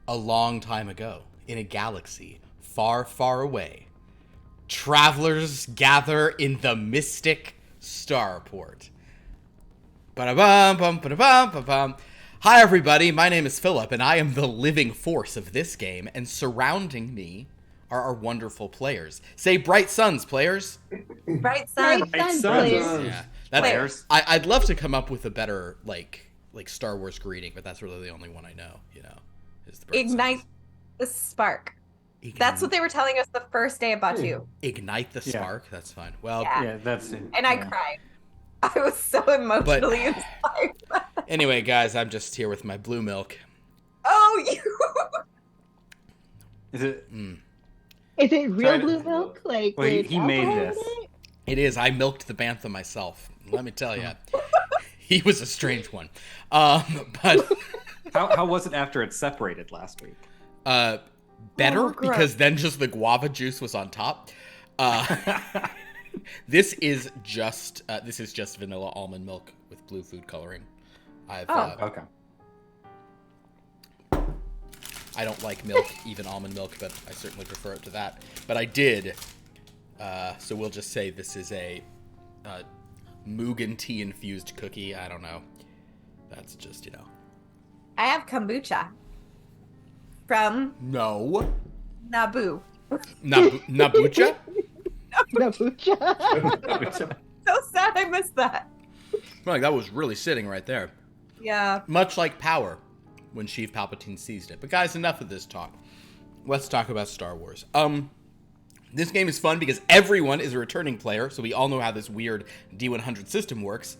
A long time ago, in a galaxy far, far away, travelers gather in the mystic Starport. Ba-da-bum, ba-da-bum, ba-bum. Hi everybody, my name is Philip, and I am the living force of this game, and surrounding me are our wonderful players. Say bright suns, players. Bright suns, players. Yeah, that's, I'd love to come up with a better, like Star Wars greeting, but that's really the only one I know, is the bright Ignite suns. the spark. That's what they were telling us the first day about you. Ignite the spark? Yeah. That's fine. Well, yeah, that's it. And I cried. I was so emotionally inspired. Anyway, guys, I'm just here with my blue milk. Oh, you. Is it? Is it real blue milk? Like, well, he made this. It is. I milked the bantha myself. Let me tell you, he was a strange one. But how was it after it separated last week? Better, because then just the guava juice was on top. This is just vanilla almond milk with blue food coloring. Okay. I don't like milk, even almond milk, but I certainly prefer it to that. But I did. So we'll just say this is a Mugen tea infused cookie. I don't know. That's just, I have kombucha from Naboo. Nabucha? Nabucha. So sad I missed that. Like, that was really sitting right there. Yeah. Much like Power when Sheev Palpatine seized it. But guys, enough of this talk. Let's talk about Star Wars. This game is fun because everyone is a returning player, so we all know how this weird D100 system works.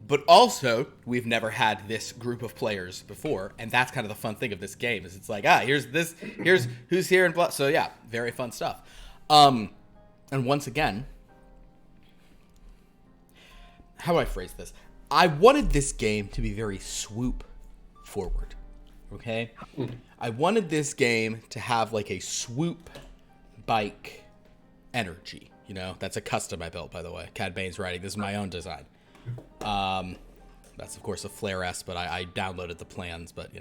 But also, we've never had this group of players before, and that's kind of the fun thing of this game, is it's like, here's who's here, and blah. So yeah, very fun stuff. And once again, how do I phrase this? I wanted this game to be very swoop forward, okay? I wanted this game to have like a swoop bike energy, That's a custom I built, by the way. Cad Bane's writing. This is my own design. That's of course a Flare S, but I downloaded the plans, but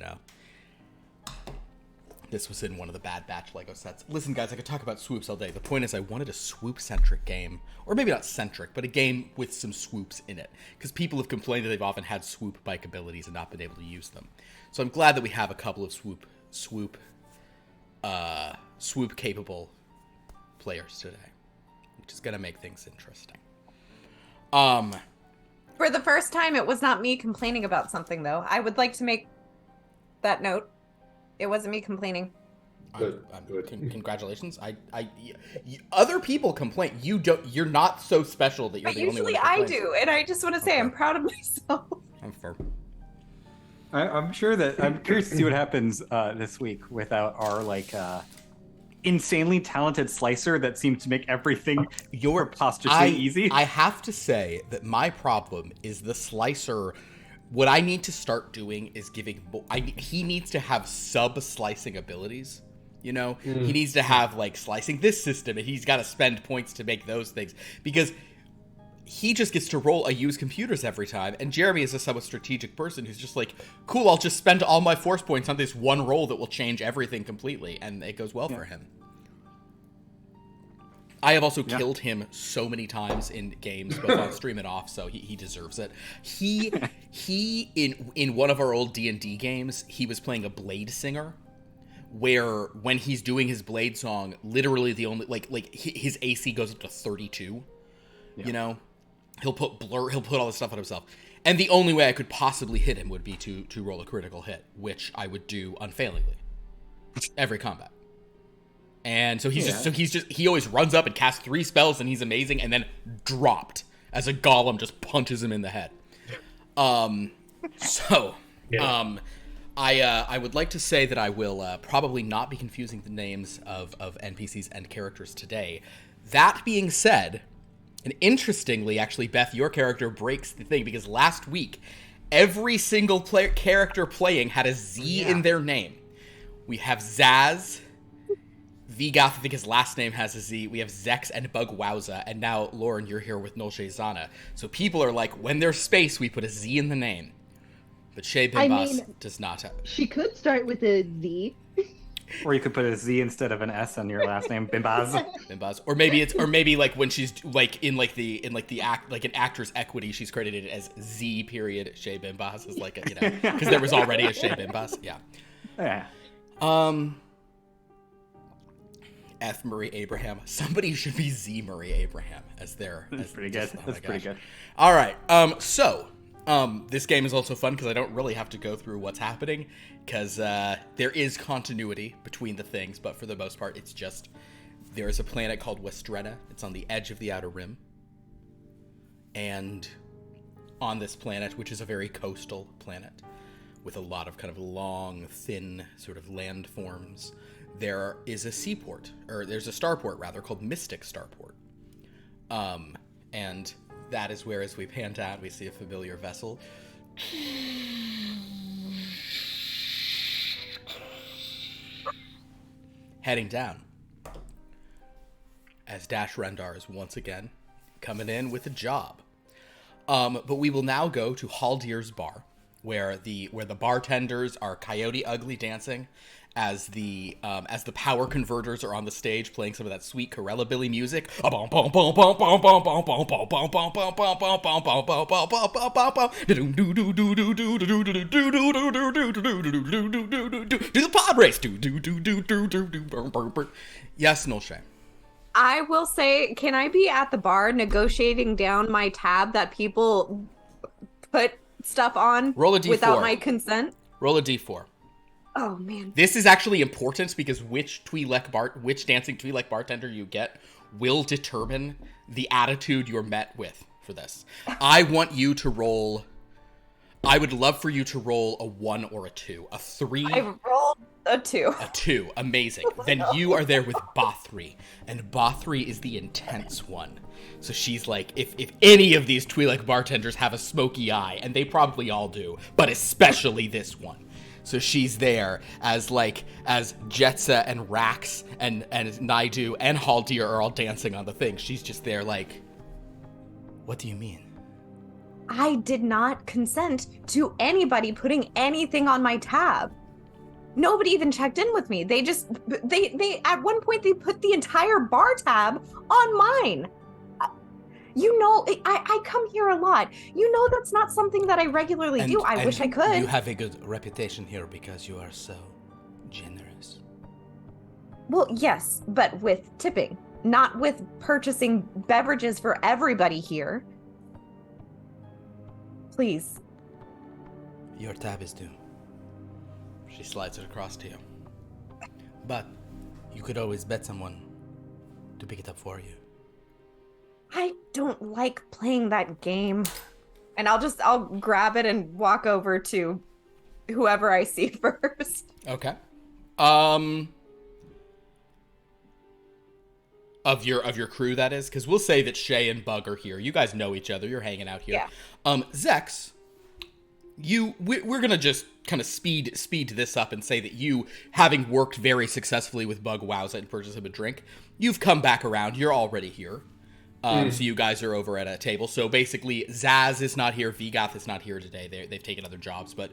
this was in one of the Bad Batch Lego sets. Listen, guys, I could talk about swoops all day. The point is I wanted a swoop-centric game, or maybe not centric, but a game with some swoops in it, because people have complained that they've often had swoop bike abilities and not been able to use them. So I'm glad that we have a couple of swoop capable players today, which is gonna make things interesting. For the first time, it was not me complaining about something, though. I would like to make that note. It wasn't me complaining. Good. Congratulations. Other people complain. You're not so special that you're the only one. Usually I do, and I just want to say I'm proud of myself. I'm fair. I'm sure that I'm curious to see what happens this week without our insanely talented slicer that seems to make everything preposterously easy. I have to say that my problem is the slicer. What I need to start doing is he needs to have sub-slicing abilities, He needs to have, slicing this system, and he's got to spend points to make those things, because he just gets to roll use computers every time, and Jeremy is a somewhat strategic person who's just like, cool, I'll just spend all my force points on this one roll that will change everything completely, and it goes well for him. I have also killed him so many times in games, both on stream and off, so he deserves it. He in one of our old D&D games, he was playing a blade singer, where when he's doing his blade song, literally the only his AC goes up to 32. He'll put all this stuff on himself, and the only way I could possibly hit him would be to roll a critical hit, which I would do unfailingly every combat. And so he always runs up and casts 3 spells, and he's amazing, and then dropped as a golem just punches him in the head. I would like to say that I will probably not be confusing the names of NPCs and characters today. That being said, and interestingly, actually, Beth, your character breaks the thing, because last week, every single character playing had a Z in their name. We have Zaz, Vigoth, I think his last name has a Z. We have Zex and Bugwowza, and now, Lauren, you're here with Nolshe Zana. So people are like, when there's space, we put a Z in the name. But Shea I Bimbas mean- does not have. She could start with a Z. Or you could put a Z instead of an S on your last name, Bimbas. Bimbas. Or maybe like when she's like in the act, like an actor's equity, she's credited as Z period Shea Bimbas, as like a, you know, because there was already a Shea Bimbas. Yeah. Yeah. F. Murray Abraham. Somebody should be Z. Murray Abraham as their. That's pretty good. That's pretty good. All right. So this game is also fun because I don't really have to go through what's happening because there is continuity between the things, but for the most part, it's just there is a planet called Westrena. It's on the edge of the Outer Rim, and on this planet, which is a very coastal planet with a lot of kind of long, thin sort of landforms, there is a seaport, or there's a starport rather, called Mystic Starport. And that is where, as we pan down, we see a familiar vessel. Heading down. As Dash Rendar is once again coming in with a job. But we will now go to Haldir's bar, where the bartenders are Coyote Ugly dancing, as the power converters are on the stage playing some of that sweet Corella Billy music. Do the pod race. Yes, Nolshay. I will say, can I be at the bar negotiating down my tab that people put stuff on Roll a D4. without my consent? Roll a D4. Oh man. This is actually important because which dancing Twi'lek bartender you get will determine the attitude you're met with for this. I want you to roll. I would love for you to roll a 1 or a 2. A 3. I rolled a 2. A 2. Amazing. Then you are there with Bothri. And Bothri is the intense one. So she's like, if any of these Twi'lek bartenders have a smoky eye, and they probably all do, but especially this one. So she's there as Jetsa and Rax and Naidu and Haldir are all dancing on the thing. She's just there like, what do you mean? I did not consent to anybody putting anything on my tab. Nobody even checked in with me. They at one point they put the entire bar tab on mine. You know, I come here a lot. You know that's not something that I regularly do. I wish I could. You have a good reputation here because you are so generous. Well, yes, but with tipping, not with purchasing beverages for everybody here. Please. Your tab is due. She slides it across to you. But you could always bet someone to pick it up for you. I don't like playing that game. And I'll grab it and walk over to whoever I see first. Okay. Of your crew, that is, because we'll say that Shay and Bug are here. You guys know each other. You're hanging out here. Yeah. Zex, we're gonna just kind of speed this up and say that you, having worked very successfully with Bug Wowza and purchase him a drink, you've come back around. You're already here. So you guys are over at a table. So basically, Zaz is not here. Vigoth is not here today. They've taken other jobs. But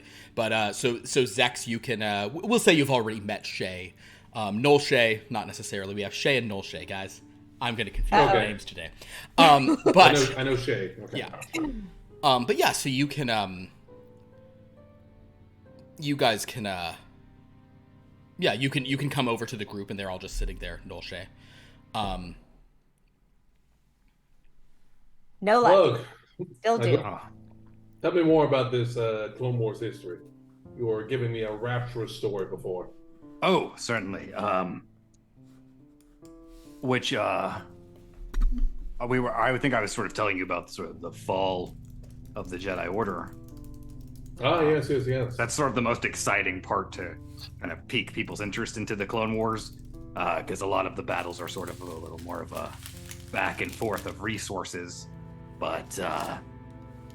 so Zex, you can. We'll say you've already met Shay. Nolshay, not necessarily. We have Shay and Nolshay, guys. I'm gonna confuse the names today. But I know Shay. Okay. Yeah. But yeah. So you can. You guys can. Yeah. You can come over to the group, and they're all just sitting there. Nolshay. No luck. Look, Still do. tell me more about this Clone Wars history. You were giving me a rapturous story before. Oh, certainly. Which I think I was sort of telling you about sort of the fall of the Jedi Order. Yes. That's sort of the most exciting part to kind of pique people's interest into the Clone Wars, because a lot of the battles are sort of a little more of a back and forth of resources. But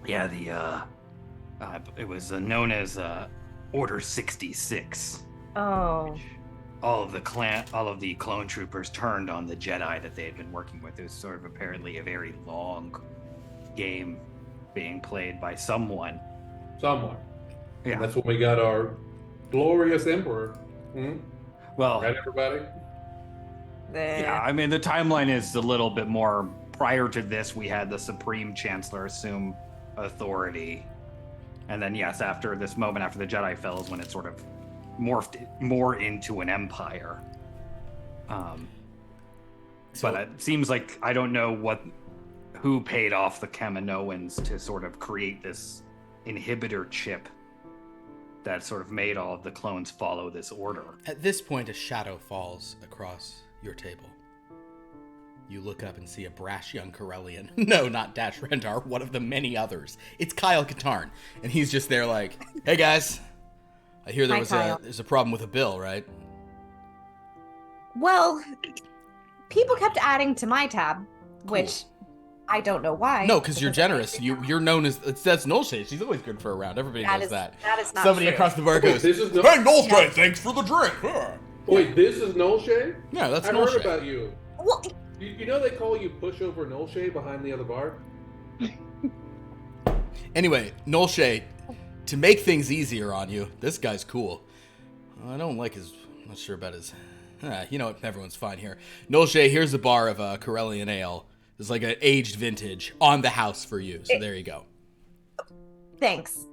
it was known as Order 66. Oh. All of the clone troopers turned on the Jedi that they had been working with. It was sort of apparently a very long game being played by someone. Yeah. And that's when we got our glorious emperor. Well, Right, everybody? yeah, I mean, the timeline is a little bit more. Prior to this, we had the Supreme Chancellor assume authority. And then, yes, after this moment, after the Jedi fell, is when it sort of morphed more into an empire. But it seems like I don't know who paid off the Kaminoans to sort of create this inhibitor chip that sort of made all of the clones follow this order. At this point, a shadow falls across your table. You look up and see a brash young Corellian. No, not Dash Rendar, one of the many others. It's Kyle Katarn, and he's just there like, "Hey guys, I hear there's a problem with a bill, right?" Well, people kept adding to my tab, which I don't know why. No, because you're generous. You're known as that's Nolshay. She's always good for a round. Everybody knows that. That is not Somebody true. across the bar goes, This is no- "Hey Nolshay, thanks for the drink." Yeah. Wait, this is Nolshay? Yeah, that's I Nolshay. heard about you. Well, You know they call you pushover Nolshay behind the other bar? Anyway, Nolshay, to make things easier on you, this guy's cool. I don't like his. I'm not sure about his. You know what? Everyone's fine here. Nolshay, here's a bar of Corellian ale. It's like an aged vintage on the house for you. So there you go. thanks.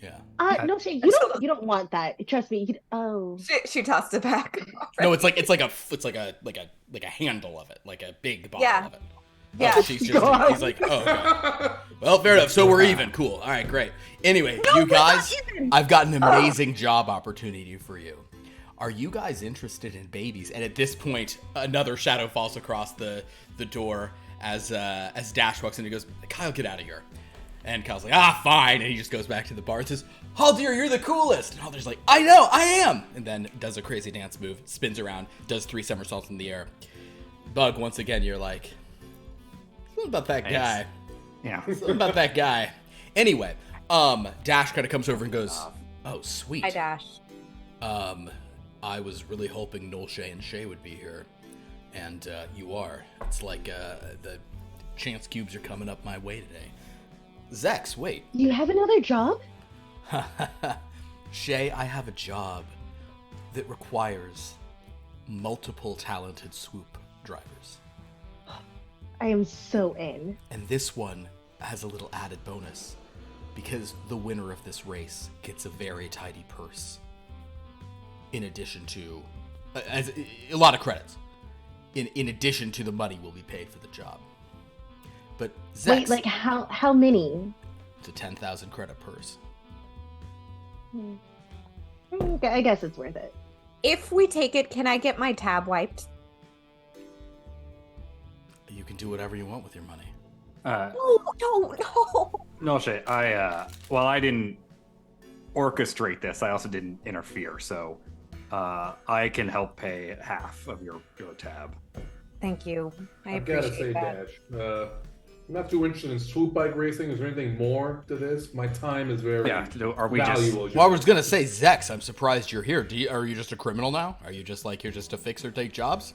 Yeah. No, Shay, you don't want that. Trust me. She tossed it back. No, it's like a handle of it, like a big bottle Yeah. of it. Yeah. Oh, he's like, oh, okay. Well, fair enough. So we're even. Cool. All right, great. Anyway, you guys, I've got an amazing job opportunity for you. Are you guys interested in babies? And at this point, another shadow falls across the door as Dash walks in and goes, "Kyle, get out of here." And Kyle's like, fine. And he just goes back to the bar and says, "Haldir, you're the coolest." And Haldir's like, "I know, I am." And then does a crazy dance move, spins around, does 3 somersaults in the air. Bug, once again, you're like, something about that guy. Yeah. Something about that guy. Anyway, Dash kind of comes over and goes, "Oh, sweet. Hi, Dash. I was really hoping Nolshay and Shay would be here. And you are. It's like the chance cubes are coming up my way today. Zex, wait. You have another job? Shay, I have a job that requires multiple talented swoop drivers. I am so in. And this one has a little added bonus because the winner of this race gets a very tidy purse. In addition to as a lot of credits. In addition to the money will be paid for the job. But Zex, Wait, like how many? it's a 10,000 credit purse. I guess it's worth it. If we take it, can I get my tab wiped? You can do whatever you want with your money. No. No, Shay, while I didn't orchestrate this, I also didn't interfere, so I can help pay half of your tab. Thank you. I've got to say, that. Dash, I'm not too interested in swoop bike racing. Is there anything more to this? My time is very Are we just? valuable. Well, I was gonna say, Zex, I'm surprised you're here. Are you just a criminal now? Are you just like you're just a fixer, take jobs?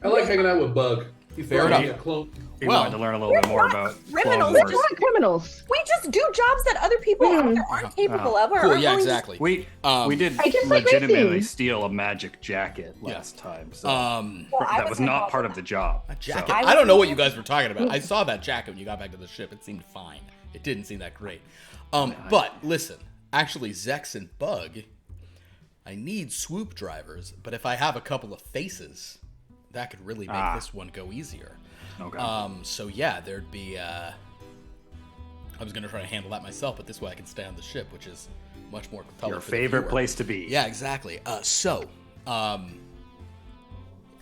I like hanging out with Bug. He's Fair probably enough. a clone. We Well, wanted to learn a little bit more about criminals. Clone We're Wars. We're not criminals. We just do jobs that other people out there aren't capable of. Or Cool. aren't Yeah, willing to- exactly. We did I just like legitimately racing. steal a magic jacket last time, so Well, I that was was not involved part in of the job. A jacket. So- I don't know what you guys were talking about. I saw that jacket when you got back to the ship. It seemed fine. It didn't seem that great. But listen, actually, Zex and Bug, I need swoop drivers. But if I have a couple of faces, that could really make this one go easier. Okay. So yeah, there'd be. I was gonna try to handle that myself, but this way I can stay on the ship, which is much more compelling. Your for the favorite viewer. place to be. Yeah, exactly.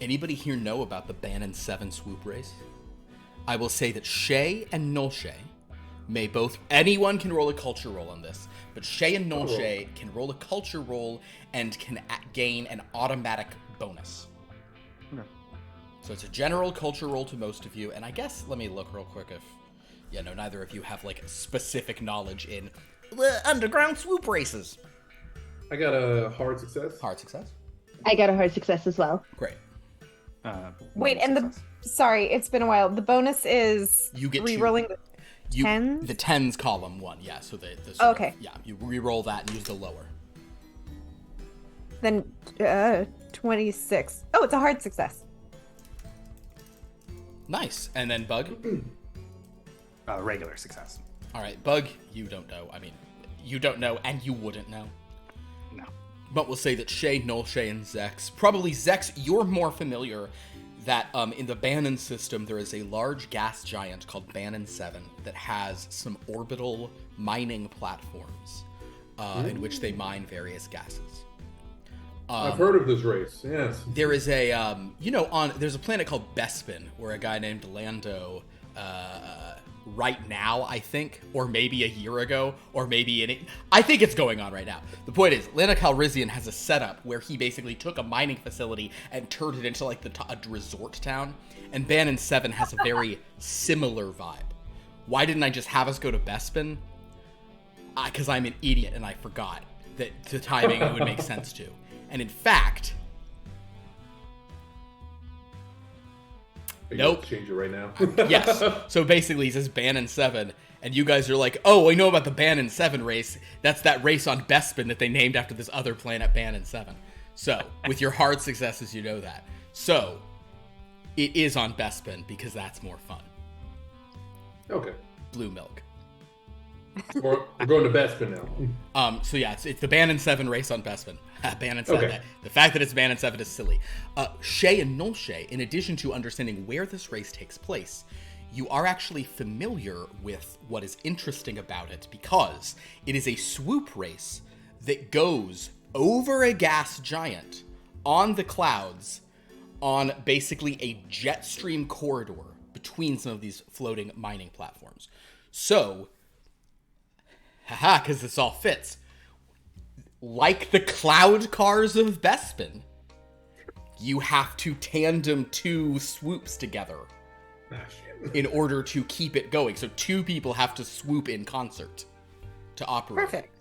Anybody here know about the Bannon 7 swoop race? I will say that Shay and Nolshay may both. Anyone can roll a culture roll on this, but Shay and Nolshay can roll a culture roll and can gain an automatic bonus. Okay. So it's a general culture roll to most of you, and I guess let me look real quick if. Yeah, no, neither of you have like specific knowledge in underground swoop races. I got a hard success. Hard success. I got a hard success as well. Great. Wait, and sorry, it's been a while. The bonus is You get re-rolling. Tens? The tens column 1, yeah. So the Okay. yeah, you re-roll that and use the lower. Then 26. Oh, it's a hard success. Nice. And then Bug. Regular success. All right, Bug. You don't know. I mean, you don't know, and you wouldn't know. No. But we'll say that Shay, Null Shay, and Zex. Probably Zex, you're more familiar that in the Bannon system, there is a large gas giant called Bannon 7 that has some orbital mining platforms in which they mine various gases. I've heard of this race, yes. There is a, there's a planet called Bespin where a guy named Lando, right now, I think, or maybe a year ago, or maybe I think it's going on right now. The point is, Lando Calrissian has a setup where he basically took a mining facility and turned it into like a resort town, and Bannon 7 has a very similar vibe. Why didn't I just have us go to Bespin? Because I'm an idiot and I forgot that the timing it would make sense to. And in fact, nope. Change it right now. Yes. So basically, he says Bannon 7, and you guys are like, oh, I know about the Bannon 7 race. That's that race on Bespin that they named after this other planet, Bannon 7. So, with your hard successes, you know that. So, it is on Bespin because that's more fun. Okay. Blue milk. We're going to Bespin now. So yeah, it's the Bannon 7 race on Bespin. Bannon 7. Okay. The fact that it's Bannon 7 is silly. Shay and Null Shay, in addition to understanding where this race takes place, you are actually familiar with what is interesting about it because it is a swoop race that goes over a gas giant on the clouds on basically a jet stream corridor between some of these floating mining platforms. So, because this all fits. Like the cloud cars of Bespin, you have to tandem 2 swoops together in order to keep it going. So 2 people have to swoop in concert to operate. Perfect.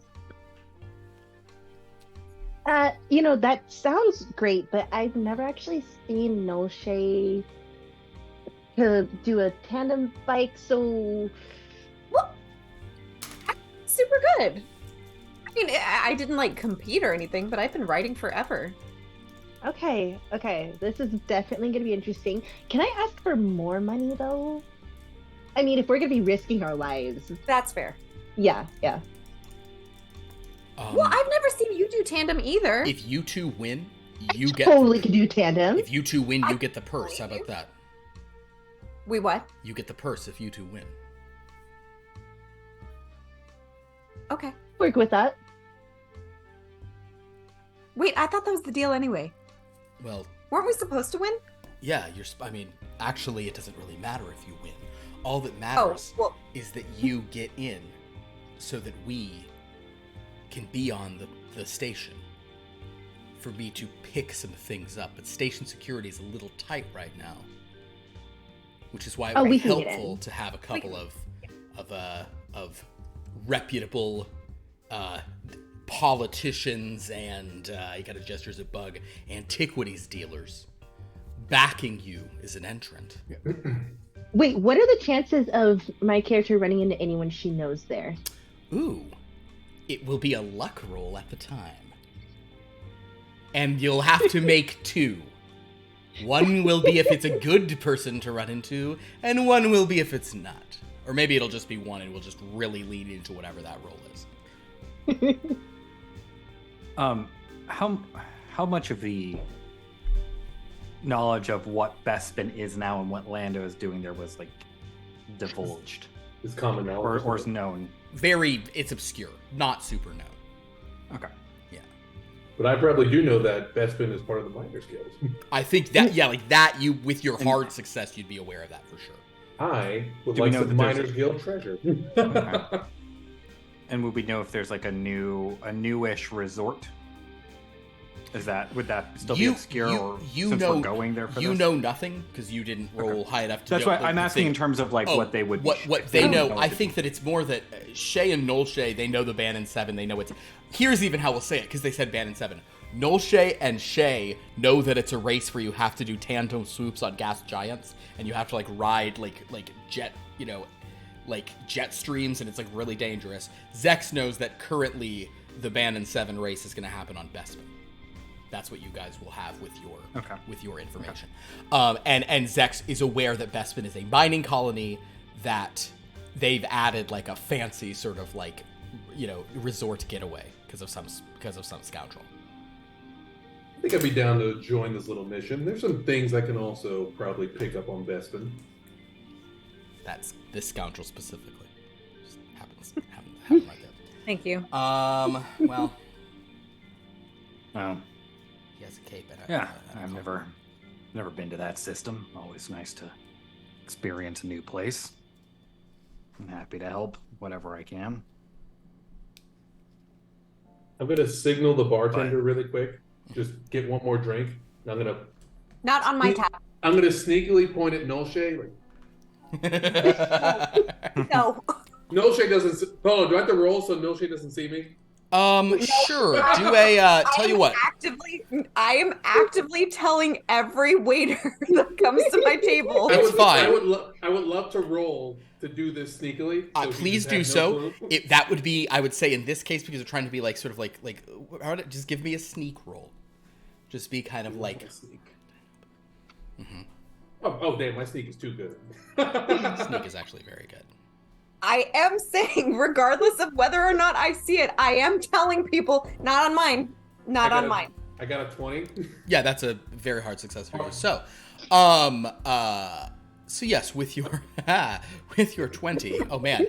That sounds great, but I've never actually seen No Shay to do a tandem bike, so Well, super good. I mean, I didn't compete or anything, but I've been writing forever. okay. This is definitely going to be interesting. Can I ask for more money, though? I mean, if we're going to be risking our lives. That's fair. Yeah. Well, I've never seen you do tandem either. If you 2 win, I you get. totally could do tandem. If you 2 win, you get the purse. How about that? We what? You get the purse if you 2 win. Okay. Work with that. Wait, I thought that was the deal anyway. Well, Weren't we supposed to win? yeah, actually, it doesn't really matter if you win. All that matters well, is that you get in so that we can be on the station for me to pick some things up. But station security is a little tight right now, which is why it would be we can get helpful in. to have a couple of reputable politicians and you got to gestures of Bug antiquities dealers backing you as an entrant. Wait, what are the chances of my character running into anyone she knows there? Ooh, it will be a luck roll at the time. And you'll have to make 2. One will be if it's a good person to run into, and one will be if it's not. Or maybe it'll just be 1 and we'll just really lean into whatever that roll is. How much of the knowledge of what Bespin is now and what Lando is doing there was divulged It's common knowledge. or is known? It's obscure, not super known. Okay. Yeah. But I probably do know that Bespin is part of the Miners Guild. I think that, you, with your hard success, you'd be aware of that for sure. I would Do we like know some that there's Miners Guild treasure. Okay. And would we know if there's a newish resort? Would that still be obscure, or since we're going there for this? You know nothing because you didn't roll high enough to. That's why I'm asking in terms of what they would. What they know. I think that it's more that Shay and Null Shay, they know the Bannon 7. They know it's. Here's even how we'll say it because they said Bannon 7. Null Shay and Shay know that it's a race where you have to do tandem swoops on gas giants and you have to ride like jet, like jet streams and it's like really dangerous. Zex knows that currently the Band 7 race is going to happen on Bespin. That's what you guys will have with your information. Okay. And Zex is aware that Bespin is a mining colony, that they've added like a fancy sort of like, resort getaway because of some scoundrel. I think I'd be down to join this little mission. There's some things I can also probably pick up on Bespin. That's this scoundrel specifically. Just happens like that. Thank you. Well, he has a cape. I've never been to that system. Always nice to experience a new place. I'm happy to help whatever I can. I'm gonna signal the bartender really quick. Just get one more drink. I'm gonna. Not on my tab. I'm gonna sneakily point at Nolshay. No. Nolshay doesn't. Oh, do I have to roll so Nolshay doesn't see me? Sure. Do a. Tell you what. I am actively telling every waiter that comes to my table. It's fine. I would love to roll to do this sneakily. So Please do so. That would be, I would say, in this case, because we're trying to be like sort of like just give me a sneak roll. Just be kind of like. Sneak. Mm-hmm. Oh damn! My sneak is too good. Sneak is actually very good. I am saying, regardless of whether or not I see it, I am telling people, not on mine. Not on mine. I got a 20. Yeah, that's a very hard success for you. So, so yes, with your 20, oh man,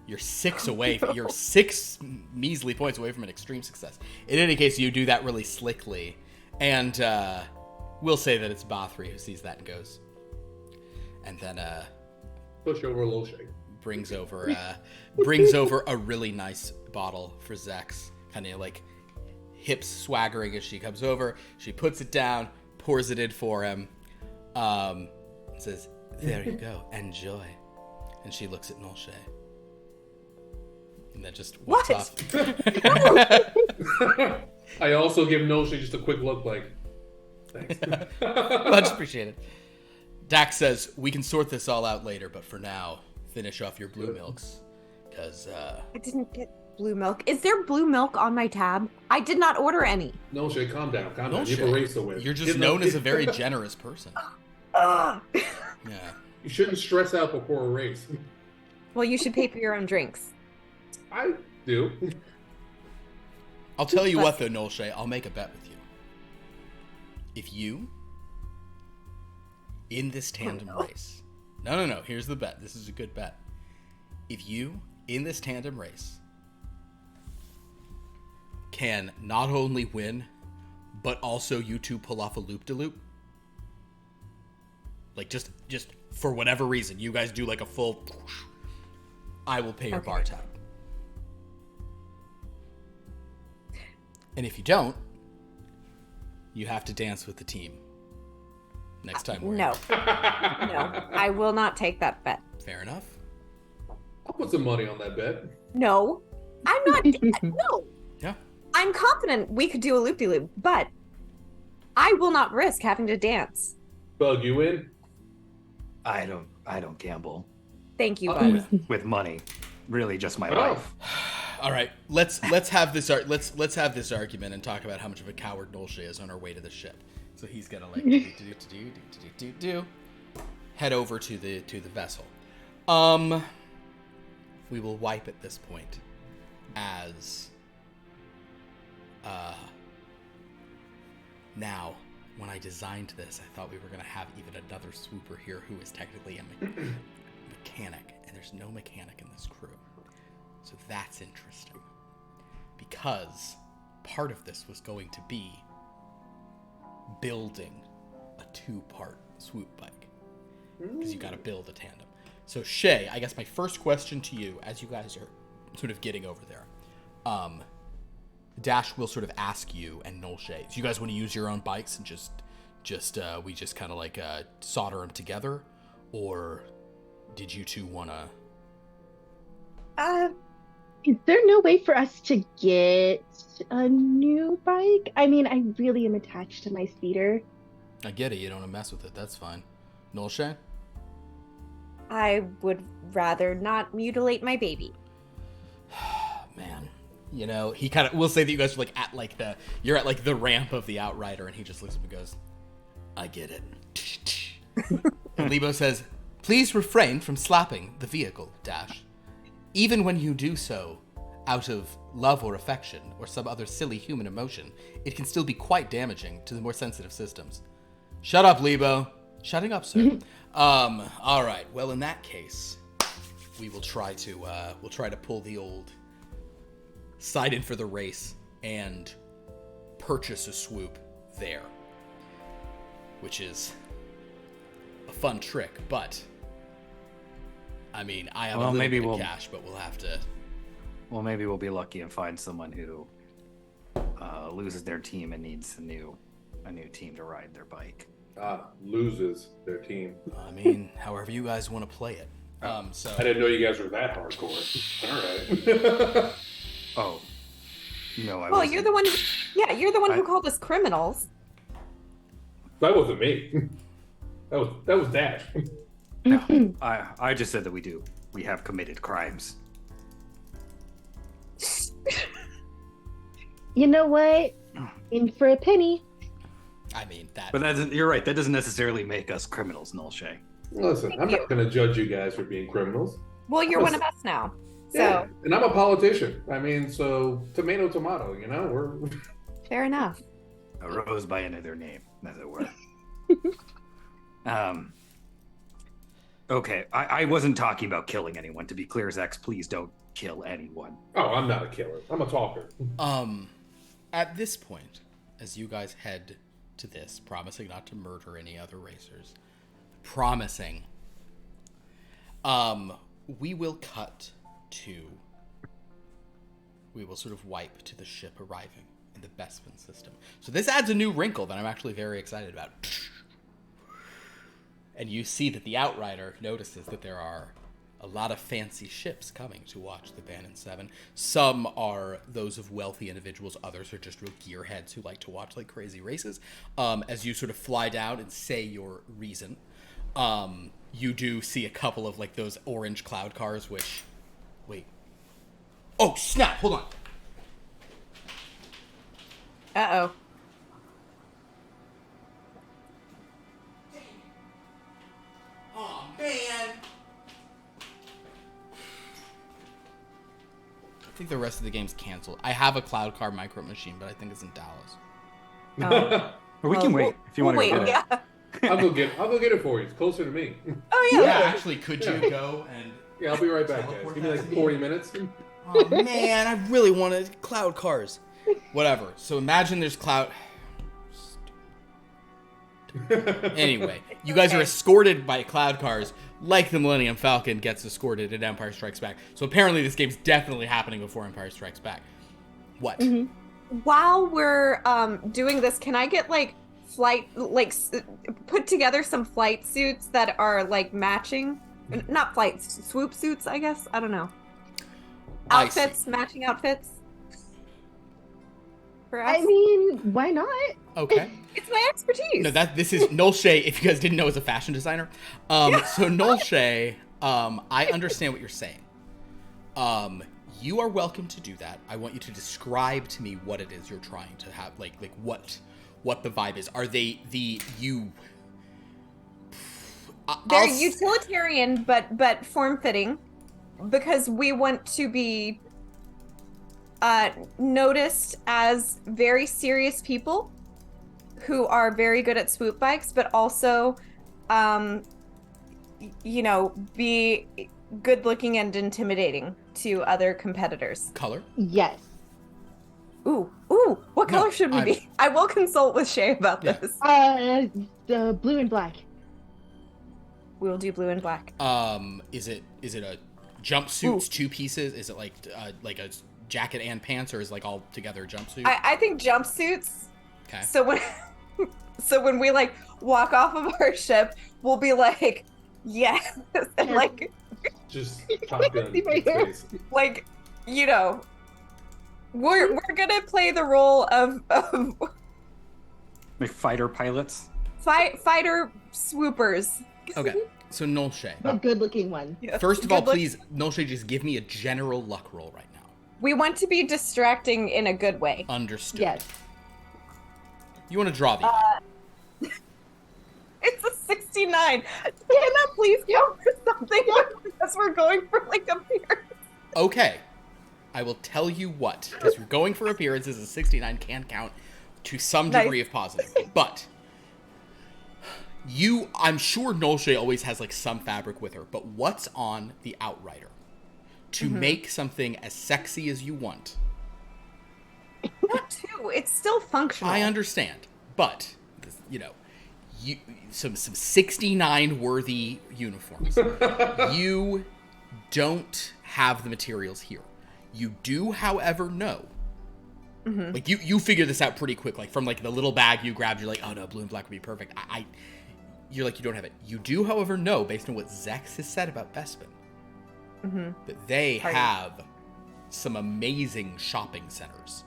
you're 6 away. You're 6 measly points away from an extreme success. In any case, you do that really slickly, and we'll say that it's Bothri who sees that and goes, and then push over a little shake. brings over a really nice bottle for Zex, kind of like hips swaggering as she comes over. She puts it down, pours it in for him, says, "There you go, enjoy." And she looks at Nolshay. And then just walks off. I also give Nolshay just a quick look like, thanks. Much appreciated. Dax says, "We can sort this all out later, but for now, finish off your blue milks, because I didn't get blue milk. Is there blue milk on my tab? I did not order any. Nolshay, calm down. Nolshay, you have a race to win. You're just known as a very generous person. Yeah. You shouldn't stress out before a race. Well, you should pay for your own drinks. I do. I'll tell you what, though, Nolshay, I'll make a bet with you. If you, in this tandem race, no, here's the bet. This is a good bet. If you, in this tandem race, can not only win, but also you two pull off a loop-de-loop, like just for whatever reason, you guys do like a full, I will pay your bar tab. And if you don't, you have to dance with the team next time we're No, I will not take that bet. Fair enough. I'll put some money on that bet. No, I'm not. No. Yeah. I'm confident we could do a loop-de-loop, but I will not risk having to dance. Bug, you in? I don't gamble Thank you, Bug. with money. Really, just my life. All right, let's have this let's have this argument and talk about how much of a coward Nolshay is on our way to the ship. So he's gonna like head over to the vessel. We will wipe at this point as now. When I designed this, I thought we were gonna have even another swooper here who is technically a mechanic, and there's no mechanic in this crew. So that's interesting, because part of this was going to be building a 2-part swoop bike, because you got to build a tandem. So Shay, I guess my first question to you, as you guys are sort of getting over there, Dash will sort of ask you and Nolshay, if you guys want to use your own bikes and we just kind of like solder them together, or did you two want to? Is there no way for us to get a new bike? I mean, I really am attached to my speeder. I get it. You don't want to mess with it. That's fine. Nolshay? I would rather not mutilate my baby. Man, you know, he kind of will say that you guys are like at like you're at like the ramp of the Outrider, and he just looks up and goes, "I get it." And Lebo says, "Please refrain from slapping the vehicle, Dash. Even when you do so out of love or affection or some other silly human emotion, it can still be quite damaging to the more sensitive systems." Shut up, Lebo. Shutting up, sir. All right. Well, in that case, we will try to pull the old side in for the race and purchase a swoop there, which is a fun trick. But I mean, I have a little bit of cash, but we'll have to. Well, maybe we'll be lucky and find someone who loses their team and needs a new team to ride their bike. Loses their team. I mean, however you guys want to play it. So I didn't know you guys were that hardcore. All right. Oh, no, I Well, wasn't. you're the one. You're the one who called us criminals. That wasn't me. That was Dash. No, I just said that we have committed crimes. You know what? In for a penny. I mean that. But you're right. That doesn't necessarily make us criminals, Nulshay. Listen, I'm not going to judge you guys for being criminals. Well, you're one of us now. So Yeah, and I'm a politician. I mean, so tomato, you know, we're. fair enough. A rose by another name, as it were. Okay, I wasn't talking about killing anyone. To be clear, Zex, please don't kill anyone. Oh, I'm not a killer. I'm a talker. At this point, as you guys head to this, promising not to murder any other racers, promising, we will sort of wipe to the ship arriving in the Bespin system. So this adds a new wrinkle that I'm actually very excited about. And you see that the Outrider notices that there are a lot of fancy ships coming to watch the Bannon 7. Some are those of wealthy individuals. Others are just real gearheads who like to watch like crazy races. As you sort of fly down and say your reason, you do see a couple of like those orange cloud cars, which... Wait. Oh, snap! Hold on. Uh-oh. Oh, man! I think the rest of the game's canceled. I have a cloud car micro machine, but I think it's in Dallas. Or we can wait if you want to go wait, get it. yeah. I'll go get it for you. It's closer to me. Oh, yeah. Yeah, actually, could you go and... Yeah, I'll be right back, guys. Give me like 40 minutes. Oh, man, I really wanted cloud cars. Whatever. So imagine there's cloud... Anyway, you guys are escorted by cloud cars like the Millennium Falcon gets escorted in Empire Strikes Back. So apparently this game's definitely happening before Empire Strikes Back. What? Mm-hmm. While we're doing this, can I get like put together some flight suits that are like matching? Not flights, swoop suits, I guess. I don't know. Outfits, matching outfits. For us. I mean, why not? Okay. It's my expertise. No, this is Nulshay, if you guys didn't know, is a fashion designer. So Nulshay, I understand what you're saying. You are welcome to do that. I want you to describe to me what it is you're trying to have, like what the vibe is. Are they They're utilitarian, but form-fitting, because we want to be noticed as very serious people who are very good at swoop bikes, but also, be good-looking and intimidating to other competitors. Color? Yes. Ooh, what color should we be? I will consult with Shay about this. The blue and black. We'll do blue and black. Is it a jumpsuits, two pieces? Is it like a jacket and pants, or is it like all together a jumpsuit? I think jumpsuits. Okay. So when we like walk off of our ship, we'll be like, yes, and like just Top Gun See my hair? face. like, we're gonna play the role of Like fighter pilots. fighter swoopers. Okay, so Nolshe. The good-looking one. Yes. First of all, Good look- please, Nolshe, just give me a general luck roll right now. We want to be distracting in a good way. Understood. Yes. You want to draw the It's a 69. Hannah, please go for something because we're going for like a beer. Okay. I will tell you what, because we're going for appearances, a 69 can count to some degree of positive. But I'm sure Nolshe always has like some fabric with her, but what's on the Outrider? To make something as sexy as you want. Not too. It's still functional. I understand, but some 69 worthy uniforms. You don't have the materials here. You do, however, know. Like you figure this out pretty quick. Like from like the little bag you grabbed, you're like, oh no, blue and black would be perfect. You're like, you don't have it. You do, however, know based on what Zex has said about Bespin, that they have some amazing shopping centers.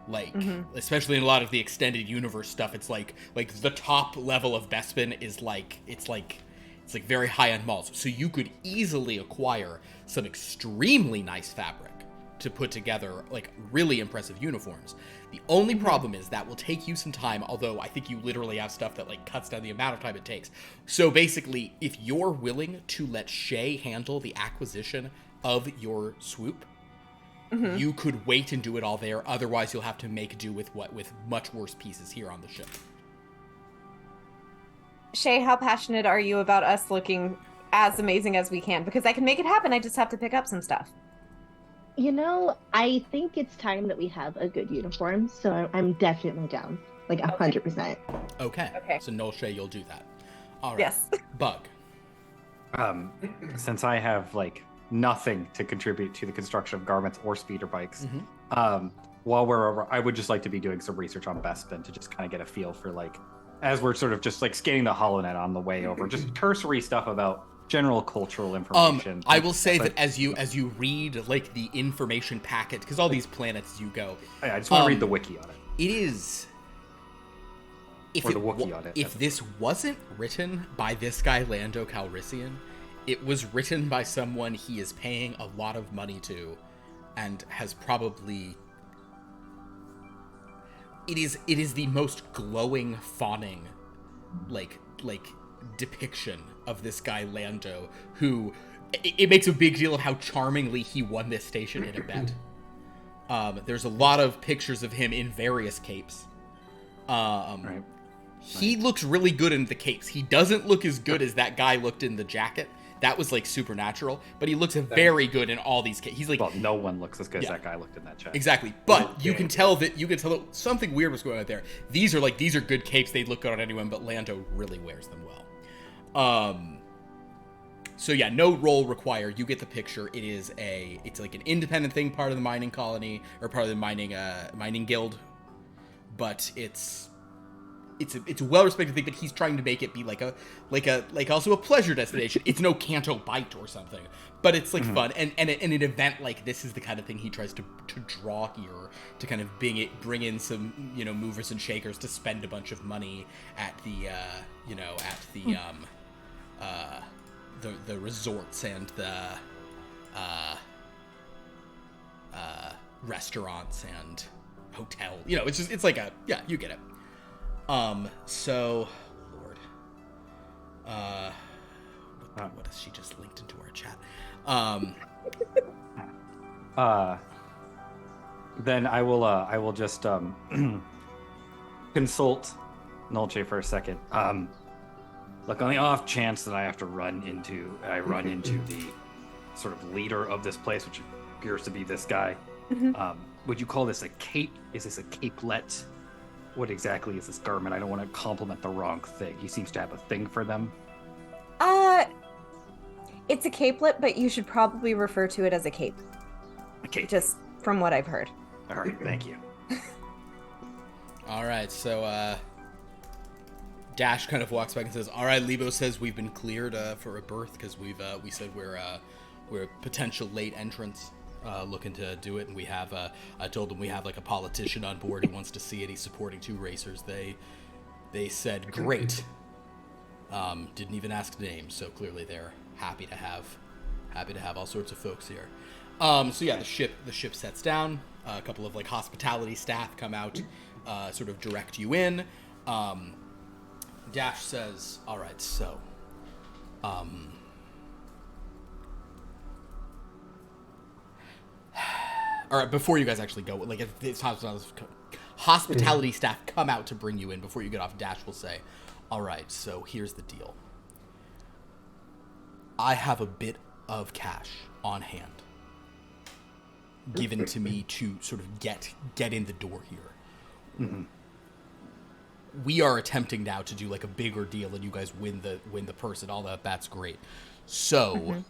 Like, especially in a lot of the extended universe stuff, it's like the top level of Bespin is it's very high end malls. So you could easily acquire some extremely nice fabric to put together like really impressive uniforms. The only problem is that will take you some time, although I think you literally have stuff that like cuts down the amount of time it takes. So basically, if you're willing to let Shay handle the acquisition of your swoop, you could wait and do it all there. Otherwise, you'll have to make do with much worse pieces here on the ship. Shay, how passionate are you about us looking as amazing as we can? Because I can make it happen. I just have to pick up some stuff. You know, I think it's time that we have a good uniform, so I'm definitely down. Like 100%. Okay. So Nolshe, you'll do that. All right. Yes. Bug. Since I have like nothing to contribute to the construction of garments or speeder bikes, while we're over, I would just like to be doing some research on Bespin to just kind of get a feel for like, as we're sort of just like scanning the HoloNet on the way over, just cursory stuff about general cultural information. I will say that as you read like the information packet, because all these planets you go, I just want to read the wiki on it. It is. If Or the Wookiee on it. If this wasn't written by this guy Lando Calrissian, it was written by someone he is paying a lot of money to, and has probably. It is the most glowing, fawning, like depiction of this guy Lando, who it makes a big deal of how charmingly he won this station in a bet. There's a lot of pictures of him in various capes. Right. He looks really good in the capes. He doesn't look as good as that guy looked in the jacket. That was like supernatural, but he looks very good in all these capes. He's like, well, no one looks as good as that guy looked in that chat. Exactly, but you can tell that something weird was going on there. These are good capes. They'd look good on anyone, but Lando really wears them well. So yeah, no role required. You get the picture. It's like an independent thing, part of the mining colony or part of the mining guild, but it's a well-respected thing, but he's trying to make it be like also a pleasure destination. It's no Canto Bite or something, but it's like fun. And an event like this is the kind of thing he tries to draw here, to kind of bring in some, movers and shakers to spend a bunch of money at the the resorts and the restaurants and hotel. It's like you get it. So, Lord, what has she just linked into our chat? Then I will just consult Nolche for a second. Look, on the off chance that I run into the sort of leader of this place, which appears to be this guy. Would you call this a cape? Is this a capelet? What exactly is this garment? I don't want to compliment the wrong thing. He seems to have a thing for them. It's a capelet, but you should probably refer to it as a cape. A cape. Just from what I've heard. All right, thank you. All right, so Dash kind of walks back and says, "All right, Lebo says we've been cleared for a berth because we said we're a potential late entrance." Looking to do it, and we have I told them we have like a politician on board who wants to see it. He's supporting 2 racers. They said great. Didn't even ask names, so clearly they're happy to have all sorts of folks here. So yeah, the ship sets down. A couple of like hospitality staff come out, sort of direct you in. Dash says, "All right, so, all right, before you guys actually go, like if it's hospitality staff come out to bring you in before you get off. Dash will say, all right, so here's the deal. I have a bit of cash on hand given to me to sort of get in the door here. Mm-hmm. We are attempting now to do like a bigger deal and you guys win the purse and all that. That's great. So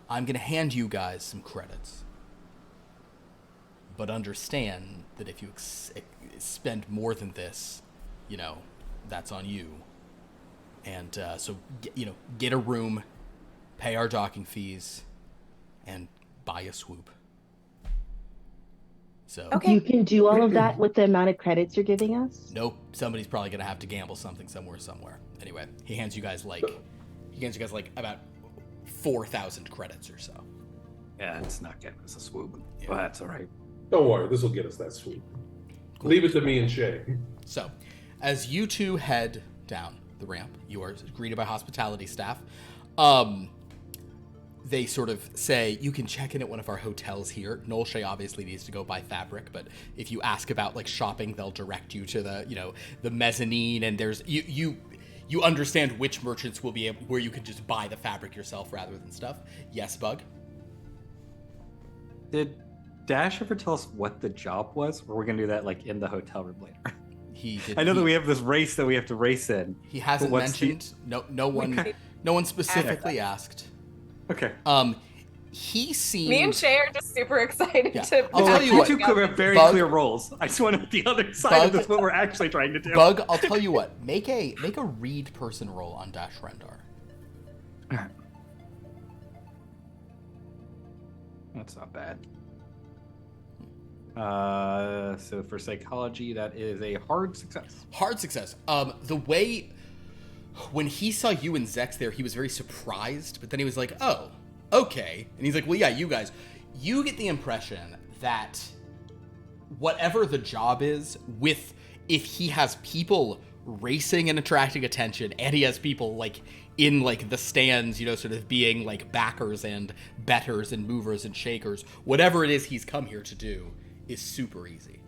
I'm going to hand you guys some credits. But understand that if you spend more than this, that's on you. And so, get a room, pay our docking fees, and buy a swoop. So Okay. You can do all of that with the amount of credits you're giving us? Nope. Somebody's probably going to have to gamble something somewhere. Anyway, he hands you guys like about 4,000 credits or so. Yeah, it's not getting us a swoop. Yeah. Well, that's all right. Don't worry, this will get us that swoop. Cool. Leave it to me and Shay. So, as you two head down the ramp, you are greeted by hospitality staff. They sort of say, you can check in at one of our hotels here. Nolshay obviously needs to go buy fabric, but if you ask about like shopping, they'll direct you to the mezzanine, and there's you understand which merchants will be able, where you can just buy the fabric yourself rather than stuff. Yes, Bug? Did Dash ever tell us what the job was, or we're gonna do that like in the hotel room later? I know that we have this race that we have to race in. He hasn't mentioned. No one specifically asked. Okay. He seemed. Me and Shay are just super excited to. I'll tell you what. You two have very clear roles. I just want to be the other side of this. What we're actually trying to do. Bug, I'll tell you what. Make a read person roll on Dash Rendar. That's not bad. So for psychology, that is a hard success. Hard success. The way when he saw you and Zex there, he was very surprised, but then he was like, "Oh, okay." And he's like, "Well, yeah, you guys." You get the impression that whatever the job is, if he has people racing and attracting attention, and he has people like in like the stands, sort of being like backers and betters and movers and shakers, whatever it is he's come here to do is super easy.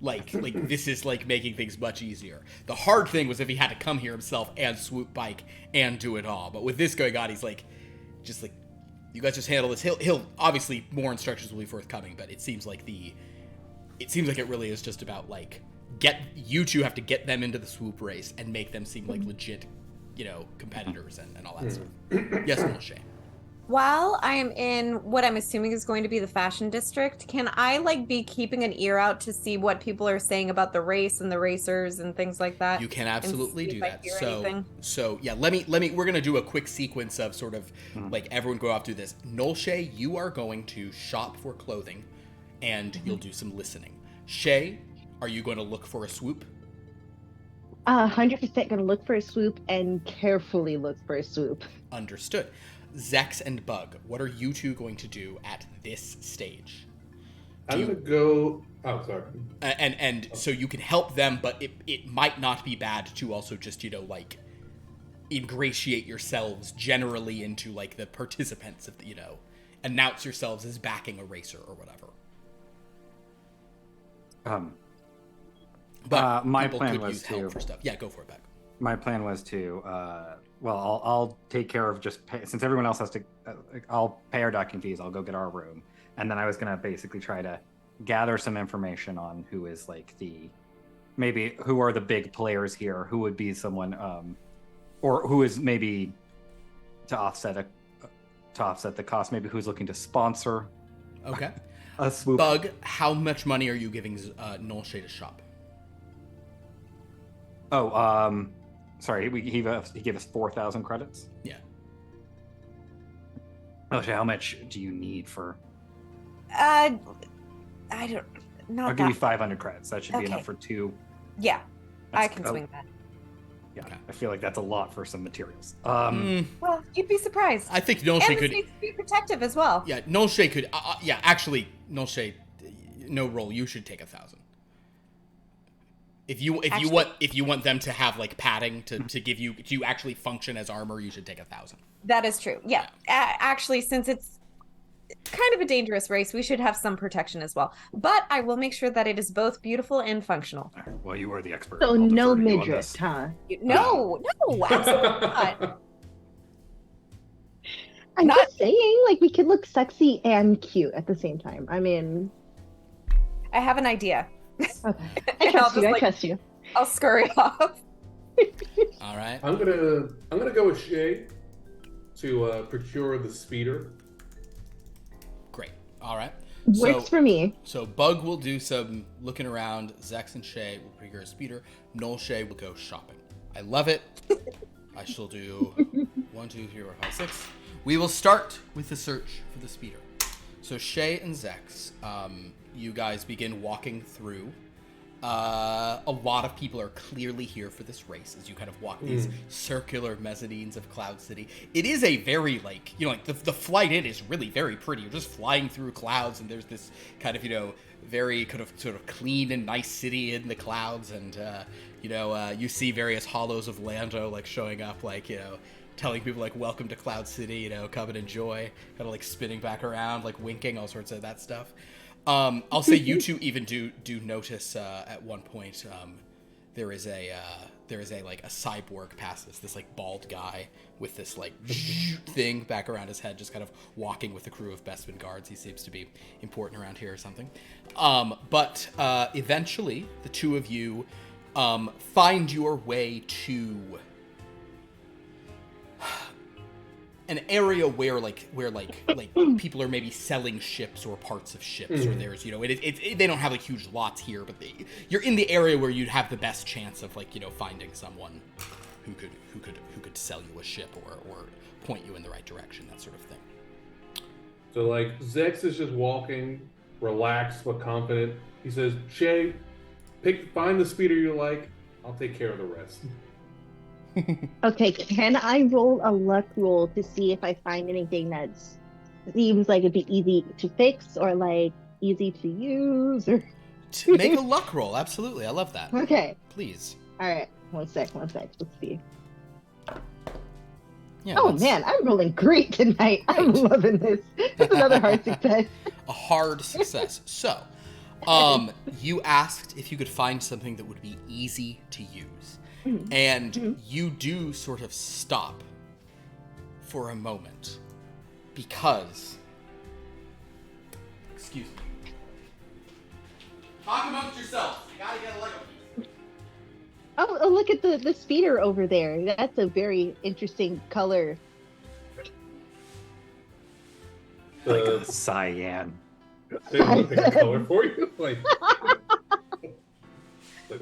Like this is like making things much easier. The hard thing was if he had to come here himself and swoop bike and do it all. But with this going on, he's like, just like, you guys just handle this. He'll obviously more instructions will be forthcoming, but it seems like it really is just about like you two have to get them into the swoop race and make them seem like legit, competitors and all that stuff. Yes, Milshay. While I'm in what I'm assuming is going to be the fashion district, can I be keeping an ear out to see what people are saying about the race and the racers and things like that? You can absolutely do that. Anything? So yeah, let me we're gonna do a quick sequence of sort of like everyone go off through this. Nolshay, you are going to shop for clothing and you'll do some listening. Shay, are you going to look for a swoop? 100% going to look for a swoop and carefully look for a swoop. Understood. Zex and Bug, what are you two going to do at this stage? I'm going to go... Oh, sorry. And so you can help them, but it might not be bad to also just, ingratiate yourselves generally into, the participants of the, announce yourselves as backing a racer or whatever. But my plan was to... help for stuff. Yeah, go for it, Bug. My plan was to... I'll take care of since everyone else has to, I'll pay our docking fees. I'll go get our room. And then I was going to basically try to gather some information on who is who are the big players here, who would be someone, or who is maybe to offset the cost, maybe who's looking to sponsor. Okay. A swoop. Bug, how much money are you giving Nolshay to shop? Sorry, he gave us 4,000 credits? Yeah. Okay, how much do you need for... I don't... I'll give you 500 credits. That should be enough for 2. Yeah, I can swing that. Yeah, Okay. I feel like that's a lot for some materials. Well, you'd be surprised. I think And Nolshay this could. needs to be protective as well. Yeah, Nolshay could. Actually, Nolshay, no roll. You should take 1,000. If you want them to have like padding to give you to actually function as armor, you should take 1,000. That is true. Yeah. Actually, since it's kind of a dangerous race, we should have some protection as well. But I will make sure that it is both beautiful and functional. All right, well, you are the expert. So I'll no defer to you on midget, this. huh? No, absolutely not. I'm Not- just saying, like, we could look sexy and cute at the same time. I mean, I have an idea. okay. And I trust I'll you. I just, trust you. I'll scurry off. All right. I'm gonna go with Shay to procure the speeder. Great. All right. Works for me. So Bug will do some looking around. Zex and Shay will procure a speeder. Nolshay will go shopping. I love it. I shall do 1, 2, 3, 4, 5, 6. We will start with the search for the speeder. So Shay and Zex, you guys begin walking through. A lot of people are clearly here for this race as you kind of walk these circular mezzanines of Cloud City. It is a very, like, the flight in is really very pretty. You're just flying through clouds, and there's this kind of, very kind of sort of clean and nice city in the clouds, and, you see various hollows of Lando, like, showing up, like, telling people, like, welcome to Cloud City, come and enjoy, kind of, like, spinning back around, like, winking, all sorts of that stuff. I'll say you two even do notice at one point there is a like a cyborg passes, this like bald guy with this like thing back around his head, just kind of walking with the crew of Bespin guards. He seems to be important around here or something. But eventually the two of you find your way to an area where people are maybe selling ships or parts of ships, or there's they don't have like huge lots here, but you're in the area where you'd have the best chance of finding someone who could sell you a ship or point you in the right direction, that sort of thing. So like Zex is just walking, relaxed but confident. He says, "Shay, find the speeder you like. I'll take care of the rest." Okay, can I roll a luck roll to see if I find anything that seems like it'd be easy to fix or like easy to use? Or Make a luck roll, absolutely. I love that. okay, Please. all right. One sec. Let's see. Yeah, Oh man, I'm rolling great tonight. I'm loving this. It's another hard success. A hard success. So, you asked if you could find something that would be easy to use. And you do sort of stop for a moment because, excuse me. Talk amongst yourselves. You gotta get a Lego piece. Oh, look at the speeder over there. That's a very interesting color. Like a cyan. They don't pick a color for you.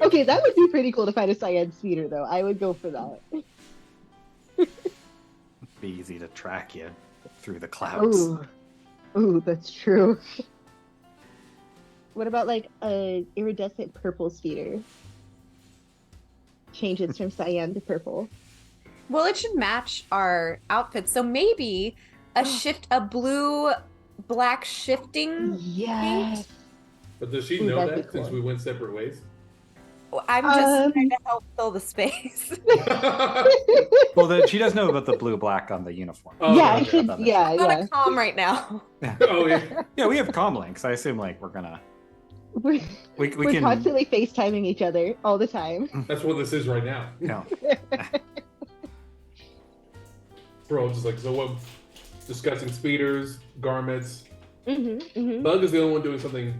Okay, that would be pretty cool to find a cyan speeder, though. I would go for that. It'd be easy to track you through the clouds. Ooh, that's true. What about like a iridescent purple speeder? Changes from cyan to purple. Well, it should match our outfits. So maybe a blue-black shifting. Yes. But does she Ooh, know that'd be that since cool. we went separate ways? I'm just trying to help fill the space. Well, she does know about the blue-black on the uniform. Oh, yeah, okay. I should. I'm Yeah. not a calm right now. Oh yeah. Yeah, we have comm links. I assume like we're gonna We're we can constantly FaceTiming each other all the time. That's what this is right now. no. Bro, just like so what discussing speeders, garments. Mm-hmm. Bug is the only one doing something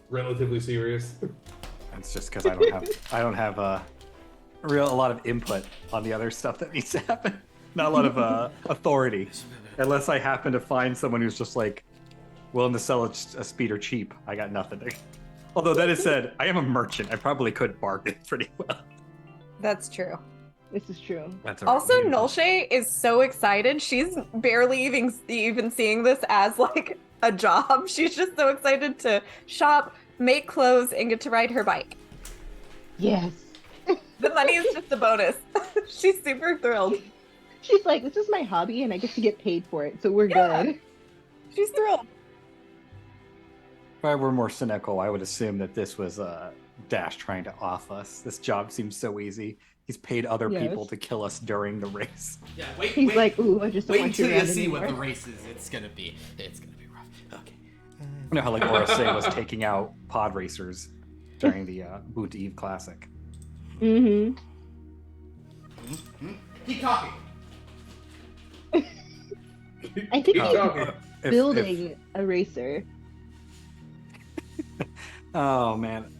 relatively serious. It's just because I don't have a lot of input on the other stuff that needs to happen. Not a lot of authority, unless I happen to find someone who's just like willing to sell a speeder cheap. I got nothing. Although that is said, I am a merchant. I probably could bargain pretty well. That's true. This is true. That's all right. Also, Nolshay is so excited. She's barely even seeing this as like a job. She's just so excited to shop, make clothes, and get to ride her bike. Yes. The money is just a bonus. She's super thrilled. She's like, this is my hobby and I get to get paid for it, so we're Yeah. good. She's thrilled. If I were more cynical, I would assume that this was Dash trying to off us. This job seems so easy. He's paid other Yes. people to kill us during the race. Yeah, wait. He's like, ooh, I just don't wait want you until you around see anymore. what the race is. It's gonna be rough. Okay. You know how like Orase was taking out pod racers during the Boot Eve Classic. Mm-hmm. Keep talking. I think Keep he's talking. building a racer. Oh man.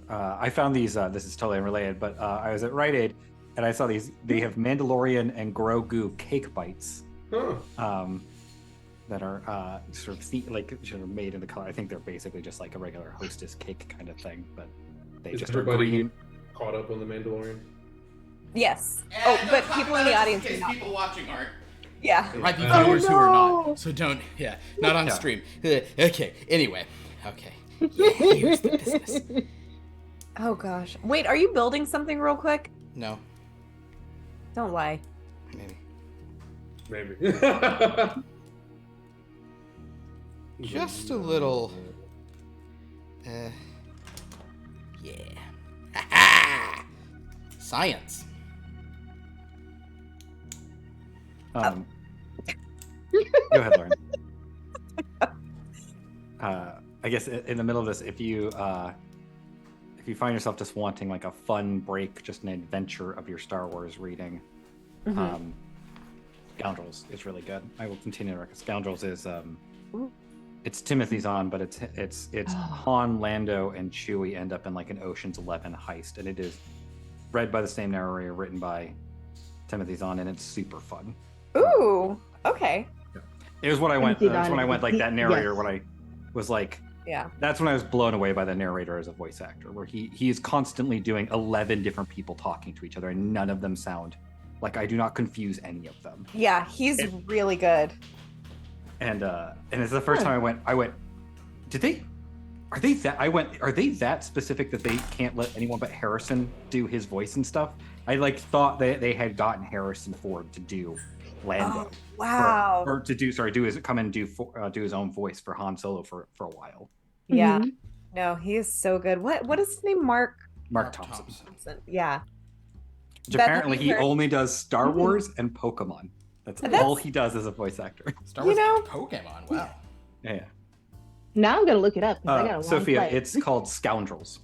I found these. This is totally unrelated, but I was at Rite Aid and I saw these. They have Mandalorian and Grogu cake bites. Huh. That are sort of made in the color. I think they're basically just like a regular Hostess cake kind of thing, but they Is just are everybody green. caught up on the Mandalorian? Yes. Oh, but people in the audience do not. People watching aren't. Yeah. There might be Oh, viewers who are no. not. So don't. Yeah, not on Yeah. stream. Okay. Anyway. Okay. Yeah, here's the business. Oh gosh. Wait, are you building something real quick? No. Don't lie. Maybe. Maybe. Just a little. Yeah. Ha-ha! Science. Go ahead, Lauren. I guess in the middle of this, if you find yourself just wanting like a fun break, just an adventure of your Star Wars reading, Scoundrels is really good. I will continue to recommend. Scoundrels is it's Timothy Zahn, but it's Han, Lando, and Chewie end up in like an Ocean's 11 heist, and it is read by the same narrator, written by Timothy Zahn, and it's super fun. Ooh. Okay. It was when I went. Timothy That's when I Zahn. went like that narrator. Yes. When I was like, Yeah. that's when I was blown away by the narrator as a voice actor, where he is constantly doing 11 different people talking to each other, and none of them sound like I do not confuse any of them. Yeah, he's really good. And it's the first time I went. Are they that specific that they can't let anyone but Harrison do his voice and stuff? I like thought they had gotten Harrison Ford to do Lando. Oh, wow. Or to do his own voice for Han Solo for a while. Yeah. Mhm. No, he is so good. What is his name? Mark Mark Thompson. Thompson. Yeah. Which Beth, apparently have you he heard- only does Star Wars and Pokemon. That's all he does as a voice actor. Star You Wars know- Pokemon. Wow. Yeah. Now I'm gonna look it up. 'Cause I got a long Sophia, flight. it's called Scoundrels.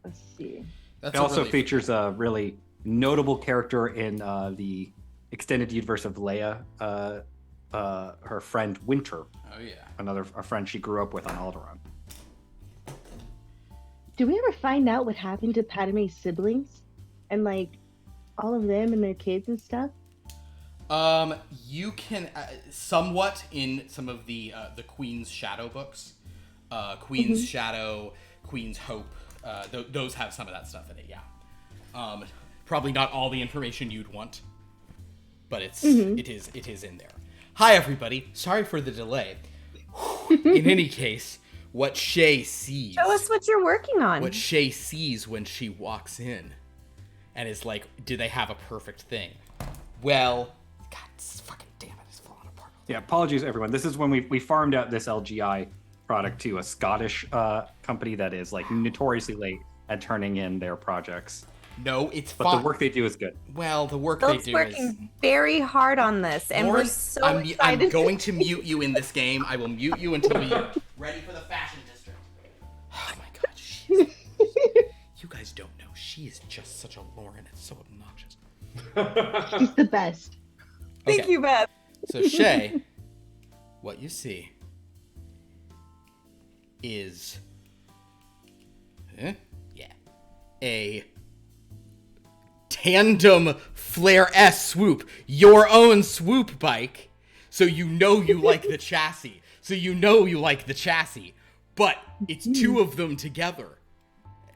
Let's see. That's It also really features a really notable character in the extended universe of Leia, her friend Winter, Oh yeah. a friend she grew up with on Alderaan. Do we ever find out what happened to Padme's siblings and like all of them and their kids and stuff? You can somewhat in some of the Queen's Shadow books, Queen's Shadow, Queen's Hope. Those have some of that stuff in it. Yeah. Probably not all the information you'd want, but it is in there. Hi everybody. Sorry for the delay. In any case, what Shay sees. Tell us what you're working on. What Shay sees when she walks in and is like, do they have a perfect thing? Well, God, fucking damn it, it's falling apart. Yeah, apologies everyone. This is when we farmed out this LGI product to a Scottish company that is like notoriously late at turning in their projects. No, it's But fine. the work they do is good. Well, the work Philip's they do is... working very hard on this, and Lauren, we're so I'm excited. going to mute you in this game. I will mute you until we are ready for the fashion district. Oh my god, you guys don't know. She is just such a Lauren. It's so obnoxious. She's the best. Thank Okay. you, Beth. So Shay, what you see is, a tandem Flare S Swoop, your own swoop bike. So you know you like the chassis. But it's two of them together.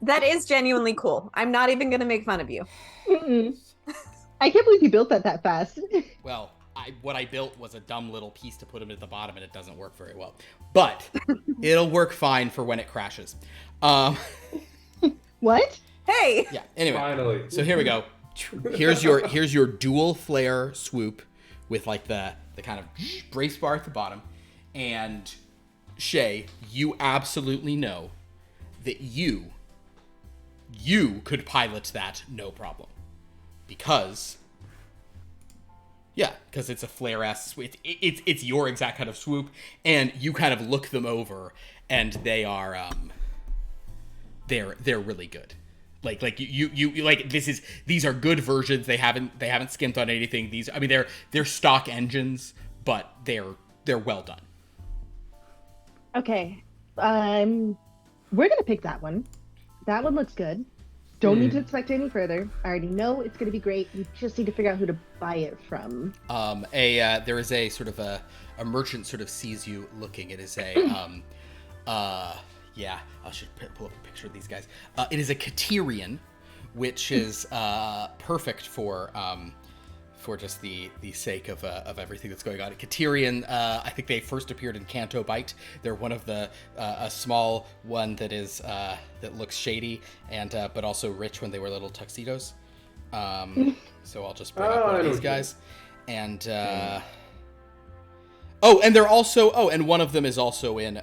That is genuinely cool. I'm not even going to make fun of you. Mm-mm. I can't believe you built that fast. Well, what I built was a dumb little piece to put them at the bottom, and it doesn't work very well. But it'll work fine for when it crashes. What? Hey. Yeah. Anyway, Finally. so here we go. Here's your dual flare swoop with like the kind of brace bar at the bottom, and Shay, you absolutely know that you could pilot that no problem, because it's a flare-ass. It's your exact kind of swoop, and you kind of look them over, and they are they're really good. Like you like these are good versions. They haven't skimped on anything. They're stock engines, but they're well done. Okay. We're gonna pick that one. That one looks good. Don't need to expect any further. I already know it's gonna be great. We just need to figure out who to buy it from. There is a sort of a merchant sort of sees you looking. It is a yeah, I should pull up a picture of these guys. It is a Katerian, which is perfect for just the sake of everything that's going on. Katerian, I think they first appeared in Canto Bite. They're one of the a small one that is that looks shady and but also rich when they wear little tuxedos. So I'll just bring up one of these guys, and and they're also and one of them is also in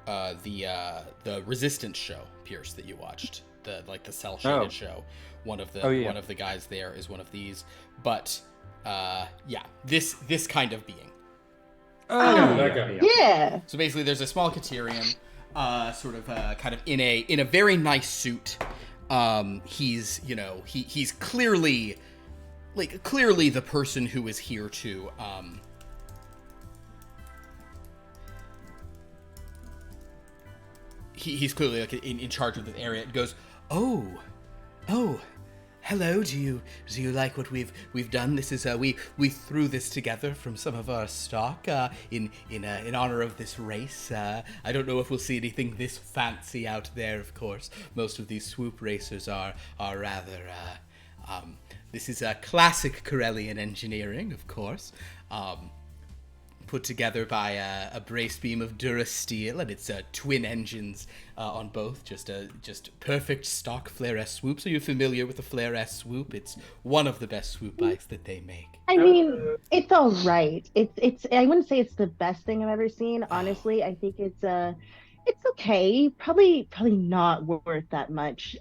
the Resistance show, Pierce, that you watched, the cell shaded show. One of the guys there is one of these, but this kind of being. That guy. Yeah. So basically, there's a small Katerian, sort of kind of in a very nice suit. He's he's clearly the person who is here to he's clearly like in charge of this area. It goes, oh, hello. Do you like what we've done? This is we threw this together from some of our stock in honor of this race. I don't know if we'll see anything this fancy out there. Of course, most of these swoop racers are rather. This is a classic Corellian engineering, of course. Put together by a brace beam of Durasteel, and it's twin engines on both. Just perfect stock Flare S swoops. Are you familiar with the Flare S swoop? It's one of the best swoop bikes that they make. I mean, it's all right. It's. I wouldn't say it's the best thing I've ever seen. Honestly, I think it's okay. Probably not worth that much.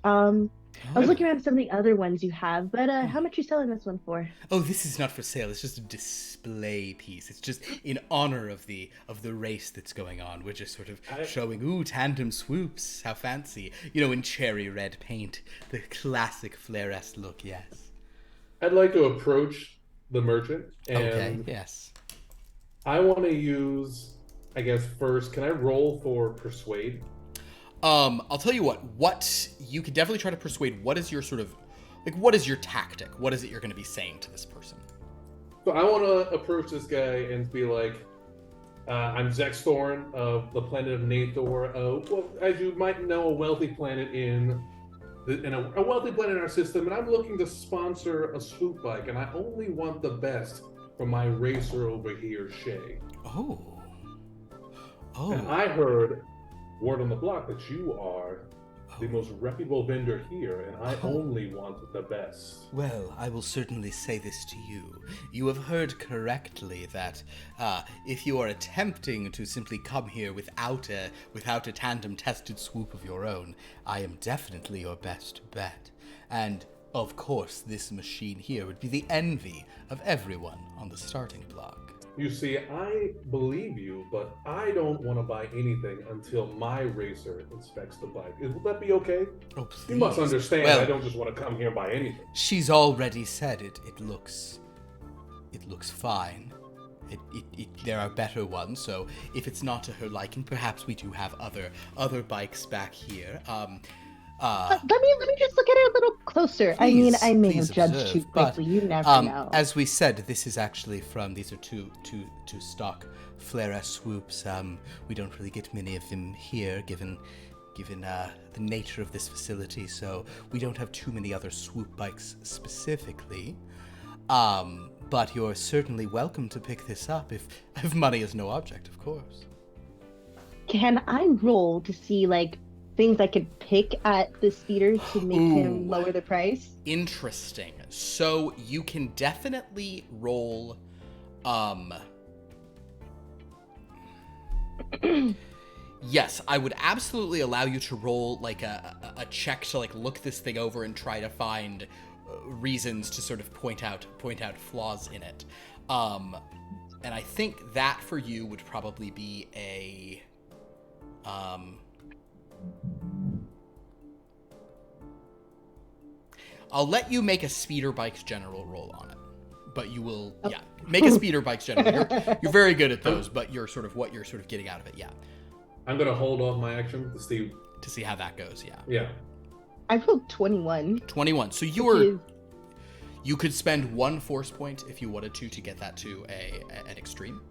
I was looking around some of the other ones you have, but how much are you selling this one for? Oh, this is not for sale. It's just a display piece. It's just in honor of the race that's going on. We're just sort of showing, tandem swoops. How fancy. In cherry red paint. The classic Flare-esque look, yes. I'd like to approach the merchant. And okay, yes. I want to use, I guess, first, can I roll for persuade? I'll tell you what you could definitely try to persuade. What is your sort of, what is your tactic? What is it you're going to be saying to this person? So I want to approach this guy and be like, I'm Zex Thorrin of the planet of Nathor. Well, as you might know, a wealthy planet in a wealthy planet in our system, and I'm looking to sponsor a swoop bike, and I only want the best for my racer over here, Shay. Oh. And I heard word on the block that you are the most reputable vendor here, and I only want the best. Well, I will certainly say this to you. You have heard correctly that if you are attempting to simply come here without a tandem-tested swoop of your own, I am definitely your best bet. And, of course, this machine here would be the envy of everyone on the starting block. You see, I believe you, but I don't want to buy anything until my racer inspects the bike. Will that be okay? Oh, please. You must understand, well, I don't just want to come here and buy anything. She's already said it. It looks fine. There are better ones, so if it's not to her liking, perhaps we do have other bikes back here. Let me just look at it a little closer. I mean, I may have judged too quickly. You never know. As we said, this is actually these are two stock Flare-esque swoops. We don't really get many of them here, given the nature of this facility. So we don't have too many other swoop bikes specifically. But you're certainly welcome to pick this up if money is no object, of course. Can I roll to see like things I could pick at the speeder to make him Ooh. lower the price? Interesting. So you can definitely roll yes, I would absolutely allow you to roll like a check to like look this thing over and try to find reasons to sort of point out flaws in it. And I think that for you would probably be a I'll let you make a speeder bikes general roll on it. But you will, yeah, make a speeder bikes general. You're very good at those, but you're sort of what you're sort of getting out of it, yeah. I'm gonna hold off my action to see how that goes, yeah. Yeah. I rolled 21. 21. So you could spend 1 force point if you wanted to get that to an extreme.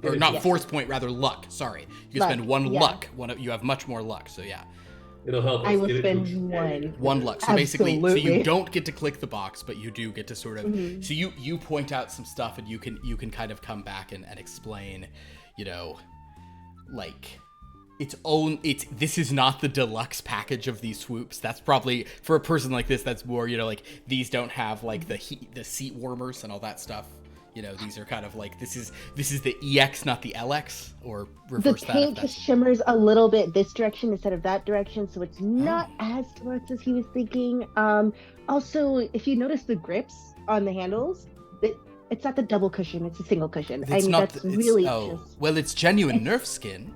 Or not force point, rather luck. Sorry. You can spend 1 luck. You have much more luck, so yeah. It'll help us. I will spend 1. 1 luck. So basically, so you don't get to click the box, but you do get to sort of. So you point out some stuff, and you can kind of come back and explain, you know, like this is not the deluxe package of these swoops. That's probably for a person like this. That's more, you know, like these don't have like the seat warmers and all that stuff. You know, these are kind of like this is the EX, not the LX, or reverse that. The paint shimmers a little bit this direction instead of that direction, so it's not as deluxe as he was thinking. Also, if you notice the grips on the handles, it's not the double cushion; it's a single cushion. It's not. Well, it's genuine Nerf skin.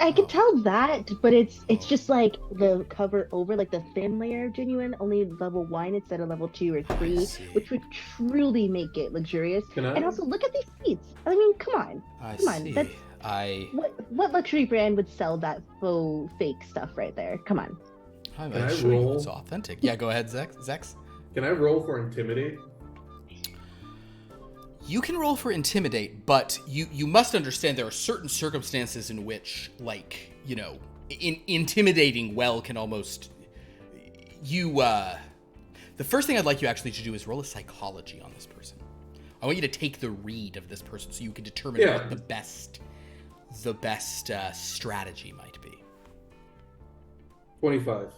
I can tell that, but it's just like the cover over, like the thin layer of genuine, only level 1 instead of level 2 or 3, which would truly make it luxurious. And also, look at these seats. I mean, come on. What luxury brand would sell that faux fake stuff right there? Come on. I'm sure it's authentic. Yeah, go ahead, Zex. Can I roll for intimidate? You can roll for intimidate, but you must understand there are certain circumstances in which, like, you know, intimidating well can almost... the first thing I'd like you actually to do is roll a psychology on this person. I want you to take the read of this person so you can determine what the best strategy might be. 25.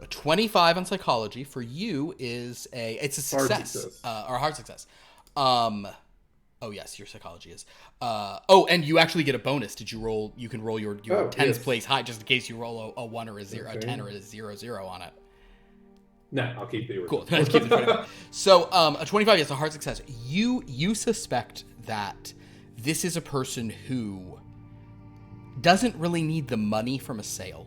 A 25 on psychology for you is it's a success. Or a hard success. Oh yes, your psychology is. And you actually get a bonus. Did you roll? You can roll your tens place high just in case you roll a 1 or a 0, a 10 or a 0 on it. No, I'll keep the cool. Keep the 25. So a 25 is a hard success. You suspect that this is a person who doesn't really need the money from a sale.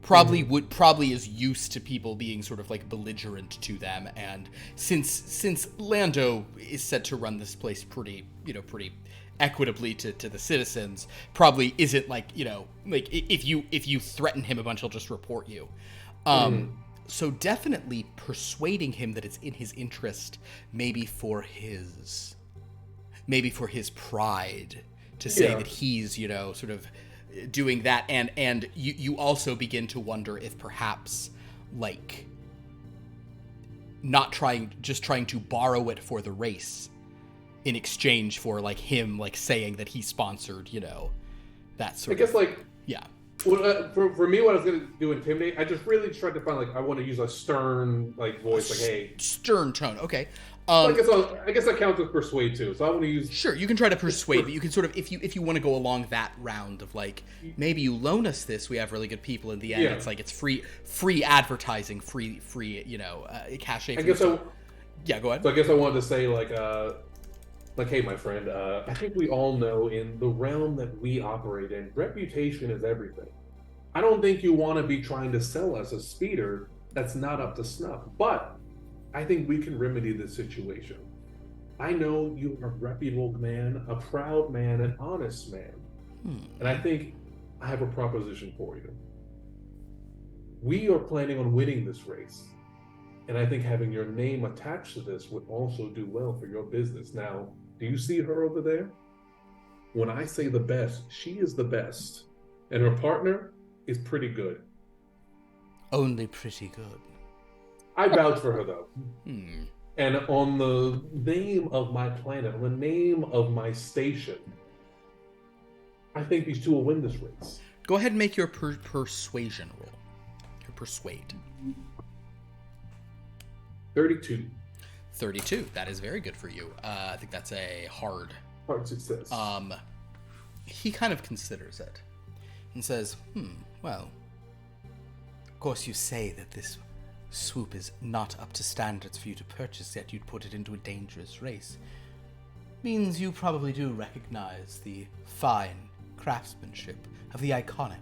Probably is used to people being sort of like belligerent to them, and since Lando is set to run this place pretty equitably to the citizens, probably isn't like, you know, like if you threaten him a bunch, he'll just report you. So definitely persuading him that it's in his interest, maybe for his pride, to say that he's, you know, sort of doing that, and you also begin to wonder if perhaps, like, just trying to borrow it for the race in exchange for, like, him, like, saying that he sponsored, you know, that sort of... I guess, like... Yeah. Well, for me, what I was going to do intimidate, I just really tried to find, like, I want to use a stern, like, voice, like, hey... Stern tone, okay. I guess that counts as persuade too. So I want to use. Sure, you can try to persuade, but you can sort of, if you want to go along that round of like, maybe you loan us this. We have really good people. In the end, it's like it's free advertising, free, you know, cachet. I guess so. Yeah, go ahead. So I guess I wanted to say like, hey, my friend. I think we all know in the realm that we operate in, reputation is everything. I don't think you want to be trying to sell us a speeder that's not up to snuff, but I think we can remedy this situation. I know you're a reputable man, a proud man, an honest man. And I think I have a proposition for you. We are planning on winning this race. And I think having your name attached to this would also do well for your business. Now, do you see her over there? When I say the best, she is the best. And her partner is pretty good. Only pretty good. I vouch for her, though. And on the name of my planet, on the name of my station, I think these two will win this race. Go ahead and make your persuasion roll. Your persuade. 32. 32. That is very good for you. I think that's a hard success. He kind of considers it and says, well, of course you say that this swoop is not up to standards for you to purchase, yet you'd put it into a dangerous race. Means you probably do recognize the fine craftsmanship of the iconic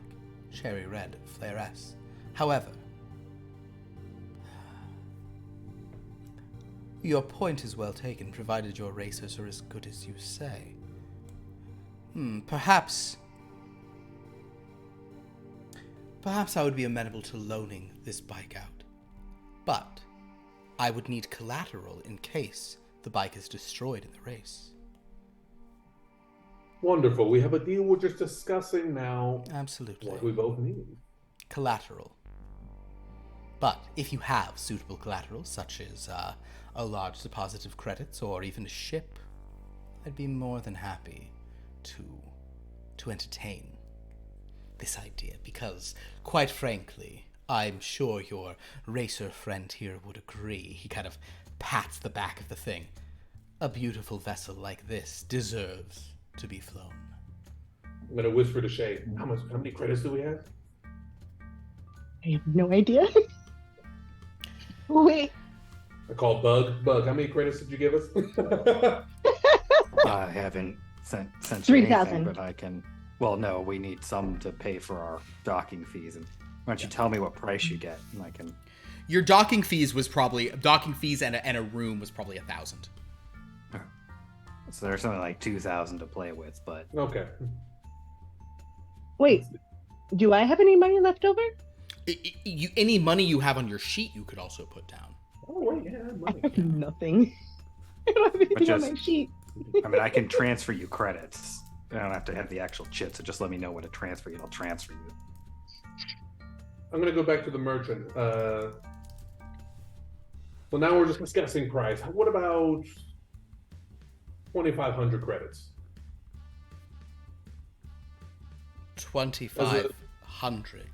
cherry red flairess. However, your point is well taken, provided your racers are as good as you say. Perhaps I would be amenable to loaning this bike out. But I would need collateral in case the bike is destroyed in the race. Wonderful. We have a deal we're just discussing now. Absolutely. What we both need. Collateral. But if you have suitable collateral, such as a large deposit of credits or even a ship, I'd be more than happy to entertain this idea, because, quite frankly, I'm sure your racer friend here would agree. He kind of pats the back of the thing. A beautiful vessel like this deserves to be flown. I'm gonna whisper to Shay, how many credits do we have? I have no idea. Wait. I call Bug. Bug, how many credits did you give us? I haven't sent you 3,000. anything, but I can. Well, no, we need some to pay for our docking fees. And why don't you tell me what price you get, and I can. Your docking fees and a room was probably 1,000. So there's something like 2,000 to play with, but Okay. Wait. Do I have any money left over? Any money you have on your sheet, you could also put down. Oh, wait, yeah, money. I have nothing. I don't have anything on just- my sheet. I mean, I can transfer you credits. I don't have to have the actual chit, so just let me know what to transfer you, and I'll transfer you. I'm gonna go back to the merchant. So now we're just discussing price. What about 2,500 credits? 2,500.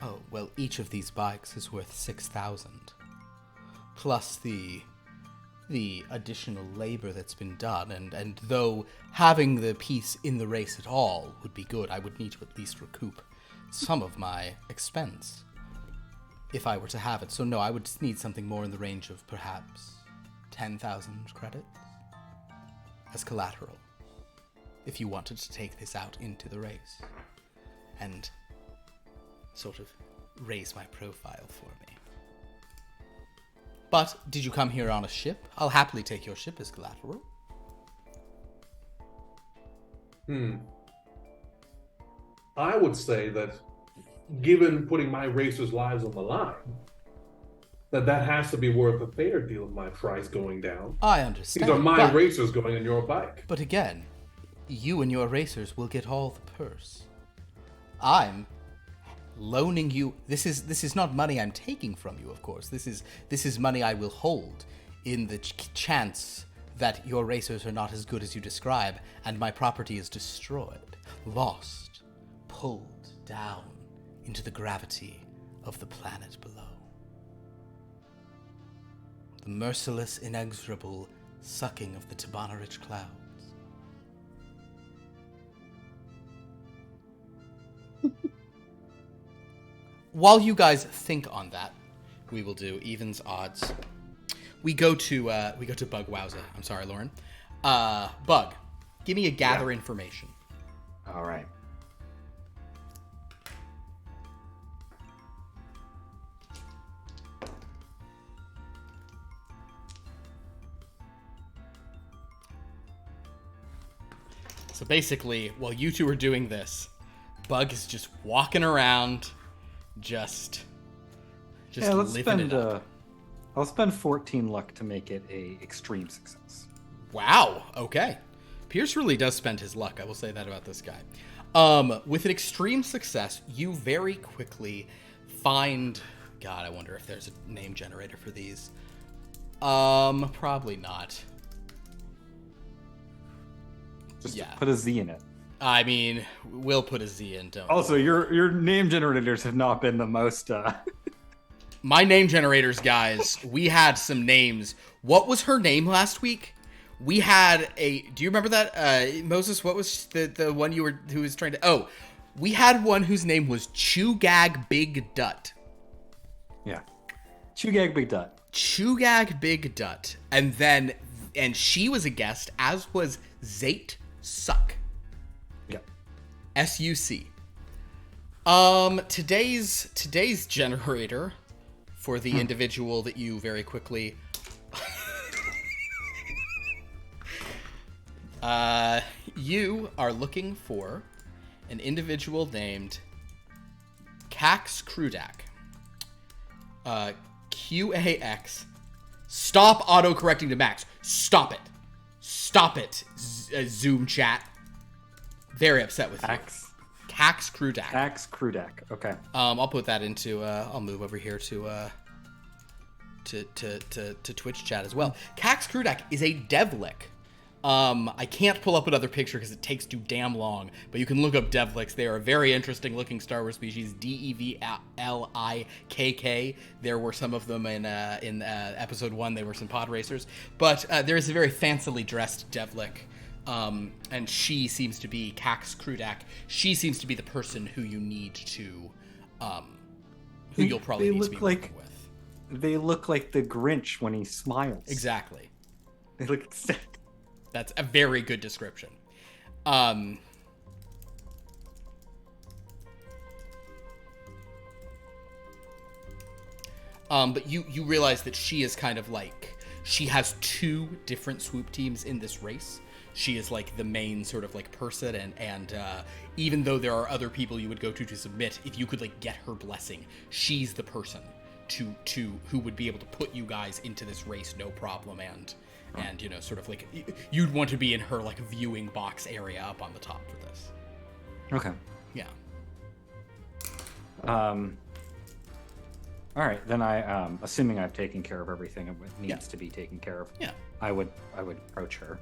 Oh, well, each of these bikes is worth 6,000. Plus the additional labor that's been done, and though having the piece in the race at all would be good, I would need to at least recoup some of my expense if I were to have it. So no, I would need something more in the range of perhaps 10,000 credits as collateral if you wanted to take this out into the race and sort of raise my profile for me. But did you come here on a ship? I'll happily take your ship as collateral. I would say that, given putting my racers' lives on the line, that has to be worth a fair deal of my price going down. I understand. These are my racers going on your bike. But again, you and your racers will get all the purse. I'm loaning you. This is not money I'm taking from you, of course. This is money I will hold in the chance that your racers are not as good as you describe, and my property is destroyed, lost, pulled down into the gravity of the planet below. The merciless, inexorable sucking of the Tabana-rich clouds. While you guys think on that, we will do evens, odds. We go to Bug Wowza. I'm sorry, Lauren. Bug, give me a gather information. All right. So basically, while you two are doing this, Bug is just walking around, just let's living spend. it up. I'll spend 14 luck to make it a extreme success. Wow. Okay. Pierce really does spend his luck. I will say that about this guy. With an extreme success, you very quickly find. God, I wonder if there's a name generator for these. Probably not. Just Yeah. put a Z in it. I mean, we'll put a Z in, don't Also, your name generators have not been the most. My name generators, guys, we had some names. What was her name last week? We had a... Do you remember that? Moses, what was the one who was trying to... Oh, we had one whose name was Chugag Big Dut. Yeah. Chugag Big Dut. Chugag Big Dut. And she was a guest, as was Zate Suck. Yep. S-U-C. Today's generator for the individual that you very quickly you are looking for an individual named Cax Krudak. Qax. Stop auto-correcting to Max. Stop it. Stop it, Zoom chat. Very upset with you. Cax Krudak. Cax Krudak. Okay. I'll put that into. I'll move over here to Twitch chat as well. Cax Krudak is a devlick. I can't pull up another picture because it takes too damn long, but you can look up devlicks. They are a very interesting looking Star Wars species. Devlikk. There were some of them in episode 1. They were some pod racers, but there is a very fancily dressed devlick. And she seems to be Cax Krudak. She seems to be the person who you need to, who you'll probably need to be working with. They look like the Grinch when he smiles. Exactly. They look. That's a very good description. But you realize that she is kind of like, she has 2 different swoop teams in this race. She is like the main sort of like person, and even though there are other people you would go to submit, if you could like get her blessing, she's the person to who would be able to put you guys into this race no problem, and you know, sort of like you'd want to be in her like viewing box area up on the top for this. Okay. Yeah. All right, then I assuming I've taken care of everything that needs to be taken care of. Yeah. I would approach her.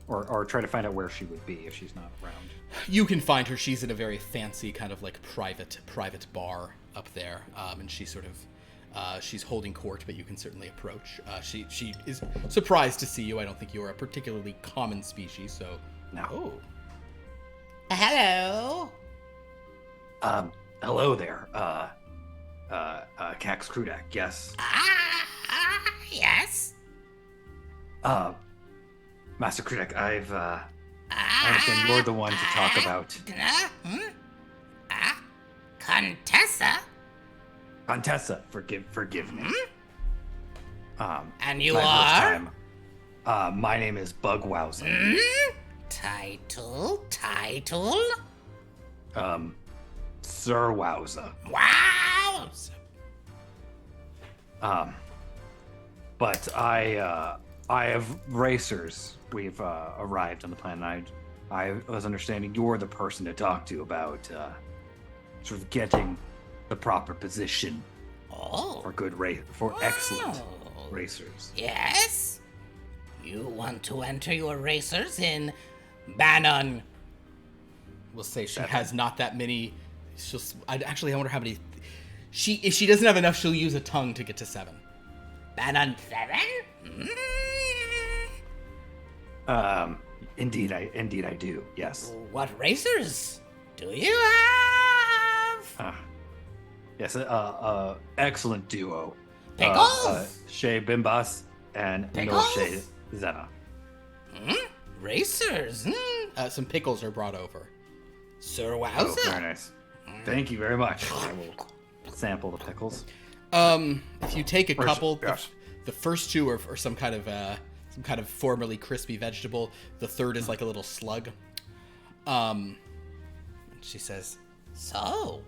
Or try to find out where she would be if she's not around. You can find her. She's in a very fancy kind of like private bar up there, and she's sort of she's holding court, but you can certainly approach. She is surprised to see you. I don't think you're a particularly common species, so no. Oh. Hello. Hello there. Cax Krudak. Yes. Yes. Master Krudak, I understand you're the one to talk about. Contessa, forgive me. And you my are? First time. My name is Bugwowser. Title? Sir Wowza. Wow! But I have racers. We've arrived on the planet. I was understanding you're the person to talk to about sort of getting the proper position for excellent racers. Yes? You want to enter your racers in Bannon? We'll say she has not that many. I wonder how many. If she doesn't have enough, she'll use a tongue to get to 7. Bannon 7? Indeed I do. Yes. What racers do you have? Yes. Excellent duo. Pickles? Shay Bimbas and Pickles? Milshay Zena. Racers? Some pickles are brought over. Sir Oh, Wowza? very nice. Thank you very much. I will sample the pickles. If you take a couple, yes. the first 2 are some kind of formerly crispy vegetable. The third is like a little slug. She says, So,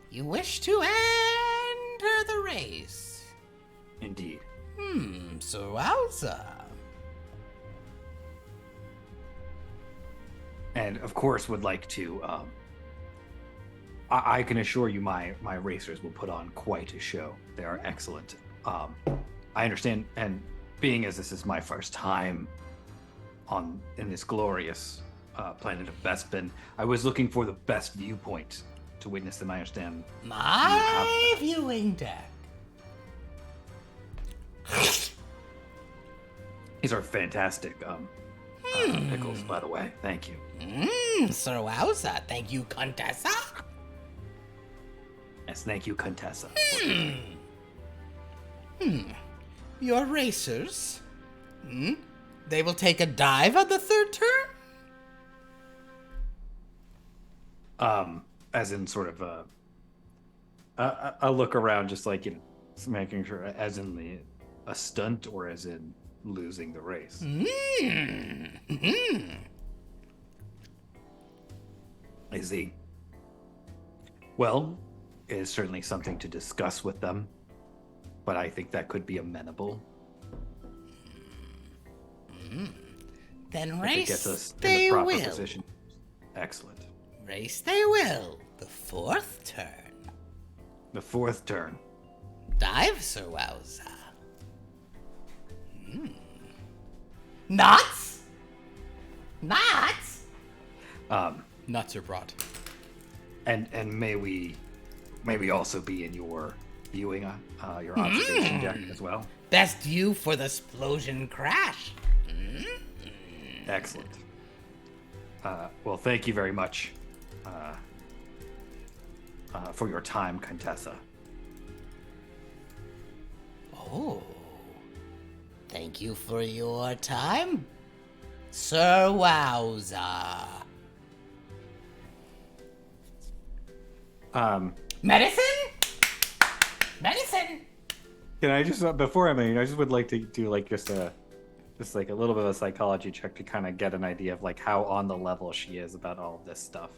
you wish to enter the race? Indeed. Sir Wowza. And of course would like to I can assure you my racers will put on quite a show. They are excellent. I understand, and being as this is my first time in this glorious planet of Bespin. I was looking for the best viewpoint to witness them. I understand. My viewing deck. These are fantastic pickles, by the way. Thank you. Sir Wowza. Thank you, Contessa. Yes, thank you, Contessa. Your racers? They will take a dive on the third turn? As in sort of a look around, just like, making sure, as in a stunt or as in losing the race. I see. Well, it is certainly something to discuss with them, but I think that could be amenable. Then If it race gets us in they the proper will. position. Excellent. Race they will. The fourth turn. The fourth turn. Dive, Sir Wowza. Nuts? Nuts? Nuts are brought. And may we also be in your viewing, your observation deck as well. Best view for the explosion crash. Excellent. Well, thank you very much for your time, Contessa. Oh. Thank you for your time, Sir Wowza. Medicine? Medicine? Can I just before I just would like to do like just a little bit of a psychology check to kind of get an idea of like how on the level she is about all of this stuff.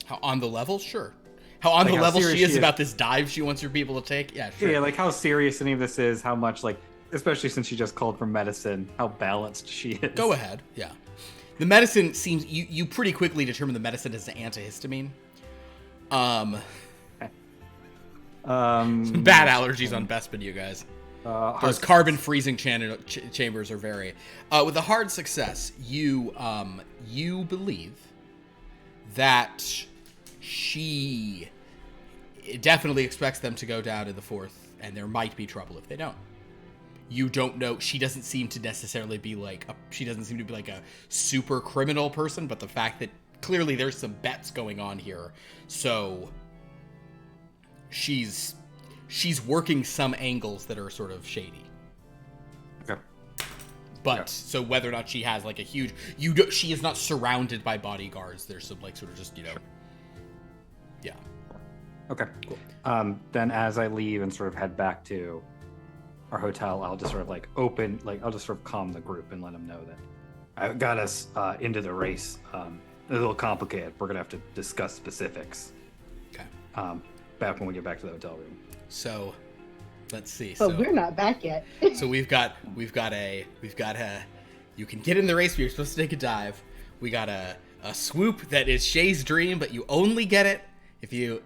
How on the level? Sure. How on Like the how level serious she is she is. about this dive she wants your people to take? Yeah, sure. Yeah, like how serious any of this is, how much like, especially since she just called for medicine, how balanced she is. Go ahead. Yeah. The medicine seems you pretty quickly determine the medicine is an antihistamine. Bad allergies on Bespin, you guys. Those carbon freezing chambers are very. With a hard success, you believe that she definitely expects them to go down in the fourth, and there might be trouble if they don't. You don't know. She doesn't seem to necessarily be like a super criminal person, but the fact that clearly there's some bets going on here, so she's working some angles that are sort of shady. Okay. But Yeah. so whether or not she has like a huge, she is not surrounded by bodyguards. There's some like sort of just yeah. Okay. Cool. Then as I leave and sort of head back to our hotel, I'll just sort of like I'll just sort of calm the group and let them know that I got us into the race. A little complicated. We're gonna have to discuss specifics. Okay. Back when we get back to the hotel room. So let's see. But so we're not back yet. So we've got a you can get in the race, but you're supposed to take a dive. We got a swoop that is Shay's dream, but you only get it if you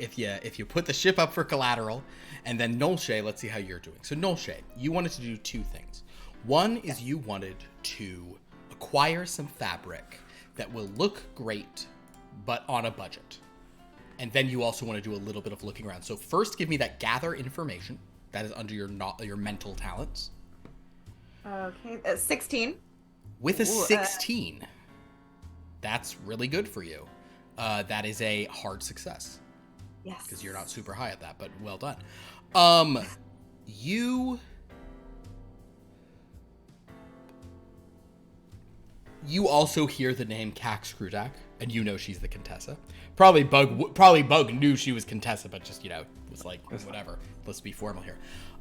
put the ship up for collateral. And then Nolshay, let's see how you're doing. So Nolshay, you wanted to do two things. One is you wanted to acquire some fabric that will look great, but on a budget. And then you also want to do a little bit of looking around. So first, give me that gather information. That is under your mental talents. Okay, 16. With a 16, that's really good for you. That is a hard success. Yes. Because you're not super high at that, but well done. You also hear the name Cax Krudak, and you know she's the Contessa. Probably Bug knew she was Contessa, but just was like whatever. Let's be formal here.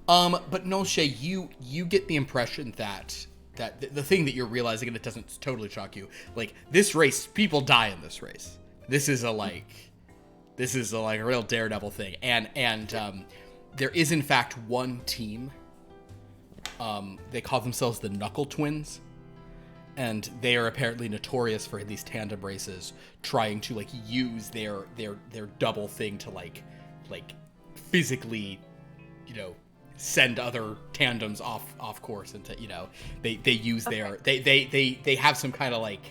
But Nolshay, you get the impression that the thing that you're realizing, and it doesn't totally shock you, like this race, people die in this race. This is a real daredevil thing, and there is in fact one team. They call themselves the Knuckle Twins, and they are apparently notorious for these tandem races, trying to like use their double thing to like physically, send other tandems off course, and to they use their they have some kind of like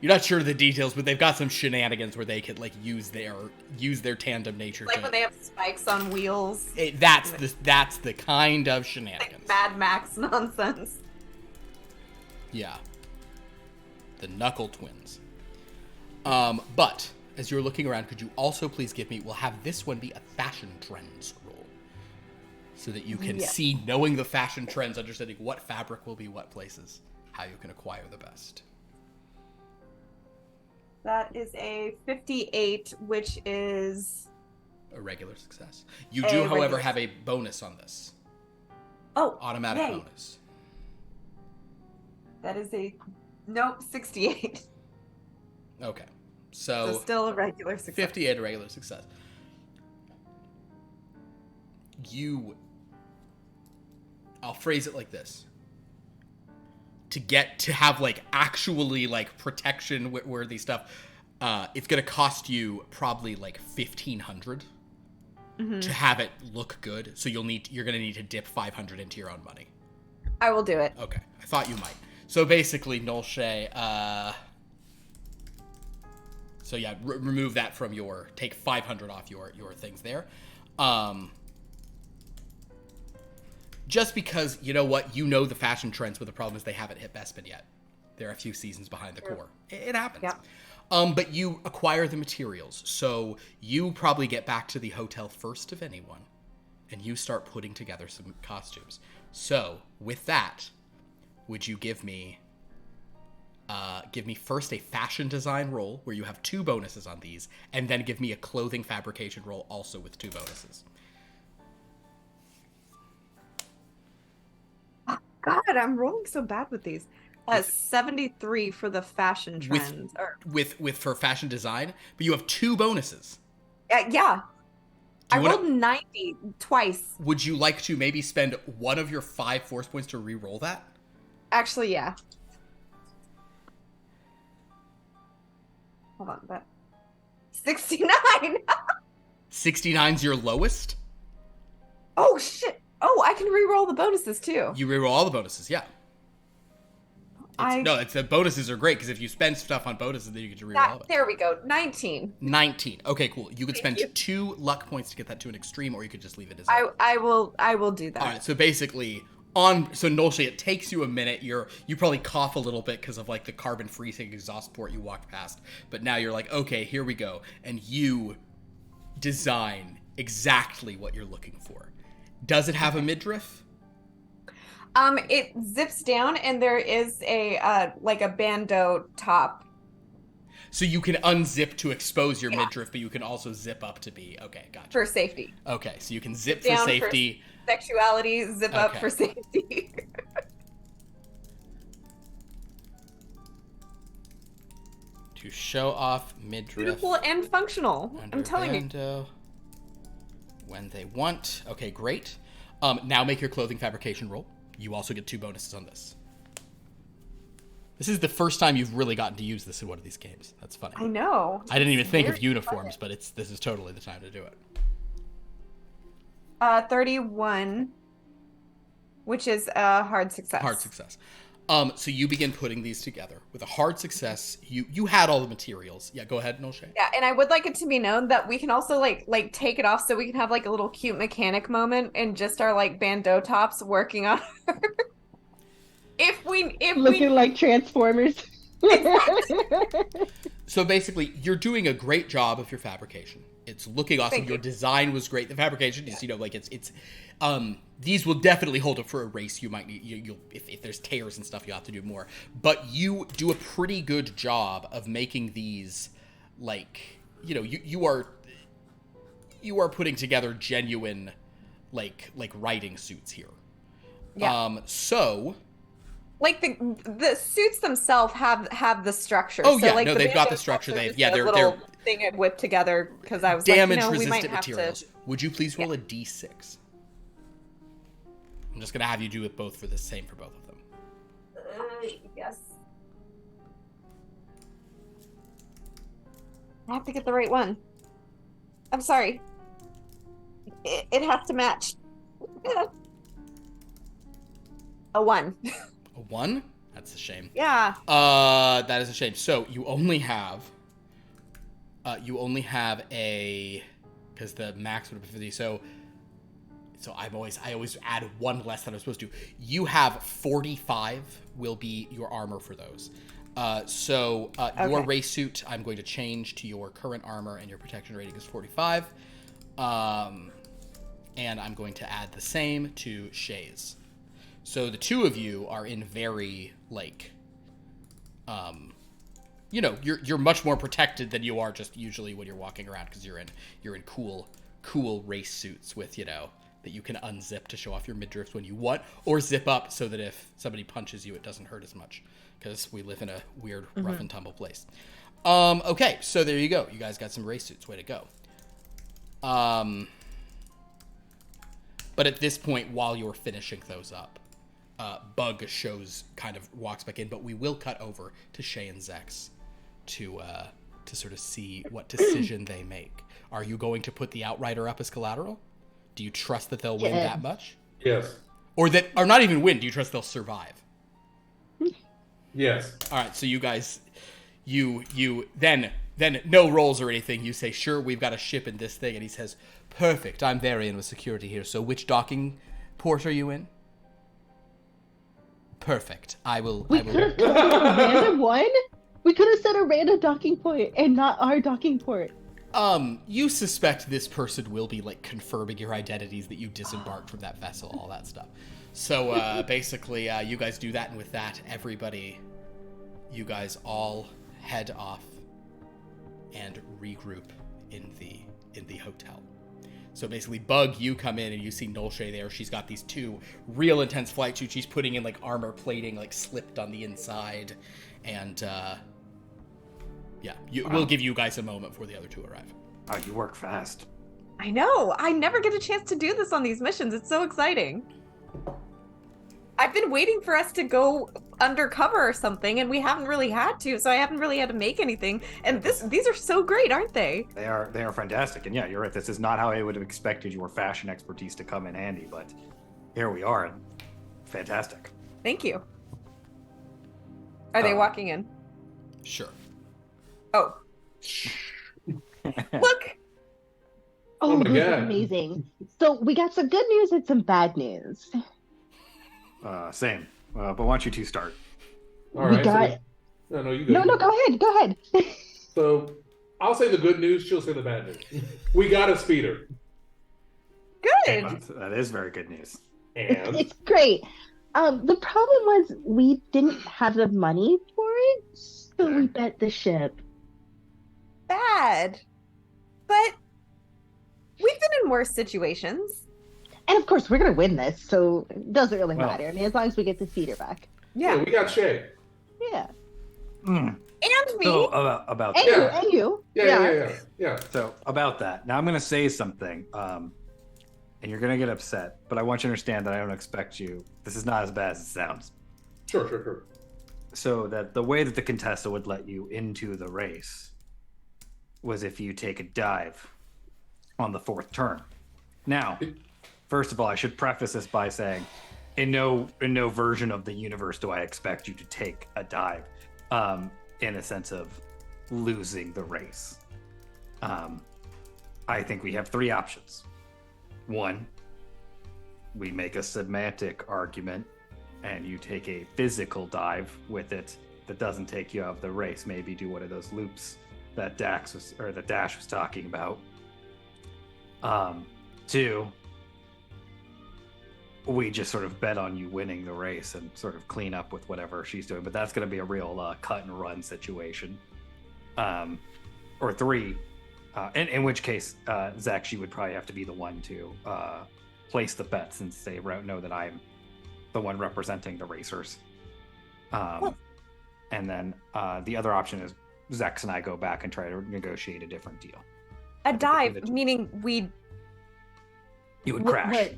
You're not sure of the details, but they've got some shenanigans where they could like use their tandem nature. Like when they have spikes on wheels. That's the kind of shenanigans. Like Mad Max nonsense. Yeah. The Knuckle Twins. But as you're looking around, could you also please give me? We'll have this one be a fashion trends roll, so that you can see, knowing the fashion trends, understanding what fabric will be what places, how you can acquire the best. That is a 58, which is A regular success. You do, however, regular have a bonus on this. Oh, Automatic yay. bonus. That is 68. Okay. So So still a regular success. 58, a regular success. I'll phrase it like this. To have like actually like protection worthy stuff, it's gonna cost you probably like 1,500 to have it look good. So you're gonna need to dip 500 into your own money. I will do it. Okay, I thought you might. So basically, Nolshay, so yeah, remove that from take 500 off your things there. Just because, you know what, you know the fashion trends, but the problem is they haven't hit Bespin yet. They're a few seasons behind the core. It happens. Yeah. But you acquire the materials, so you probably get back to the hotel first of anyone, and you start putting together some costumes. So, with that, would you give me first a fashion design roll, where you have 2 bonuses on these, and then give me a clothing fabrication roll also with 2 bonuses. God, I'm rolling so bad with these. 73 for the fashion trends. For fashion design, but you have 2 bonuses. Yeah. I rolled 90 twice. Would you like to maybe spend one of your 5 force points to re-roll that? Actually, yeah. Hold on, but 69. 69's your lowest? Oh shit. Oh, I can re-roll the bonuses too. You re-roll all the bonuses, yeah. The bonuses are great because if you spend stuff on bonuses, then you get to re-roll it. There we go. 19. 19. Okay, cool. You could spend 2 luck points to get that to an extreme, or you could just leave it as I will do that. All right. So basically, Nolshay, it takes you a minute. You probably cough a little bit because of like the carbon freezing exhaust port you walked past. But now you're like, okay, here we go, and you design exactly what you're looking for. Does it have a midriff? It zips down, and there is a like a bandeau top. So you can unzip to expose your midriff, but you can also zip up to be gotcha. For safety. Okay, so you can zip for safety. For sexuality, zip up for safety. To show off midriff. Beautiful and functional. I'm telling you. When they want. Okay, great. Now make your clothing fabrication roll. You also get 2 bonuses on this. This is the first time you've really gotten to use this in one of these games. That's funny. I know. I didn't even think of uniforms, but this is totally the time to do it. 31, which is a hard success. Hard success. So you begin putting these together. With a hard success, you had all the materials. Yeah, go ahead, Nolshay. Yeah, and I would like it to be known that we can also like take it off so we can have like a little cute mechanic moment and just our like bandeau tops working on her. if we looking like Transformers. So basically, you're doing a great job of your fabrication. It's looking awesome. Your design was great. The fabrication is, it's these will definitely hold up for a race. You might need, you'll if there's tears and stuff, you have to do more. But you do a pretty good job of making these, like, you are putting together genuine, like riding suits here. Yeah. So. Like the suits themselves have the structure. Oh so, yeah, like, no, they've got the structure. They're thing I whipped together because I was damage like, we might resistant have materials. to. Would you please roll a d6? I'm just gonna have you do it both for the same for both of them. Yes. I have to get the right one. I'm sorry. It has to match. A 1. A 1? That's a shame. Yeah. That is a shame. So you only have a, because the max would have been 50. So I always add one less than I'm supposed to. You have 45 will be your armor for those. Your race suit, I'm going to change to your current armor, and your protection rating is 45. And I'm going to add the same to Shay's. So the two of you are in very, like, you're much more protected than you are just usually when you're walking around, because you're in cool race suits with, that you can unzip to show off your midriffs when you want, or zip up so that if somebody punches you, it doesn't hurt as much, because we live in a weird rough and tumble place. Okay, so there you go. You guys got some race suits. Way to go. But at this point, while you're finishing those up, Bug walks back in, but we will cut over to Shay and Zex to sort of see what decision they make. Are you going to put the Outrider up as collateral? Do you trust that they'll win that much? Yes. Or not even win, do you trust they'll survive? Yes. All right, so you guys, you then no rolls or anything. You say, sure, we've got a ship in this thing. And he says, perfect, I'm Varian with security here. So which docking port are you in? Perfect. I will. We could have told a random one. We could have said a random docking point and not our docking port. You suspect this person will be, like, confirming your identities, that you disembarked from that vessel, all that stuff. So, basically, you guys do that, and with that, you guys all head off and regroup in the hotel. So basically, Bug, you come in and you see Nolshay there. She's got these two real intense flight suits. She's putting in, like, armor plating, like, slipped on the inside, and, we'll give you guys a moment before the other two arrive. Oh, you work fast. I know. I never get a chance to do this on these missions. It's so exciting. I've been waiting for us to go undercover or something, and we haven't really had to, so I haven't really had to make anything. And these are so great, aren't they? They are fantastic. And yeah, you're right. This is not how I would have expected your fashion expertise to come in handy, but here we are. And fantastic. Thank you. Are they walking in? Sure. Oh. Look! Oh, my this is God. amazing. So we got some good news and some bad news. Same. But why don't you two start? All We right. got- No, you go. No, go ahead. So I'll say the good news. She'll say the bad news. We got a speeder. Good! That is very good news. And It's great. The problem was we didn't have the money for it, so we bet the ship. Bad. But we've been in worse situations. And of course, we're gonna win this, so it doesn't really Well. matter. I mean, as long as we get the feeder back. yeah, we got Shay. Yeah. Mm. And me. So about And that. you, Yeah. and you. Yeah. So about that. Now I'm going to say something, and you're going to get upset, but I want you to understand that I don't expect you. This is not as bad as it sounds. Sure. So that the way that the contestant would let you into the race was if you take a dive on the fourth turn. Now, first of all, I should preface this by saying, in no version of the universe do I expect you to take a dive, in a sense of losing the race. I think we have three options. One, we make a semantic argument and you take a physical dive with it that doesn't take you out of the race. Maybe do one of those loops that Dash was talking about. Two, we just sort of bet on you winning the race and sort of clean up with whatever she's doing, but that's going to be a real cut and run situation. Or three, in which case, Zach, you would probably have to be the one to place the bet, since they know that I'm the one representing the racers. And then the other option is Zex and I go back and try to negotiate a different deal. A dive, meaning You would crash. What?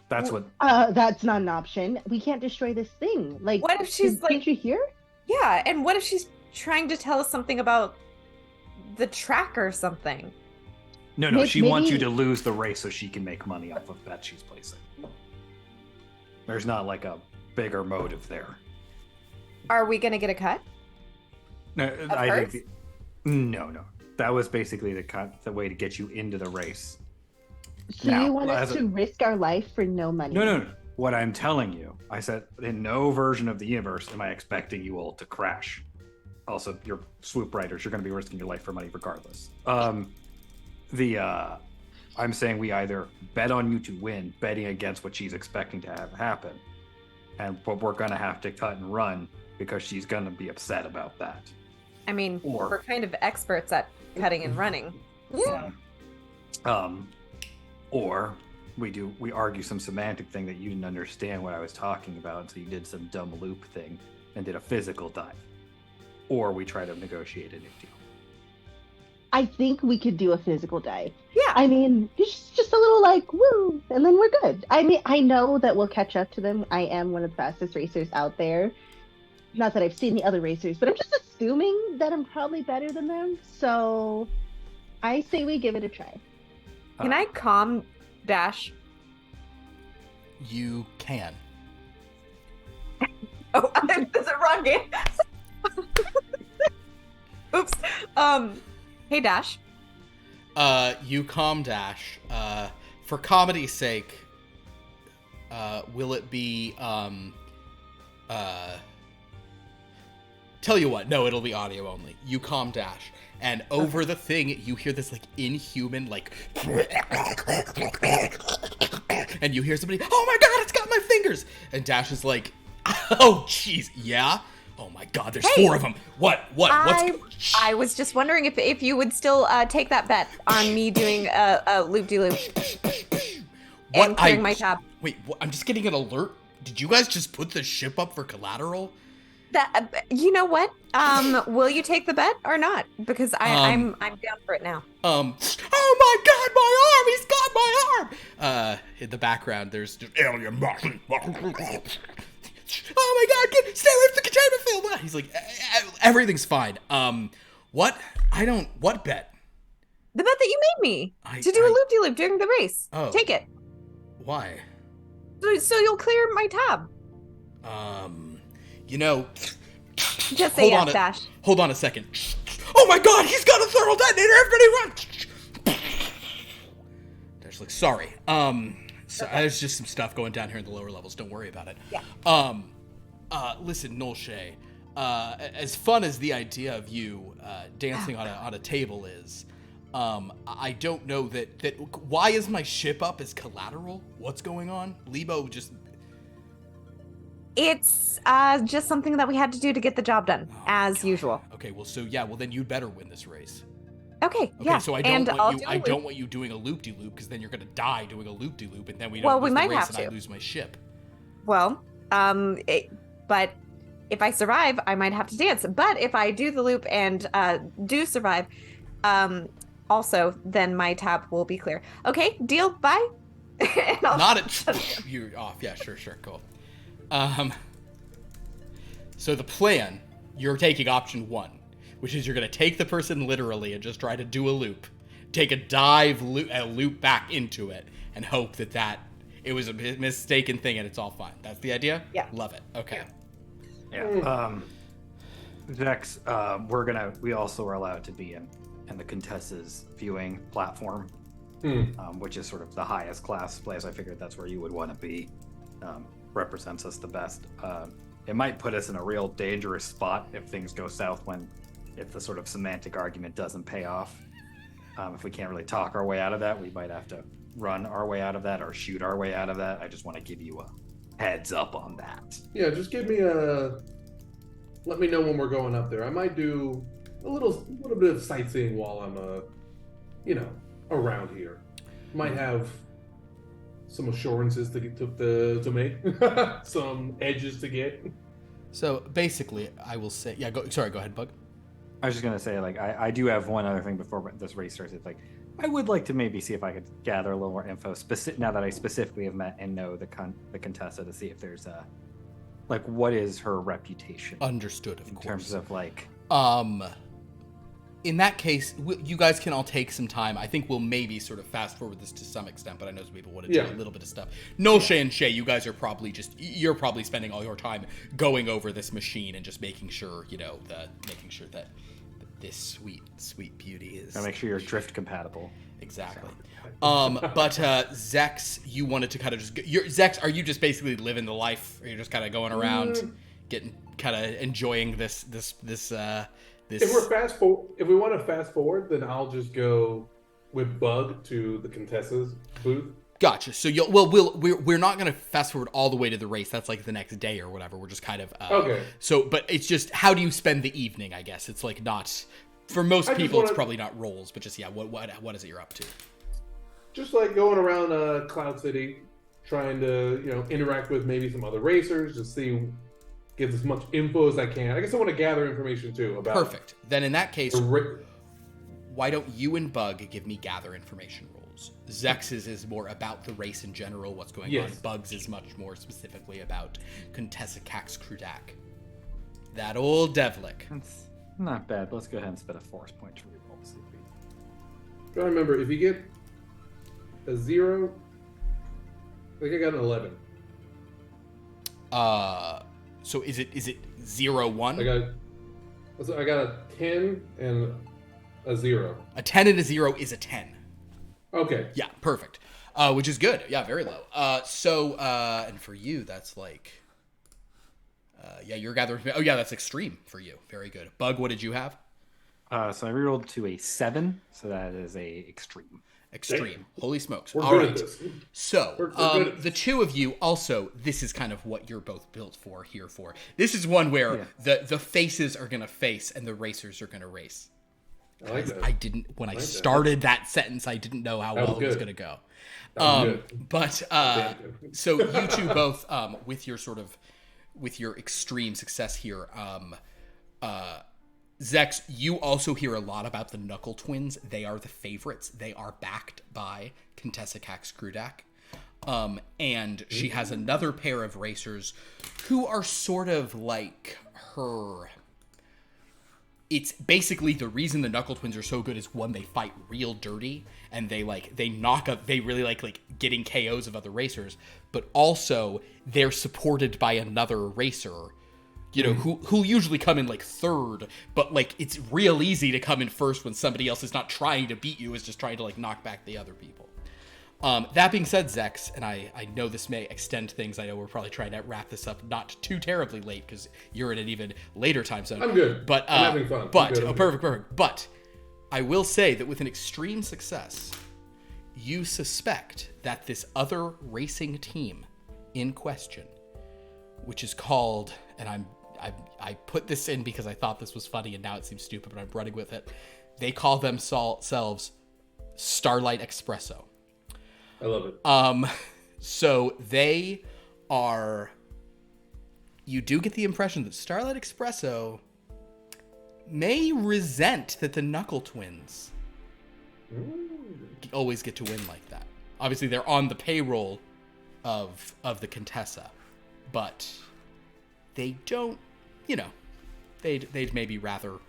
That's what. That's not an option. We can't destroy this thing. Like, what if she's like, did you hear? yeah, and what if she's trying to tell us something about the track or something? No, she wants you maybe- to lose the race so she can make money off of bets she's placing. There's not like a bigger motive there. Are we gonna get a cut? No, I hers? think no. That was basically the way to get you into the race. So Now, you want us as a- to risk our life for no money? No. What I'm telling you, I said, in no version of the universe am I expecting you all to crash. Also, you're swoop riders. You're going to be risking your life for money regardless. I'm saying we either bet on you to win, betting against what she's expecting to have happen, but we're going to have to cut and run because she's going to be upset about that. I mean, Or- we're kind of experts at cutting and running. Yeah. Or we argue some semantic thing that you didn't understand what I was talking about, so you did some dumb loop thing and did a physical dive. Or we try to negotiate a new deal. I think we could do a physical dive. Yeah. I mean, just a little like woo, and then we're good. I mean, I know that we'll catch up to them. I am one of the fastest racers out there. Not that I've seen the other racers, but I'm just assuming that I'm probably better than them. So I say we give it a try. Can I calm Dash? You can. Oh, that's a wrong game. Oops. Hey Dash. You calm Dash. For comedy's sake, will it be, tell you what, no, it'll be audio only. You calm Dash. And over the thing, you hear this, like, inhuman, like, and you hear somebody, oh my god, it's got my fingers! And Dash is like, oh, jeez, yeah? Oh my god, there's 4 of them. What's I was just wondering if you would still take that bet on me doing a loop-de-loop and clearing my tab. Wait, I'm just getting an alert. Did you guys just put the ship up for collateral? That you know what? Will you take the bet or not? Because I'm down for it now. Oh my god, my arm! He's got my arm! In the background, there's just alien Martian. Oh my god, stay away from the containment field! He's like, everything's fine. What? What bet? The bet that you made me to do a loop-de-loop during the race. Oh. Take it. Why? So you'll clear my tab. You know... Just say yes, Dash. Hold on a second. Oh my god, he's got a thermal detonator! Everybody run! Dash like, sorry. So there's just some stuff going down here in the lower levels. Don't worry about it. Yeah. Listen, Nolshay. As fun as the idea of you dancing on a table is, I don't know that. Why is my ship up as collateral? What's going on? Lebo just. It's just something that we had to do to get the job done, as usual. Okay, well, then you'd better win this race. Okay, yeah. So I don't want you doing a loop-de-loop because then you're gonna die doing a loop-de-loop, and then we don't lose the race and I lose my ship. Well, but if I survive, I might have to dance. But if I do the loop and do survive, also then my tab will be clear. Okay, deal. Bye. You're off. Yeah, sure, cool. So the plan, you're taking option 1, which is you're going to take the person literally and just try to do a loop, take a loop back into it, and hope that it was a mistaken thing and it's all fine. That's the idea? Yeah. Love it. Okay. Yeah. Zex, we also are allowed to be in the Contessa's viewing platform, which is sort of the highest class place. I figured that's where you would want to be. Represents us the best. It might put us in a real dangerous spot if things go south if the sort of semantic argument doesn't pay off. If we can't really talk our way out of that, we might have to run our way out of that or shoot our way out of that. I just want to give you a heads up on that. Yeah, just give me let me know when we're going up there. I might do a little bit of sightseeing while I'm around here. Might have some assurances to make, some edges to get. So basically, I will say, go ahead, Bug. I was just gonna say, like, I do have one other thing before this race starts. It's like, I would like to maybe see if I could gather a little more info, now that I specifically have met and know the Contessa, to see if there's what is her reputation? Understood, of course. In terms of In that case, you guys can all take some time. I think we'll maybe sort of fast forward this to some extent, but I know some people want to do a little bit of stuff. Shay and Shay, you guys are probably you're probably spending all your time going over this machine and just making sure, that this sweet beauty is. Gotta make sure you're drift compatible. Exactly. But Zex, you wanted to kind of Zex, are you just basically living the life? Or you're just kind of going around, getting kind of enjoying this. If we want to fast forward, then I'll just go with Bug to the Contessa's booth. Gotcha. So we're not going to fast forward all the way to the race. That's like the next day or whatever. We're just kind of okay. So, but it's just how do you spend the evening? I guess it's like not for most people. It's probably not roles, but just what is it you're up to? Just like going around Cloud City, trying to interact with maybe some other racers, just get as much info as I can. I guess I want to gather information too about. Perfect. Then in that case, why don't you and Bug give me gather information rolls? Zex's is more about the race in general, what's going on. Bug's is much more specifically about Contessa Cax Krudak. That old Devlik. That's not bad. Let's go ahead and spend a force point to reroll. See if we... Try to remember, if you get a 0, I think I got an 11. So is it 0, 1? I got a 10 and a 0. A 10 and a 0 is a 10. Okay. Yeah, perfect. Which is good. Yeah, very low. And for you, that's like... you're gathering... Oh, yeah, that's extreme for you. Very good. Bug, what did you have? So I rerolled to a 7, so that is a extreme. Extreme. Holy smokes. We're All good right. at this. So, We're good at the two of you also, this is kind of what you're both built for, here for. This is one where the faces are going to face and the racers are going to race. I like that. I didn't, when I started that sentence, I didn't know how well it was going to go. But, so you two both, with your extreme success here, Zex, you also hear a lot about the Knuckle Twins. They are the favorites. They are backed by Contessa Cax Krudak. And she has another pair of racers who are sort of like her. It's basically the reason the Knuckle Twins are so good is one, they fight real dirty and they really like getting KOs of other racers, but also they're supported by another racer, who usually come in like third, but like it's real easy to come in first when somebody else is not trying to beat you, is just trying to like knock back the other people. That being said, Zex, and I know this may extend things. I know we're probably trying to wrap this up not too terribly late because you're in an even later time zone. I'm good. But I'm having fun. Perfect. But I will say that with an extreme success, you suspect that this other racing team in question, which is called, and I put this in because I thought this was funny and now it seems stupid, but I'm running with it. They call themselves Starlight Espresso. I love it. So they are... You do get the impression that Starlight Espresso may resent that the Knuckle Twins always get to win like that. Obviously, they're on the payroll of the Contessa, but they don't, they'd maybe rather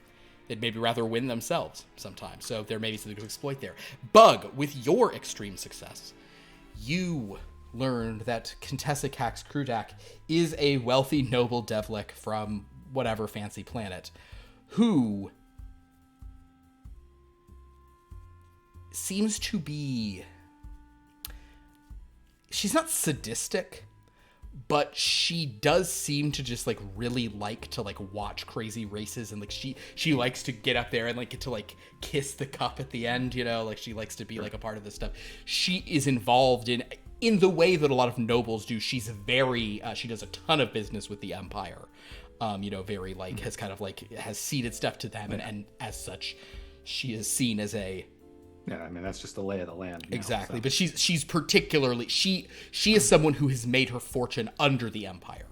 win themselves sometimes. So there may be something to exploit there. Bug, with your extreme success, you learned that Contessa Cax Krudak is a wealthy, noble Devlik from whatever fancy planet who seems to be... She's not sadistic, but she does seem to just like really like to like watch crazy races, and like she likes to get up there and like get to like kiss the cup at the end, like she likes to be like a part of this stuff. She is involved in the way that a lot of nobles do. She's very she does a ton of business with the Empire, very like has kind of like has ceded stuff to them, and as such she is seen as a... Yeah, I mean, that's just the lay of the land. Exactly. But she's particularly... She is someone who has made her fortune under the Empire.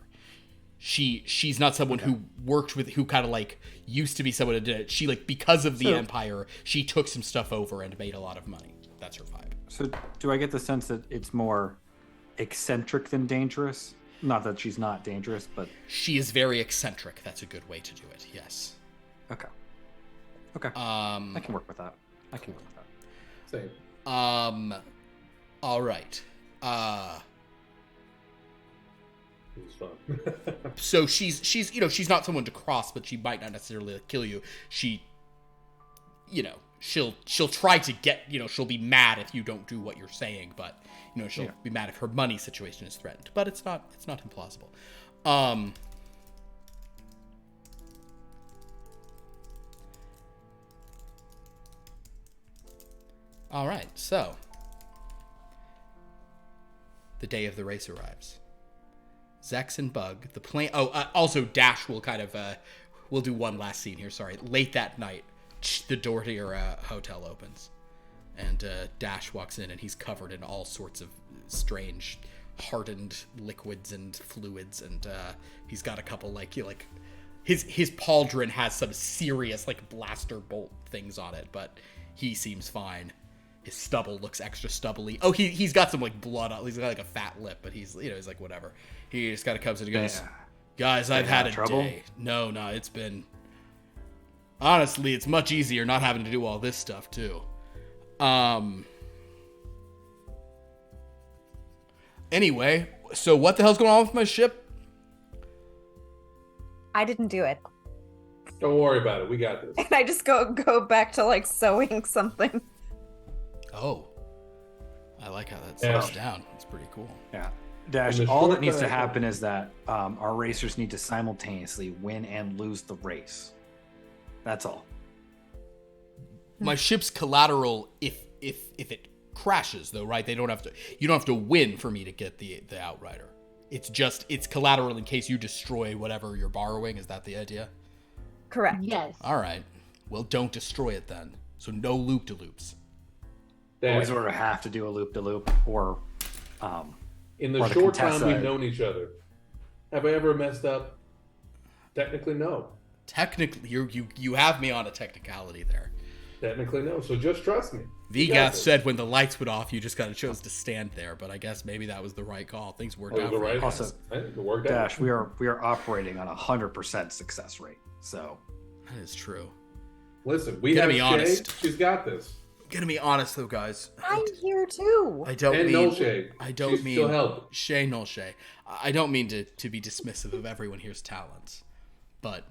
She's not someone who worked with... Who kind of, like, used to be someone who did it. She, like, because of the Empire, she took some stuff over and made a lot of money. That's her vibe. So do I get the sense that it's more eccentric than dangerous? Not that she's not dangerous, but... She is very eccentric. That's a good way to do it, yes. Okay. Okay. I can work with that. Same. All right. It was fun. So she's she's not someone to cross, but she might not necessarily kill you. She, she'll try to get, she'll be mad if you don't do what you're saying, but she'll be mad if her money situation is threatened. But it's not implausible. All right, so the day of the race arrives. Zex and Bug, the plane. Also Dash will kind of. We'll do one last scene here. Sorry, late that night, the door to your hotel opens, and Dash walks in, and he's covered in all sorts of strange, hardened liquids and fluids, and he's got a couple his pauldron has some serious blaster bolt things on it, but he seems fine. His stubble looks extra stubbly. Oh, he's got some blood on. He's got a fat lip, but he's he's whatever. He just kind of comes in and goes, "Guys, I've had a trouble? day." No, it's been. Honestly, it's much easier not having to do all this stuff too. Anyway, so what the hell's going on with my ship? I didn't do it. Don't worry about it. We got this. And I just go back to sewing something. Oh, I like how that slows down. It's pretty cool. Yeah. Dash, all that needs to happen is that our racers need to simultaneously win and lose the race. That's all. My ship's collateral if it crashes, though, right? You don't have to win for me to get the outrider. It's collateral in case you destroy whatever you're borrowing. Is that the idea? Correct. Yes. All right. Well, don't destroy it then. So no loop-de-loops. Always sort of have to do a loop-de-loop or in the short time we've known each other, have I ever messed up? Technically, no. Technically, you have me on a technicality there. Technically, no. So just trust me. Vigath said when the lights went off, you just kind of chose to stand there, but I guess maybe that was the right call. Things worked out. Right. Also, it worked Dash, out. we are operating on 100% success rate. So that is true. Listen, we Gotta have be Shay. honest. She's got this. Gonna be honest though, guys. I'm here too. I don't And mean no Shay. I don't She's mean still helping. Shay, no Shay. I don't mean to be dismissive of everyone here's talents, but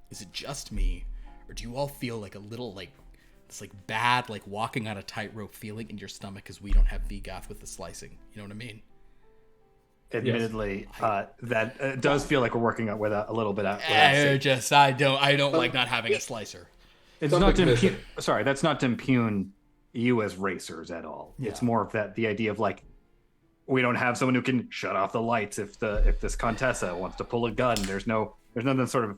is it just me, or do you all feel a little it's bad walking on a tightrope feeling in your stomach because we don't have Vigath with the slicing? You know what I mean? admittedly, that does feel like we're working with a little bit. I don't like not having a slicer. It's not to impugn, sorry, that's not to impugn you as racers at all. Yeah. It's more of the idea of we don't have someone who can shut off the lights if this Contessa wants to pull a gun. There's nothing sort of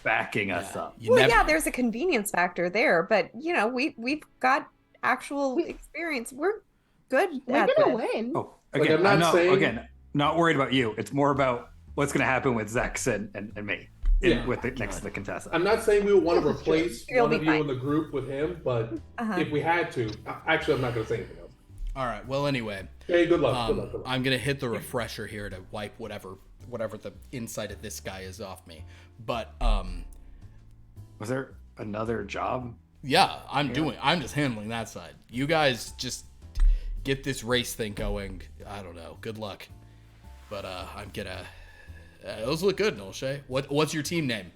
backing us up. There's a convenience factor there, but we've got actual experience. We're good. We're gonna win. Oh, again, I'm not worried about you. It's more about what's gonna happen with Zex and me. Next to the Contessa. I'm not saying we would want to replace one of you in the group with him, but if we had to, actually, I'm not going to say anything else. All right. Well, anyway. Hey, good luck. Good luck. I'm going to hit the refresher here to wipe whatever the inside of this guy is off me. But was there another job? Yeah, I'm just handling that side. You guys just get this race thing going. I don't know. Good luck. But I'm gonna. Those look good, Nolshay. What's your team name?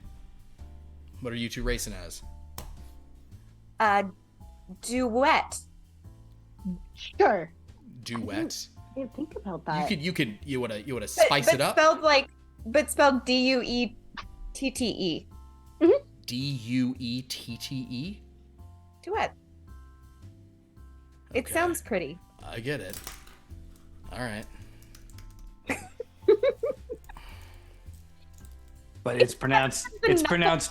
What are you two racing as? Duet. Sure. Duet. I didn't think about that. You wanna spice it up? Spelled D-U-E-T-T-E. Mm-hmm. D-U-E-T-T-E? Duet. It sounds pretty. I get it. All right. But it's pronounced.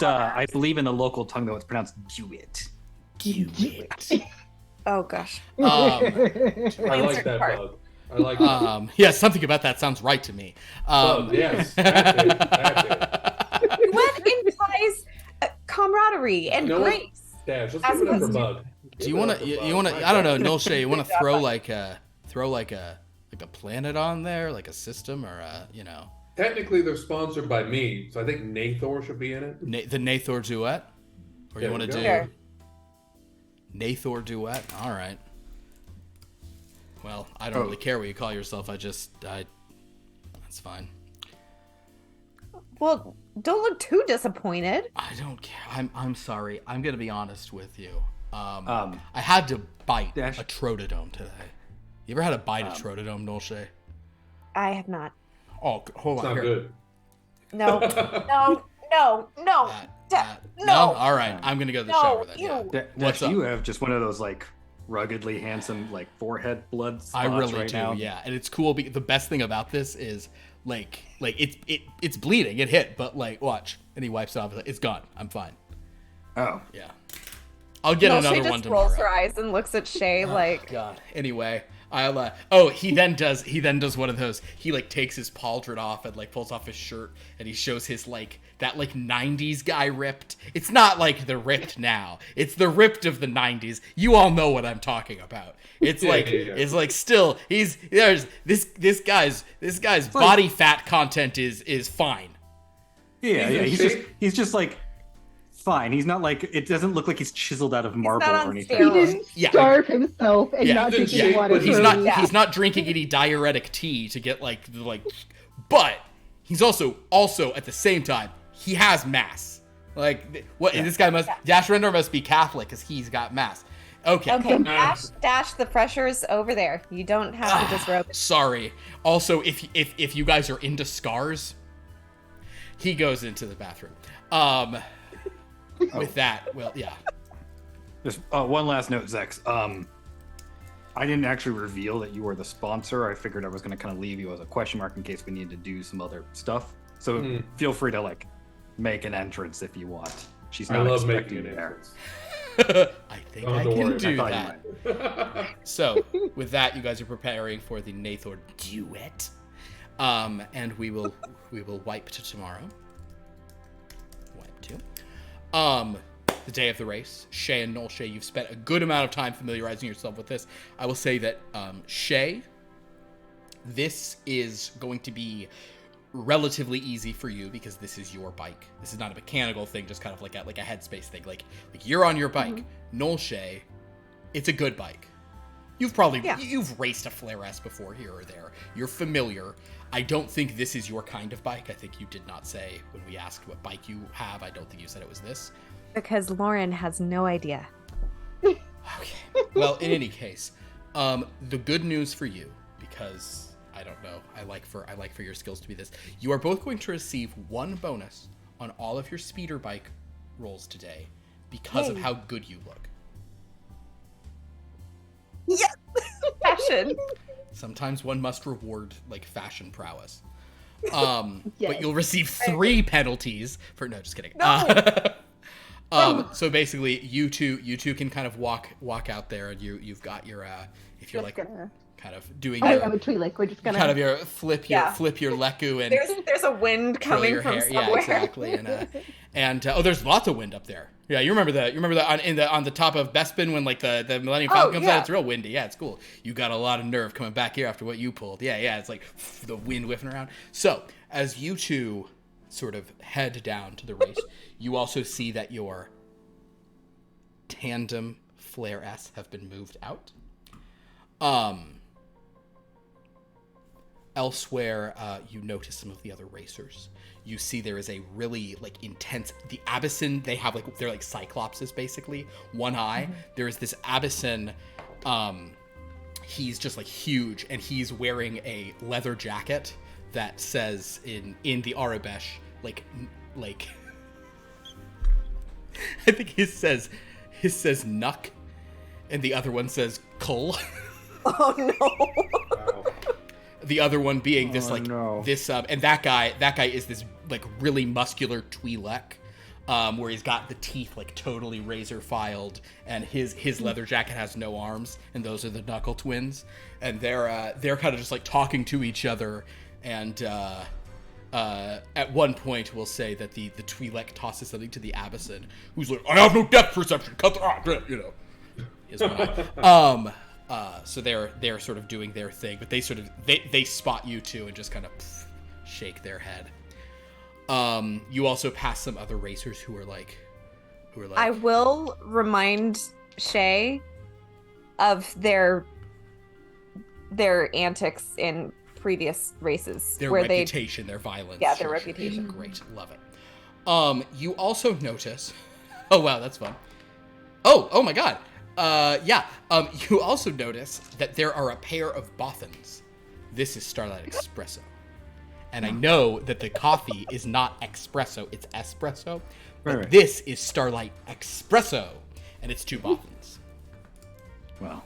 I believe in the local tongue though, it's pronounced Duet. Duet. Oh gosh. I like that, Bug. I like that. Yeah, something about that sounds right to me. Yes. That's it. Duet implies camaraderie and grace. Dash, let's give it up for Bug. Do you want to? I don't know, Nolshay. You want to throw like a planet on there, like a system, or Technically, they're sponsored by me, so I think Nathor should be in it. The Nathor Duet. Or you want to do Sure. Nathor duet? All right. Well, I don't really care what you call yourself. That's fine. Well, don't look too disappointed. I don't care. I'm sorry. I'm gonna be honest with you. I had to bite Dash. a trotodome today. You ever had to bite a trotodome, Nolshay? I have not. Oh, hold It's on. not Here. good. No, no. No? All right. I'm gonna go to the No, shower then. ew. Yeah. Dash, up? you have just one of those like ruggedly handsome like forehead blood spots I really right do. now. Yeah, and it's cool. Because the best thing about this is like it's bleeding. It hit, but like watch, and he wipes it off. It's gone. I'm fine. Oh, Yeah. I'll get No, another she one just tomorrow. rolls her eyes and looks at Shay like, God. Anyway, I'll he then does one of those. He like takes his pauldron off and like pulls off his shirt and he shows his like that like 90s guy ripped. It's not like the ripped now. It's the ripped of the 90s. You all know what I'm talking about. It's Yeah, like yeah. it's like still there's this guy's body fat content is fine. yeah. He's in He's shape. just like fine. He's not like it doesn't look like he's chiseled out of marble not on or anything. He steroids. didn't Yeah. starve himself and Yeah. not He's in drinking shape, water. but He's for not a week. he's not drinking any diuretic tea to get like but he's also at the same time he has mass. Like what this guy Dash Rendor must be Catholic because he's got mass. Okay. okay, dash the pressure's over there. You don't have to disrobe it. Sorry. Also, if you guys are into scars, he goes into the bathroom. With that, well, yeah. Just one last note, Zex. I didn't actually reveal that you were the sponsor. I figured I was going to kind of leave you as a question mark in case we needed to do some other stuff. So feel free to like make an entrance if you want. She's I not love expecting making you an there. entrance. I think Oh, I don't can worry. do I thought you that. might. So, with that, you guys are preparing for the Nathor duet. And we will wipe to tomorrow. Wipe to. The day of the race. Shay and Nolshay, you've spent a good amount of time familiarizing yourself with this. I will say that Shay, this is going to be relatively easy for you because this is your bike. This is not a mechanical thing, just kind of like a headspace thing. Like you're on your bike. Nolshay, it's a good bike. You've probably you've raced a Flare S before here or there. You're familiar. I don't think this is your kind of bike. I think you did not say when we asked what bike you have. I don't think you said it was this. Because Lauren has no idea. Okay. Well, in any case, the good news for you, because I don't know, I like for your skills to be this. You are both going to receive 1 bonus on all of your speeder bike rolls today because of how good you look. Yes! Fashion. Sometimes one must reward like fashion prowess. Yes. But you'll receive 3 penalties for just kidding. No. So basically you two can kind of walk out there and you've got your if you're Just like gonna- kind of doing I your have a Twi'lek. We're just gonna. kind of your flip your leku and There's a wind curl coming your from hair. somewhere. Yeah, exactly. And there's lots of wind up there. Yeah, you remember that on the top of Bespin when like the Millennium Falcon comes out. It's real windy. Yeah, it's cool. You got a lot of nerve coming back here after what you pulled. Yeah. It's like the wind whiffing around. So as you two sort of head down to the race, you also see that your tandem Flare S have been moved out. Elsewhere, you notice some of the other racers. You see there is a really like intense. The Abyssin, they're like Cyclopses basically. One eye. There is this Abyssin. He's just like huge, and he's wearing a leather jacket that says in the Arabesh like I think his says Nuck, and the other one says Kull. Oh no. Wow. The other one being this and that guy is this like really muscular Twi'lek, where he's got the teeth like totally razor filed, and his leather jacket has no arms, and those are the Knuckle Twins, and they're kind of just like talking to each other, and at one point we'll say that the Twi'lek tosses something to the Abyssin, who's like, I have no depth perception, cut the is what so they're sort of doing their thing, but they spot you two and just kind of shake their head. You also pass some other racers who are like who are like, I will remind Shay of their antics in previous races. their where reputation, their violence. Yeah, their reputation. Great, love it. You also notice. Oh wow, that's fun. Oh my god. You also notice that there are a pair of boffins. This is Starlight Espresso. And I know that the coffee is not espresso, it's espresso. But Right. this is Starlight Espresso. And it's 2 boffins. Well,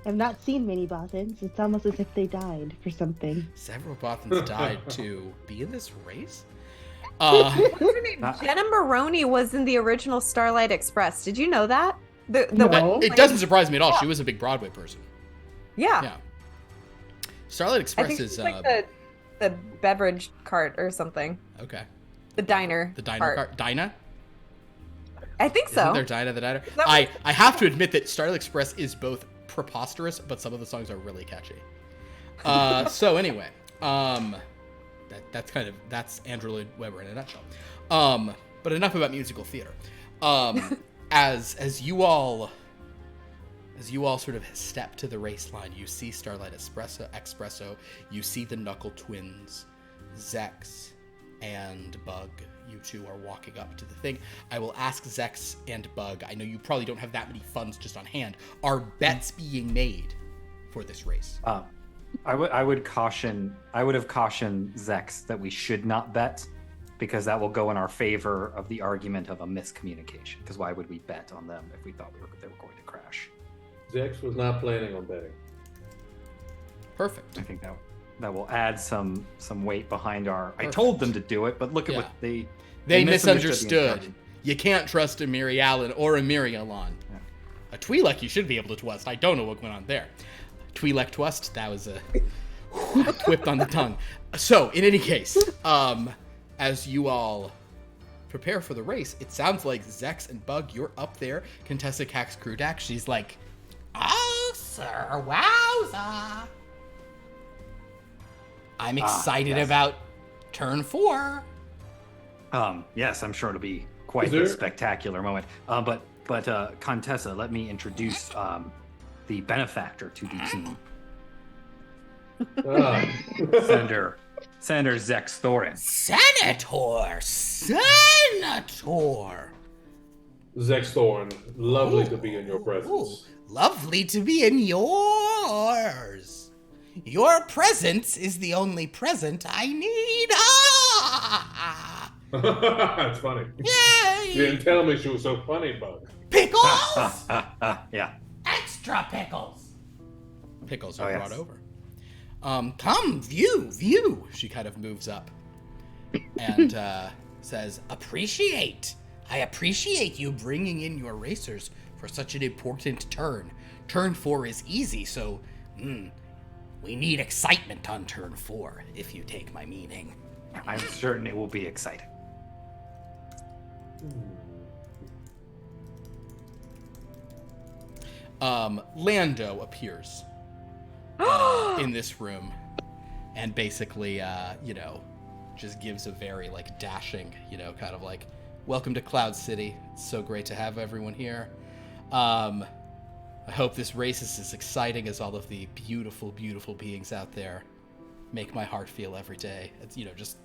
I've not seen many boffins. It's almost as if they died for something. Several boffins died to be in this race. What's her name? Jenna Maroney was in the original Starlight Express. Did you know that? The No. one It doesn't surprise me at all. She was a big Broadway person. Yeah. Yeah. Starlight I Express think is it's like the beverage cart or something. okay. The diner. The diner cart. Dinah? I think so. Isn't there Dinah the Diner? that I have to admit that Starlight Express is both preposterous, but some of the songs are really catchy. So anyway, that's Andrew Lloyd Webber in a nutshell. But enough about musical theater. As you all sort of step to the race line, you see Starlight Espresso, you see the Knuckle Twins, Zex, and Bug. You two are walking up to the thing. I will ask Zex and Bug. I know you probably don't have that many funds just on hand. Are bets being made for this race? I would have cautioned Zex that we should not bet, because that will go in our favor of the argument of a miscommunication. Because why would we bet on them if we thought they were going to crash? Zex was not planning on betting. Perfect. I think that will add some weight behind our. Perfect. I told them to do it, but look at Yeah. what they Misunderstood. the You can't trust a Miri Allen or a Miri Alon. Yeah. A Twi'lek you should be able to twist. I don't know what went on there. Twi'lek twist, that was a whipped on the tongue. So, in any case, as you all prepare for the race, it sounds like Zex and Bug, you're up there. Contessa Cax Krudak, she's like, "Oh, sir, wowza. I'm excited yes. about turn 4. Yes, I'm sure it'll be quite a spectacular moment. But Contessa, let me introduce the benefactor to the team, Senator Zex Thorrin. Senator! Zex Thorrin, lovely to be in your presence. Lovely to be in yours. Your presence is the only present I need. Ah! That's funny. Yay! You didn't tell me she was so funny, Bug. Pickles! Yeah. Extra pickles. Pickles are yes. brought over. Come, view. She kind of moves up and says, Appreciate. I appreciate you bringing in your racers for such an important turn. Turn 4 is easy, so we need excitement on turn 4, if you take my meaning. I'm certain it will be exciting. Lando appears in this room and basically, just gives a very, dashing, kind of like, welcome to Cloud City. It's so great to have everyone here. I hope this race is as exciting as all of the beautiful, beautiful beings out there make my heart feel every day. It's, just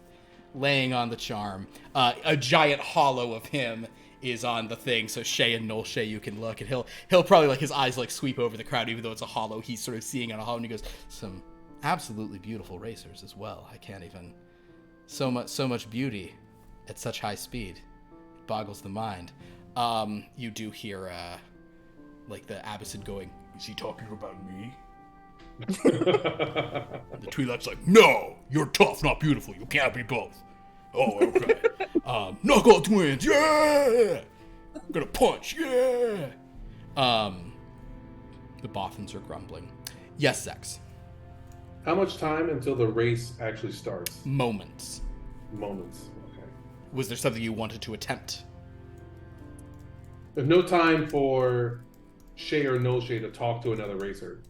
laying on the charm. A giant hollow of him is on the thing, so Shay and Noel Shay, you can look, and he'll probably his eyes sweep over the crowd, even though it's a hollow. He's sort of seeing on a hollow, and he goes, some absolutely beautiful racers as well. I can't even, so much beauty at such high speed. It boggles the mind. You do hear the Abbasid going, is he talking about me? The Twi'lek's like, no, you're tough, not beautiful. You can't be both. Oh, okay. Knuckle Twins, yeah! I'm gonna punch, yeah! The Boffins are grumbling. Yes, Zex. How much time until the race actually starts? Moments. Moments. Okay. Was there something you wanted to attempt? There's no time for Shay or no Shay to talk to another racer.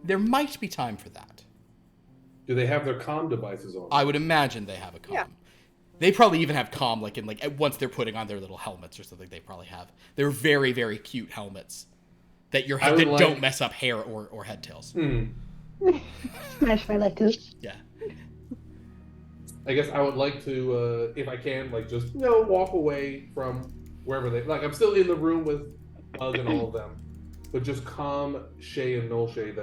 There might be time for that. Do they have their comm devices on? I would imagine they have a comm. Yeah. They probably even have comm, like, once they're putting on their little helmets or something, they probably have. They're very, very cute helmets that don't mess up hair or head tails. Smash my lettuce. Yeah. I guess I would like to, if I can, like, just, walk away from wherever they... Like, I'm still in the room with Bug and all of them, but just calm Shay and Nolshay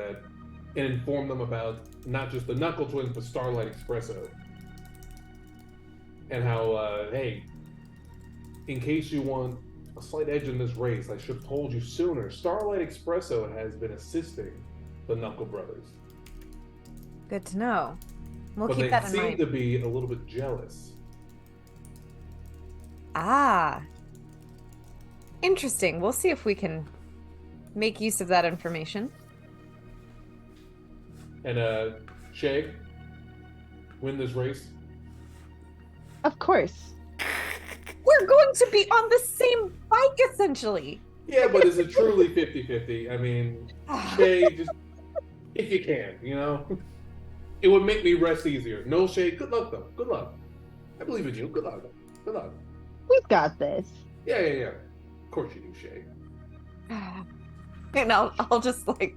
and inform them about not just the Knuckle Twins, but Starlight Espresso. And how, hey, in case you want a slight edge in this race, I should have told you sooner. Starlight Espresso has been assisting the Knuckle Brothers. Good to know. We'll But keep they that in seem mind. to be a little bit jealous. Ah. Interesting. We'll see if we can make use of that information. And, Shay, win this race. Of course. We're going to be on the same bike, essentially. Yeah, but is it truly 50-50? I mean, Shay, just if you can, It would make me rest easier. No, Shay, good luck, though. Good luck. I believe in you. Good luck. Good luck. We've got this. Yeah. Of course you do, Shay. And I'll just, like...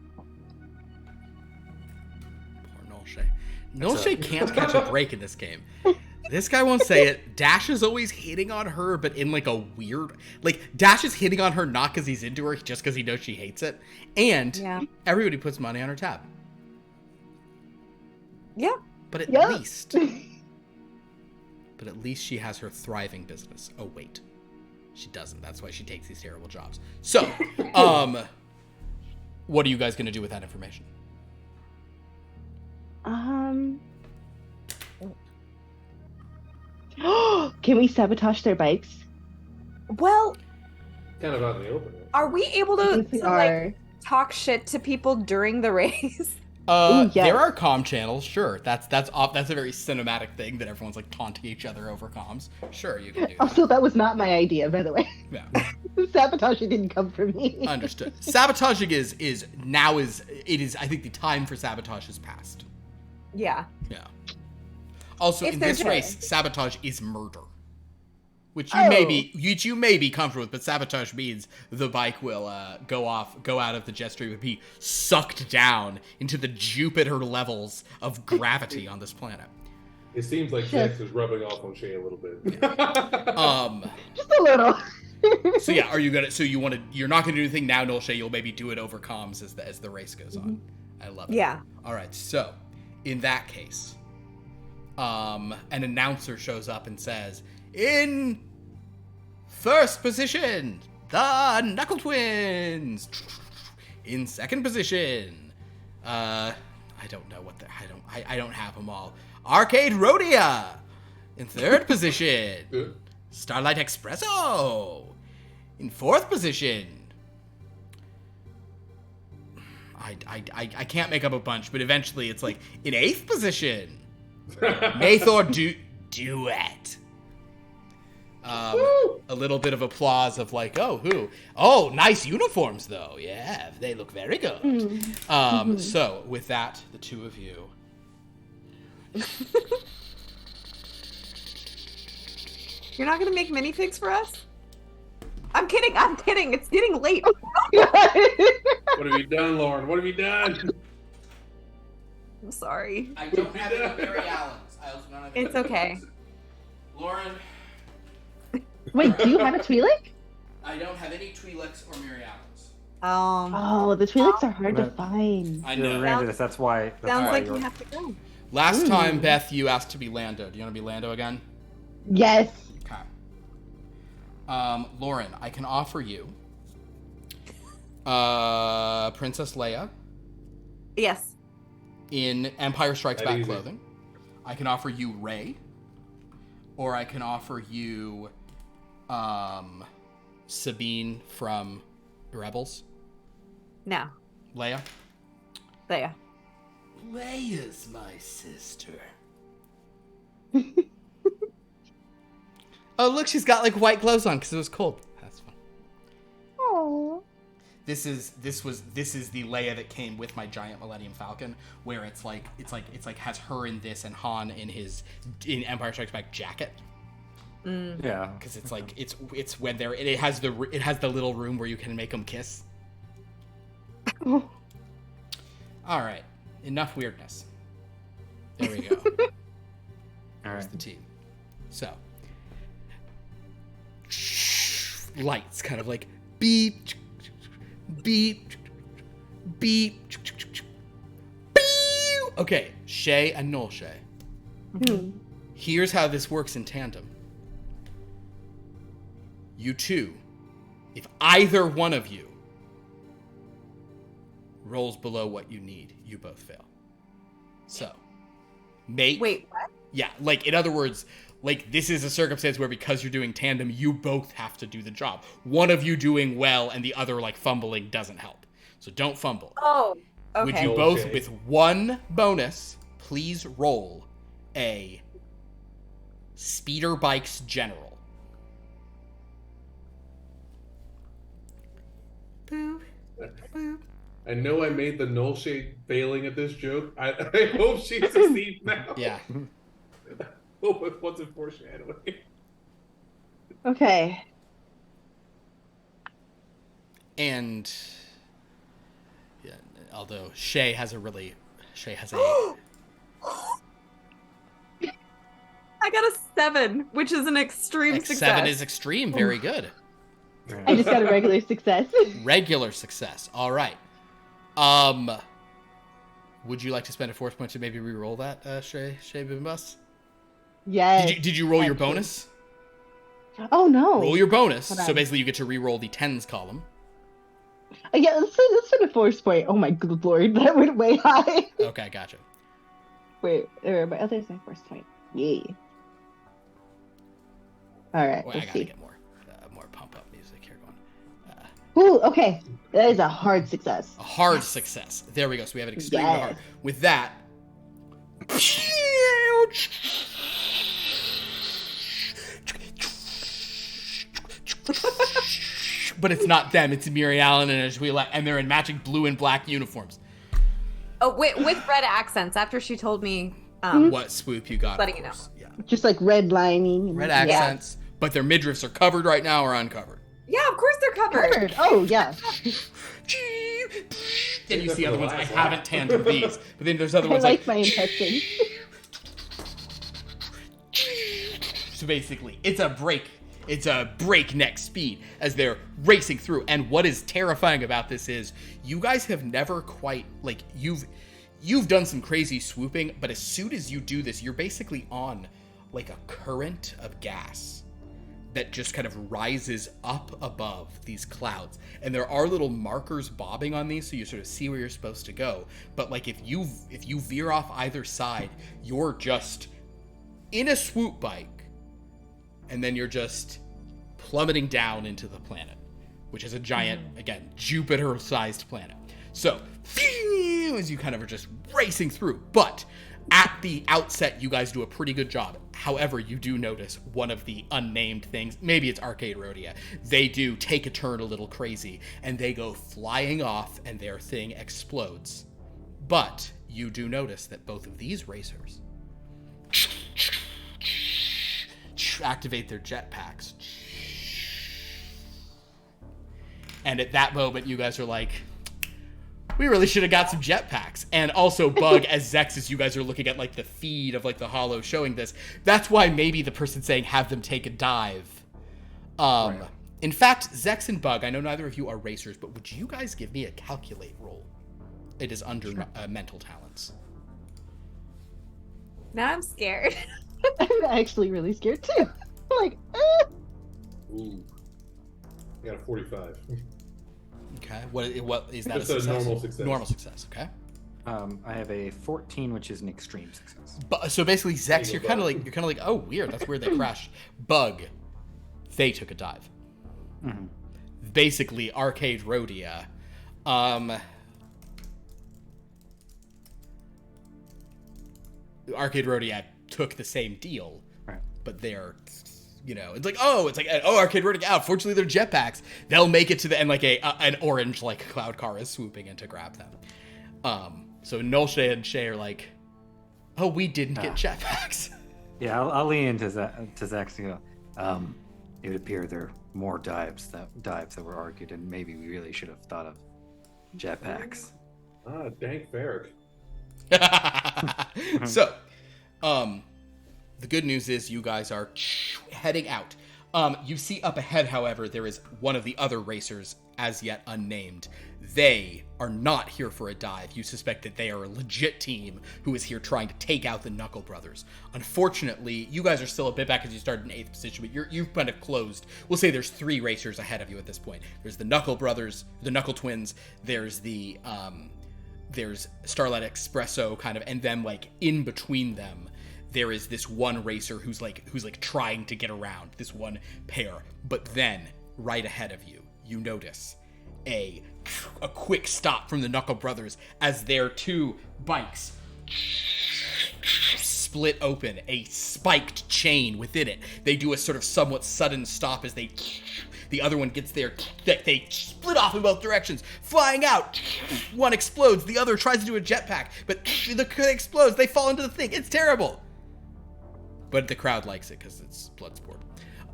Poor Nolshay. Nolshay can't catch a break in this game. This guy won't say it. Dash is always hitting on her, but in like a weird... Like, Dash is hitting on her not because he's into her, just because he knows she hates it. And everybody puts money on her tab. Yeah. But at least... But at least she has her thriving business. Oh, wait. She doesn't. That's why she takes these terrible jobs. So, what are you guys going to do with that information? Can we sabotage their bikes? Well, Kind of out in the open. are we able I to, think we like, are. talk shit to people during the race? Ooh, yes. There are comm channels, sure. That's a very cinematic thing that everyone's like taunting each other over comms. Sure, you can do that. Also, that was not my idea, by the way. Yeah. Sabotaging didn't come from me. Understood. Sabotaging is I think the time for sabotage has passed. Yeah. Yeah. Also, If in they're this dead. race, sabotage is murder. Which you may be comfortable with, but sabotage means the bike will go out of the jet stream and be sucked down into the Jupiter levels of gravity on this planet. It seems like Zex is rubbing off on Shay a little bit. Just a little. So yeah, you're not gonna do anything now, Nolshay, you'll maybe do it over comms as the race goes on. I love it. Yeah. Alright, so in that case, an announcer shows up and says, in first position, the Knuckle Twins. In second position, I don't know what I don't have them all. Arcade Rhodia. In third position, Starlight Espresso. In fourth position, I can't make up a bunch, but eventually it's like in eighth position, Nathor Duet. A little bit of applause of like, oh, nice uniforms though. Yeah, they look very good. So with that, the two of you. You're not gonna make minifigs for us? I'm kidding. It's getting late. What have you done, Lauren? What have you done? I'm sorry. I don't have any Mary Allens. I also don't have any. It's okay. Lauren, Wait, do you have a Twi'lek? I don't have any Twi'leks or Mary Allens. Oh, the Twi'leks are hard to find. I Yeah, know. ran into this. That's why. Sounds like you're- we have to go. Last time, Beth, you asked to be Lando. Do you want to be Lando again? Yes. Okay. Lauren, I can offer you Princess Leia Yes. in Empire Strikes That Back easy. clothing. I can offer you Rey, or I can offer you Sabine from Rebels. No. Leia. There. Leia's my sister. Oh, look, she's got like white gloves on because it was cold. That's fun. Oh. This is the Leia that came with my giant Millennium Falcon, where it's like has her in this and Han in Empire Strikes Back jacket. Yeah. because it's like it's when they're it has the little room where you can make them kiss. All right, enough weirdness. There we go. All There's right. the team. So lights kind of like beep, beep, beep. Okay, Shay and Null Shay. Here's how this works in tandem. You two, if either one of you rolls below what you need, you both fail. So, make... Wait, what? Yeah, like, in other words, like, this is a circumstance where because you're doing tandem, you both have to do the job. One of you doing well and the other, like, fumbling doesn't help. So don't fumble. Oh, okay. Would you both, with one bonus, please roll a Speeder Bikes General? Boop, boop. I know I made the null shade failing at this joke. I hope she succeeds now. Yeah. Hope it wasn't foreshadowing. Okay. And yeah, although Shay has a I got a 7, which is an extreme success. 7 is extreme, very good. I just got a regular success. Regular success. All right. Would you like to spend a force point to maybe re-roll that, Shay Bimbas? Yes. Did you roll your actually. bonus? Oh no. Roll your bonus. Hold So on. basically, you get to re-roll the tens column. Yeah, let's spend a force point. Oh my good lord, that went way high. Okay, gotcha. Wait, my other is my force point. Yay. All right, Wait, I let's gotta see. get more pump-up music here going. Ooh, okay. That is a hard success. A hard success. There we go. So we have an extreme to Yes. hard. With that, but it's not them. It's Miri Allen and Ashwila, and they're in matching blue and black uniforms. Oh, with red accents. After she told me, What swoop you got? Letting of you know. course. Yeah. Just like red lining. Red Yeah. accents, but their midriffs are covered right now or uncovered. yeah, of course they're covered. Covered. Oh yeah. Then you see other ones. I haven't tandem these, but then there's other I ones like like. my intestines. So basically, it's a breakneck speed as they're racing through. And what is terrifying about this is you guys have never quite like you've done some crazy swooping, but as soon as you do this, you're basically on like a current of gas that just kind of rises up above these clouds. And there are little markers bobbing on these, so you sort of see where you're supposed to go. But like if you veer off either side, you're just in a swoop bike, and then you're just plummeting down into the planet, which is a giant, again, Jupiter-sized planet. So, as you kind of are just racing through, but at the outset, you guys do a pretty good job. However, you do notice one of the unnamed things, maybe it's Arcade Rhodia, they do take a turn a little crazy, and they go flying off, and their thing explodes. But you do notice that both of these racers activate their jetpacks. And at that moment, you guys are like, we really should have got some jetpacks. And also, Bug, as Zex, as you guys are looking at like the feed of like the holo showing this, that's why maybe the person saying have them take a dive. Right. In fact, Zex and Bug, I know neither of you are racers, but would you guys give me a calculate roll? It is under mental talents. Now I'm scared. I'm actually really scared too. I'm like, Ooh. I got a 45. Okay. What is that? Just a a success? normal success. Normal success. Okay. I have a 14, which is an extreme success. But so basically, Zex, There you're you kind of go. like, oh, weird. That's where they crashed. Bug, they took a dive. Mm-hmm. Basically, Arcade Rhodia. Arcade Rhodia took the same deal, Right. but they're, it's like Arcade Rhodia. Fortunately, they're jetpacks. They'll make it to the end. Like an orange like cloud car is swooping in to grab them. So Nolshay and Shay are like, oh, we didn't get jetpacks. Yeah, I'll lean into Zex and go, It would appear there are more dives that were argued, and maybe we really should have thought of jetpacks. Ah, dank Varric. So, the good news is you guys are heading out. You see up ahead, however, there is one of the other racers, as yet unnamed. They are not here for a dive. You suspect that they are a legit team who is here trying to take out the Knuckle Brothers. Unfortunately, you guys are still a bit back as you started in 8th position, but you've kind of closed. We'll say there's 3 racers ahead of you at this point. There's the Knuckle Brothers, the Knuckle Twins, there's the, there's Starlight Espresso kind of, and then like in between them, there is this one racer who's like trying to get around this one pair. But then right ahead of you, you notice a quick stop from the Knuckle Brothers as their 2 bikes split open, a spiked chain within it. They do a sort of somewhat sudden stop as the other one gets there. They split off in both directions, flying out. One explodes, the other tries to do a jetpack, but the thing explodes. They fall into the thing. It's terrible. But the crowd likes it because it's Bloodsport.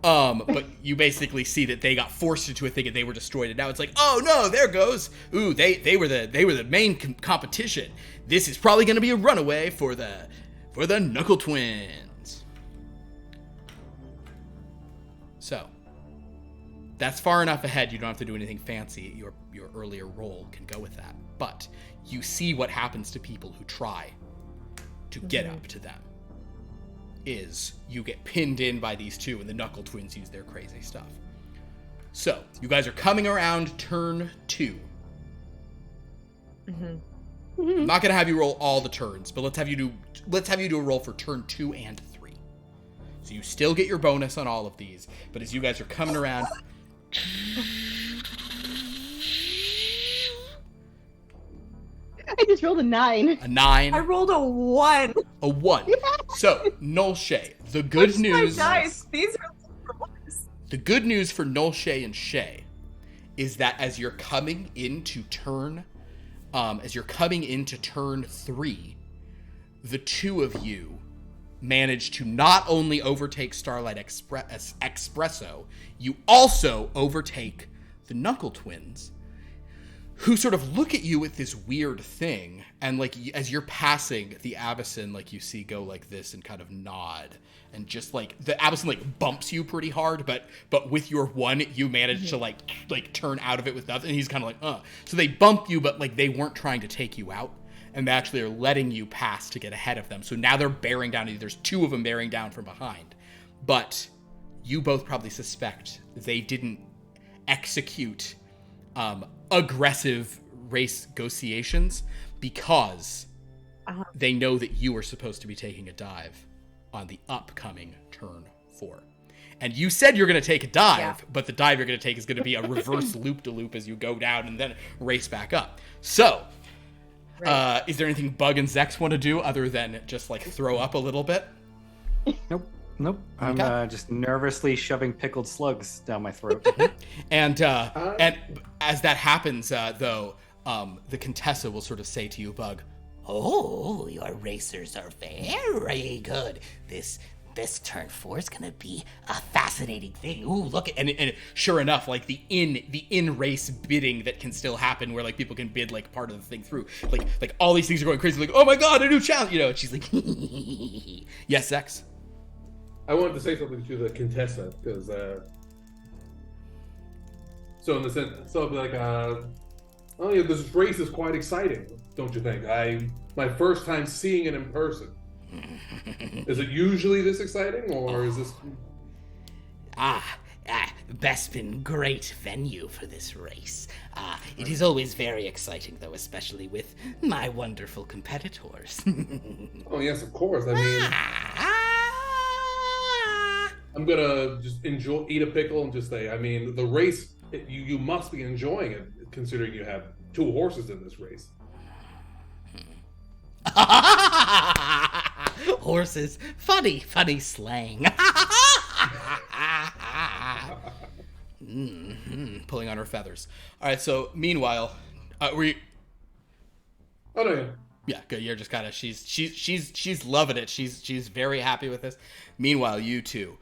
But you basically see that they got forced into a thing and they were destroyed. And now it's like, oh no, there goes. Ooh, they were the main competition. This is probably going to be a runaway for the Knuckle Twins. So that's far enough ahead. You don't have to do anything fancy. Your earlier roll can go with that. But you see what happens to people who try to get up to them. Is you get pinned in by these 2 and the Knuckle Twins use their crazy stuff. So, you guys are coming around turn 2. I'm not going to have you roll all the turns, but let's have you do a roll for turn 2 and 3. So you still get your bonus on all of these, but as you guys are coming around... I just rolled a 9. A 9. I rolled a 1. A 1. Yeah. So, Nolshay, the good news... Dice? These are the worst. The good news for Nolshay and Shay is that as you're coming into turn 3, the 2 of you manage to not only overtake Starlight Espresso, you also overtake the Knuckle Twins, who sort of look at you with this weird thing, and like as you're passing the Abyssin, like you see go like this and kind of nod, and just like the Abyssin like bumps you pretty hard, but with your 1 you manage to like turn out of it with nothing. And he's kind of like so they bump you, but like they weren't trying to take you out, and they actually are letting you pass to get ahead of them. So now they're bearing down on you. There's 2 of them bearing down from behind, but you both probably suspect they didn't execute aggressive race negotiations because they know that you are supposed to be taking a dive on the upcoming turn 4. And you said you're going to take a dive, but the dive you're going to take is going to be a reverse loop-de-loop as you go down and then race back up. So, is there anything Bug and Zex want to do other than just like throw up a little bit? Nope. I'm just nervously shoving pickled slugs down my throat. And as that happens, though, the Contessa will sort of say to you, Bug, Oh, your racers are very good. This turn 4 is gonna be a fascinating thing. Ooh, look at and sure enough, like the in race bidding that can still happen, where like people can bid like part of the thing through, like all these things are going crazy. Like, oh my god, a new challenge, you know? And she's like, yes, Zex. I wanted to say something to the Contessa because, so in the sense, so I'll be like, oh yeah, this race is quite exciting, don't you think? My first time seeing it in person. Is it usually this exciting, or is this? Bespin, great venue for this race. It is always very exciting, though, especially with my wonderful competitors. Oh yes, of course. I mean, I'm gonna just eat a pickle and just say, I mean, the race, you must be enjoying it, considering you have 2 horses in this race. Horses, funny slang. Pulling on her feathers. All right. So meanwhile, were you? Oh no. Yeah, good. You're just kind of she's loving it. She's very happy with this. Meanwhile, you two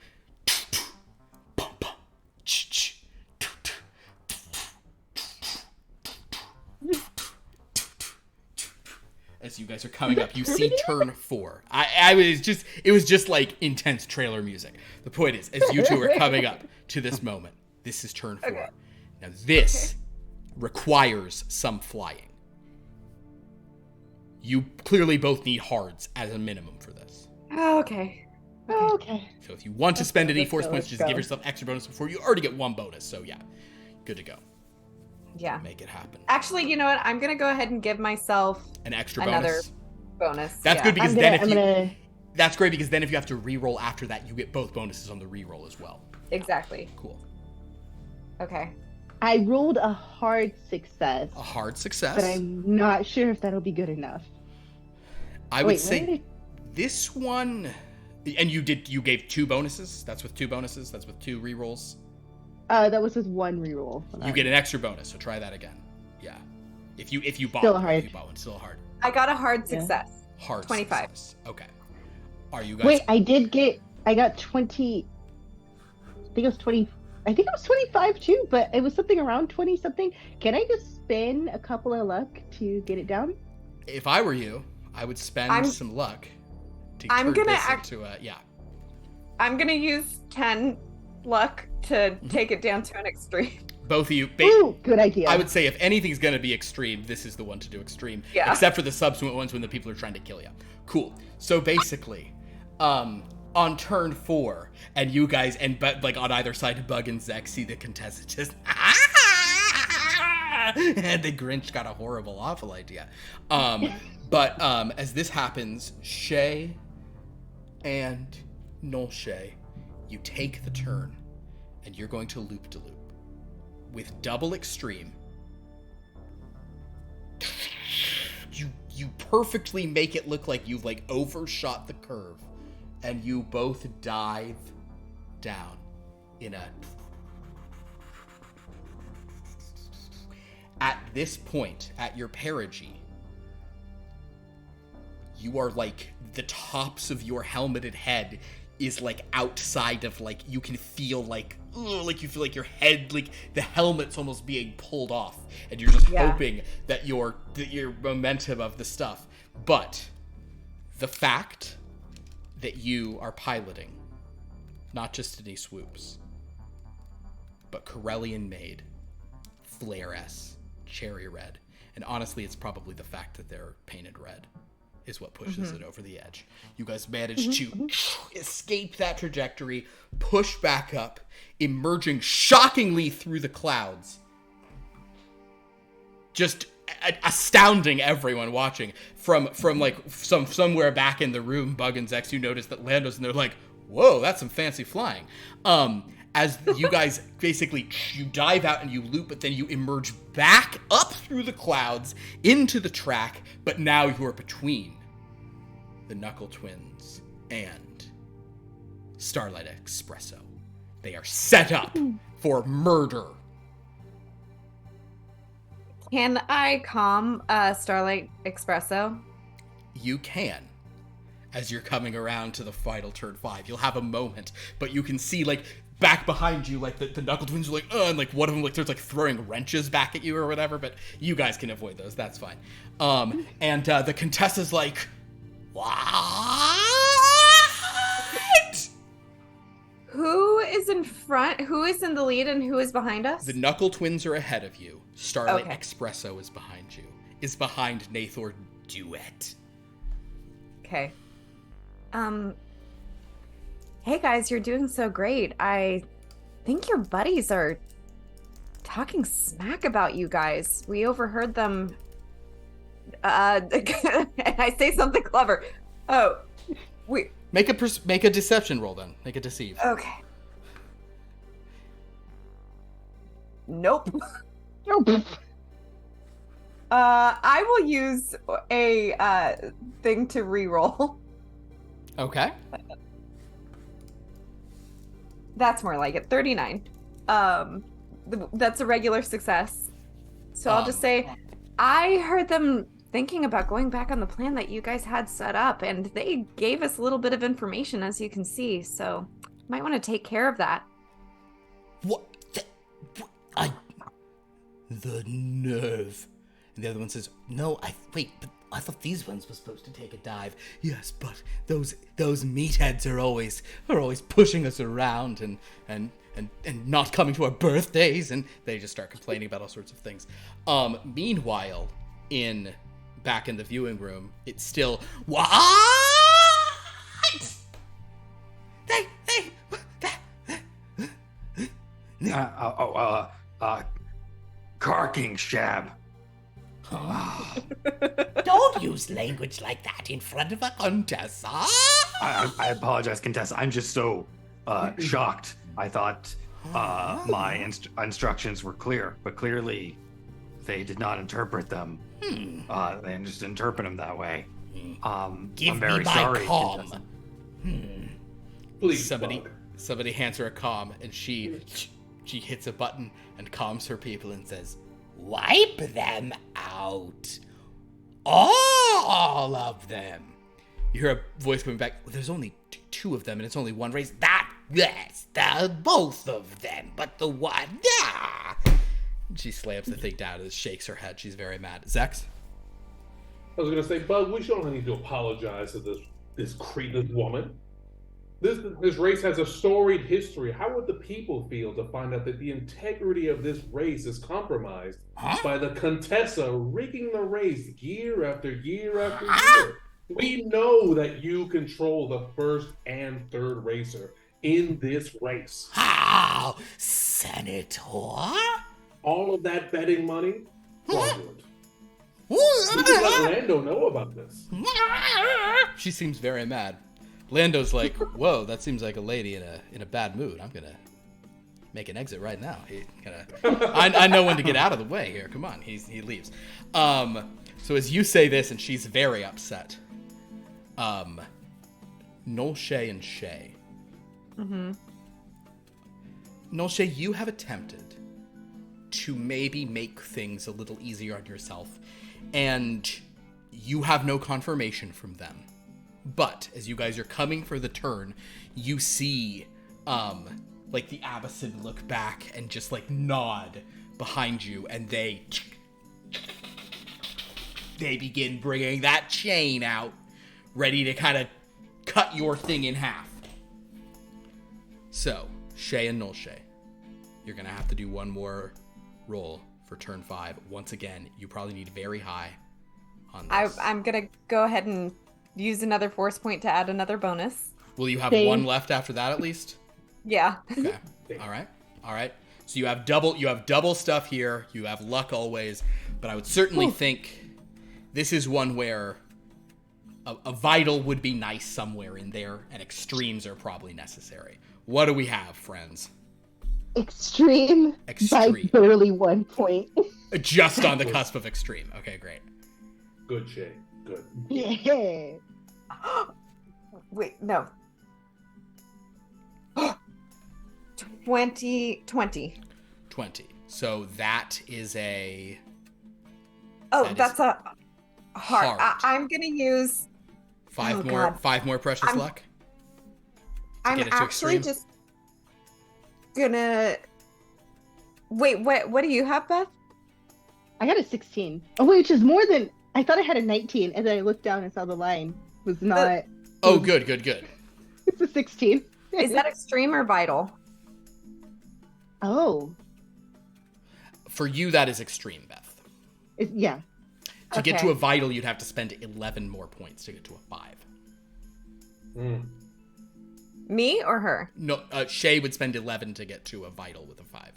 as you guys are coming up, you see turn 4. It was just like intense trailer music. The point is, as you two are coming up to this moment, this is turn 4. Okay. Now this requires some flying. You clearly both need hards as a minimum for this. Okay. Okay. So if you want to spend any force go, points, let's just go. give yourself extra bonus before you already get 1 bonus. So yeah, good to go. Yeah. Make it happen. Actually, you know what? I'm gonna go ahead and give myself An extra another bonus. bonus. That's yeah. good because that's great because then if you have to re-roll after that, you get both bonuses on the re-roll as well. Exactly. Cool. Okay. I rolled a hard success, A hard success. but I'm not sure if that'll be good enough. I would Wait, say what did this one, and you gave 2 bonuses. That's with 2 bonuses. That's with 2 re-rolls. that was just one reroll. You get an extra bonus, so try that again. Yeah. If you bought Still one, hard. if you bought one, still hard. I got a hard Yeah. success. Hard 25. success. Okay. Are you guys Wait, I got 20. I think it was 20. I think it was 25 too, but it was something around 20 something. Can I just spin a couple of luck to get it down? If I were you, I would spend some luck to I'm turn gonna this act- into a yeah. I'm gonna use 10 luck to take it down to an extreme. Both of you. Ooh, good idea. I would say if anything's going to be extreme, this is the one to do extreme. Yeah. Except for the subsequent ones when the people are trying to kill you. Cool. So basically, on turn 4, and you guys, but like on either side, Bug and Zex see the contestant just and the Grinch got a horrible, awful idea. But as this happens, Shay and Nolshay, you take the turn, and you're going to loop-de-loop. With double extreme, you perfectly make it look like you've like overshot the curve, and you both dive down in a. At this point, at your perigee, you are like the tops of your helmeted head is like outside of like you can feel like you feel like your head, like the helmet's almost being pulled off, and you're just hoping that your momentum of the stuff. But the fact that you are piloting not just any swoops, but Corellian made, Flare S, Cherry Red, and honestly, it's probably the fact that they're painted red is what pushes it over the edge. You guys managed to escape that trajectory, push back up, emerging shockingly through the clouds. Just astounding everyone watching. From like somewhere back in the room, Bug and Zex, you notice that Lando's and they're like, whoa, that's some fancy flying. As you guys basically, you dive out and you loop, but then you emerge back up through the clouds into the track, but now you're between the Knuckle Twins and Starlight Expresso. They are set up for murder. Can I calm Starlight Expresso? You can. As you're coming around to the final turn 5, you'll have a moment, but you can see like back behind you, like the Knuckle Twins are like, and like one of them like there's like throwing wrenches back at you or whatever, but you guys can avoid those. That's fine. And the Contessa's like, what? Who is in front? Who is in the lead and who is behind us? The Knuckle Twins are ahead of you. Starlight Okay. Expresso is behind you. Is behind Nathor Duet. Okay. Hey guys, you're doing so great. I think your buddies are talking smack about you guys. We overheard them. And I say something clever. Oh, we. Make a deception roll then. Make a deceive. Okay. Nope. Nope. I will use a thing to re-roll. Okay. That's more like it. 39. That's a regular success. So I'll just say, I heard them thinking about going back on the plan that you guys had set up, and they gave us a little bit of information, as you can see. So might want to take care of that. What? The nerve. And the other one says, No, wait, but I thought these ones were supposed to take a dive. Yes, but those meatheads are always pushing us around and not coming to our birthdays, and they just start complaining about all sorts of things. Meanwhile, back in the viewing room, it's still what? Carking Shab. Don't use language like that in front of a Contessa. I apologize, Contessa. I'm just so shocked. I thought my instructions were clear, but clearly they did not interpret them. They just interpret them that way. Give I'm very me my sorry, comm. Contessa. Please, Somebody Bug. hands her a comm, and she hits a button and calms her people and says, Wipe them out. All of them. you hear a voice coming back, there's only two of them, and it's only one race. Yes, both of them, but the one. She slams the thing down and shakes her head. She's very mad. Zex? I was gonna say, Bug, we don't need to apologize to this woman. This race has a storied history. How would the people feel to find out that the integrity of this race is compromised by the Contessa rigging the race year after year after year? We know that you control the first and third racer in this race. How, Senator? All of that betting money, fraudulent. We should let Lando know about this. She seems very mad. Lando's like, whoa, that seems like a lady in a bad mood. I'm gonna make an exit right now. I know when to get out of the way here. Come on, he leaves. So as you say this, and she's very upset. Noel, Shay, and Shay. Mm-hmm. Noel, Shay, you have attempted to maybe make things a little easier on yourself, and you have no confirmation from them. But as you guys are coming for the turn, you see, like the Abbasid look back and just like nod behind you, and they begin bringing that chain out, ready to kind of cut your thing in half. So, Shay and Noel Shay, you're gonna have to do one more roll for turn 5. Once again, you probably need very high on this. I'm gonna go ahead and use another force point to add another bonus. Will you have Same. one left after that at least? Yeah. Okay. All right. So you have double stuff here. You have luck always, but I would certainly think this is one where a vital would be nice somewhere in there, and extremes are probably necessary. What do we have, friends? Extreme. Extreme. By barely 1 point. Just on the cusp of extreme. Okay, great. Good, Shay. Good. Yeah. Wait, no. 20. 20. So that is a... Oh, That is that's a heart. heart. I'm gonna use. Five Oh, more God. 5 more precious I'm- luck. I'm get it to actually extreme? just gonna. Wait, what do you have, Beth? I got a 16. Oh, which is more than I thought. I had a 19, and then I looked down and saw the line was not. Oh, good. It's a 16. Is that extreme or vital? Oh, For you, that is extreme, Beth. yeah. To get Okay. to a vital, you'd have to spend 11 more points to get to a 5. Mm. Me or her? No, Shay would spend 11 to get to a vital with a 5.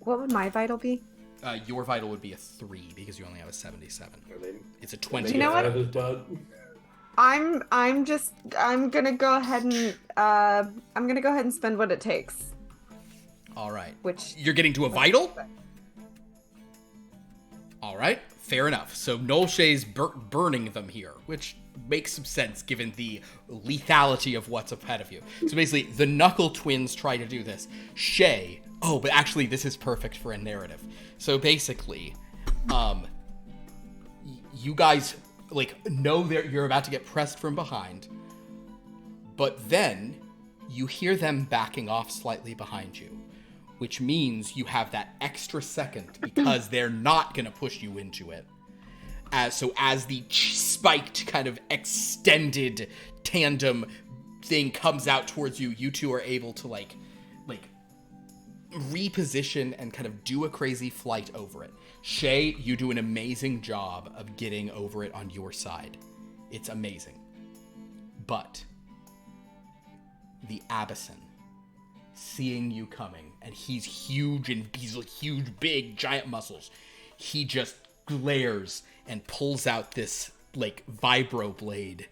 What would my vital be? Your vital would be a 3 because you only have a 77. Are they, It's a they 20. You know get what? out of this, Bug? I'm gonna go ahead and spend what it takes. All right. Which You're getting to a vital? All right. Fair enough. So Noel Shay's burning them here, which makes some sense given the lethality of what's ahead of you. So basically, the Knuckle twins try to do this. Shay... Oh, but actually, this is perfect for a narrative. So basically, you guys, know that you're about to get pressed from behind, but then you hear them backing off slightly behind you, which means you have that extra second because they're not going to push you into it. As the spiked kind of extended tandem thing comes out towards you, you two are able to like reposition and kind of do a crazy flight over it. Shay, you do an amazing job of getting over it on your side. It's amazing. But the Abyssin, seeing you coming, and he's huge and he's like huge, big, giant muscles, he just glares and pulls out this like vibro blade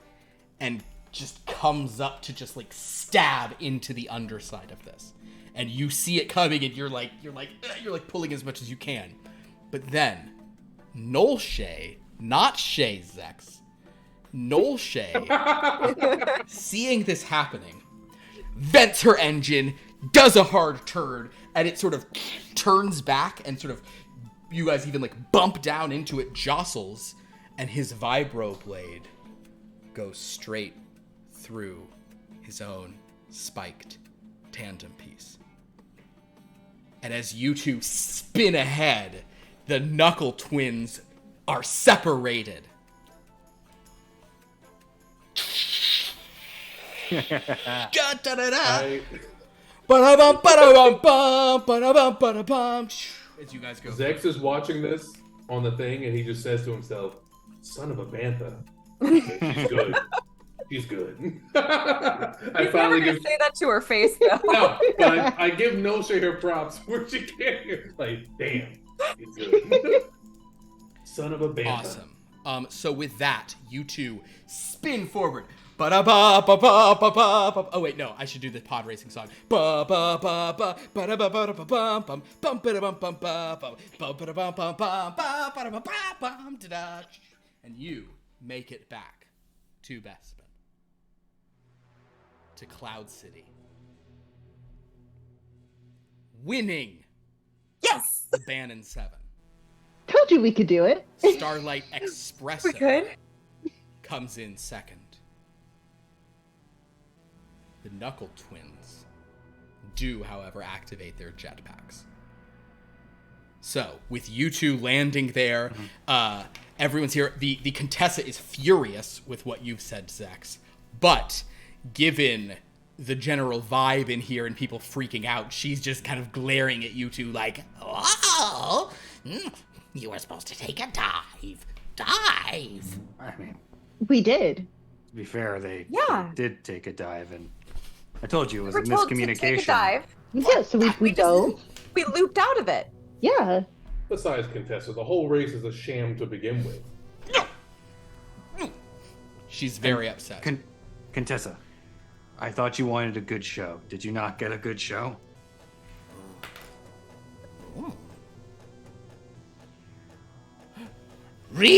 and just comes up to just like stab into the underside of this. And you see it coming, and you're like pulling as much as you can. But then, Noel Shay, not Shay Zex, Noel Shay, seeing this happening, vents her engine, does a hard turn, and it sort of turns back, and sort of, you guys even like bump down into it, jostles, and his vibro blade goes straight through his own spiked tandem piece. And as you two spin ahead, the Knuckle Twins are separated. I- Ba-da-bum, ba-da-bum-bum, ba-da-bum, ba-da-bum. As you guys go. Zex is watching this on the thing, and he just says to himself, "Son of a bantha. She's good. She's good." I He's finally never give gonna say that to her face, though. no, but I give No Shay her props where she can't. Like, damn, she's good. Son of a bantha. Awesome. So with that, you two spin forward. Ba-da-ba-ba-ba-ba-ba-ba. Oh wait, no, I should do the pod racing song. Ba-ba-ba-ba, ba-da-ba-ba-ba-bum, bum, ba-da-bum-bum-ba-bum, ba-da-bum-bum-bum, ba-da-ba-ba-bum, da-da. And you make it back to Bespin, to Cloud City, winning Yes! the Bannon 7. Told you we could do it. Starlight Express We could. comes in second. The Knuckle Twins do, however, activate their jetpacks. So, with you two landing there, everyone's here. The Contessa is furious with what you've said, Zex. But, given the general vibe in here and people freaking out, she's just kind of glaring at you two like, Oh, you were supposed to take a dive. Dive. I mean, We did. to be fair, they did take a dive, and I told you it was a We're told to miscommunication. take a dive. Yeah, so we dove. We looped out of it. Yeah. Besides, Contessa, the whole race is a sham to begin with. she's very upset. Contessa, I thought you wanted a good show. Did you not get a good show?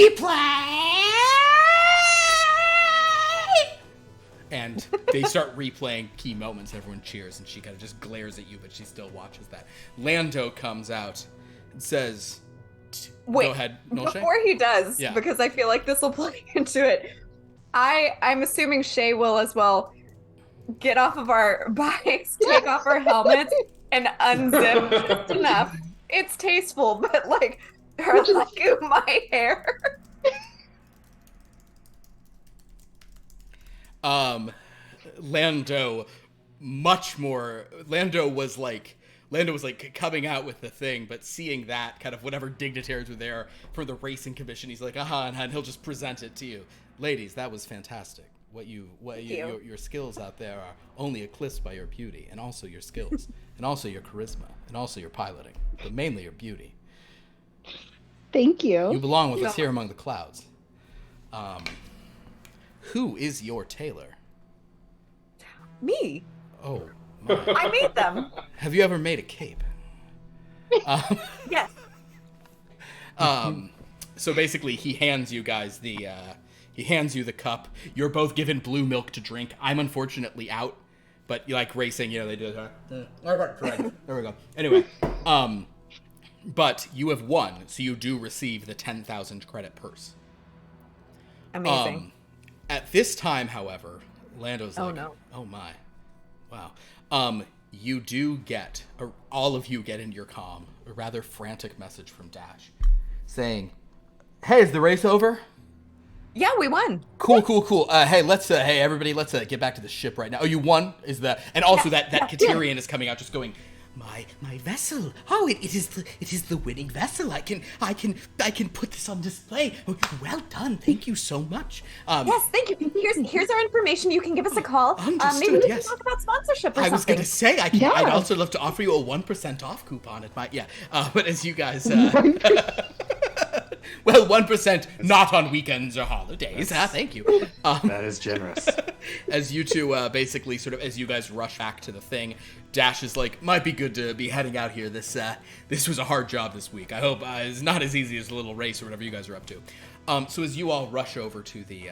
Replay! And they start replaying key moments. Everyone cheers, and she kind of just glares at you, but she still watches that. Lando comes out and says, Wait, go ahead, Noel Shay. before he does, Yeah. because I feel like this will play into it. I'm assuming Shay will as well get off of our bikes, take off our helmets, and unzip just enough. It's tasteful, but like her like my hair. Lando was like coming out with the thing, but seeing that kind of whatever dignitaries were there from the racing commission, he's like, and he'll just present it to you. Ladies, that was fantastic. Your skills out there are only eclipsed by your beauty, and also your skills, and also your charisma, and also your piloting, but mainly your beauty. Thank You you. belong with us here among the clouds. Who is your tailor? Me. Oh, my. I made them. Have you ever made a cape? Yes. So basically, he hands you guys the cup. You're both given blue milk to drink. I'm unfortunately out, but you like racing, they do that. There we go. Anyway, but you have won, so you do receive the 10,000 credit purse. Amazing. At this time, however, Lando's Oh, like, no. oh my, wow. You do get, or all of you get in your comm, a rather frantic message from Dash, saying, Hey, is the race over? Yeah, we won. Cool. Hey, hey everybody, let's get back to the ship right now. Oh, you won? And also that Katerian is coming out, just going, my vessel. Oh, it is the winning vessel. I can put this on display. Well done. Thank you so much. Yes, thank you. Here's our information. You can give us a call. Understood, Maybe we yes. can talk about sponsorship or I something. was gonna say I'd Yeah. also love to offer you a 1% off coupon at my but as you guys well, 1% not on weekends or holidays. Thank you. That is generous. As you two basically sort of as you guys rush back to the thing, Dash is like, might be good to be heading out here. This was a hard job this week. I hope it's not as easy as a little race or whatever you guys are up to. So as you all rush over to the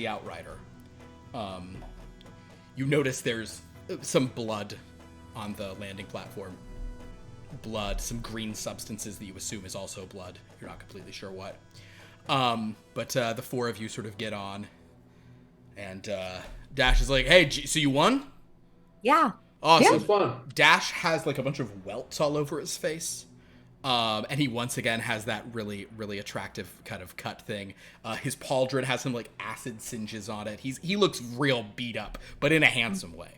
Outrider, you notice there's some blood on the landing platform. Blood, some green substances that you assume is also blood. You're not completely sure what. But the four of you sort of get on, and Dash is like, "Hey, so you won? Yeah. Awesome." It was fun. Dash has like a bunch of welts all over his face. And he once again has that really, really attractive kind of cut thing. His pauldron has some like acid singes on it. He looks real beat up, but in a handsome way.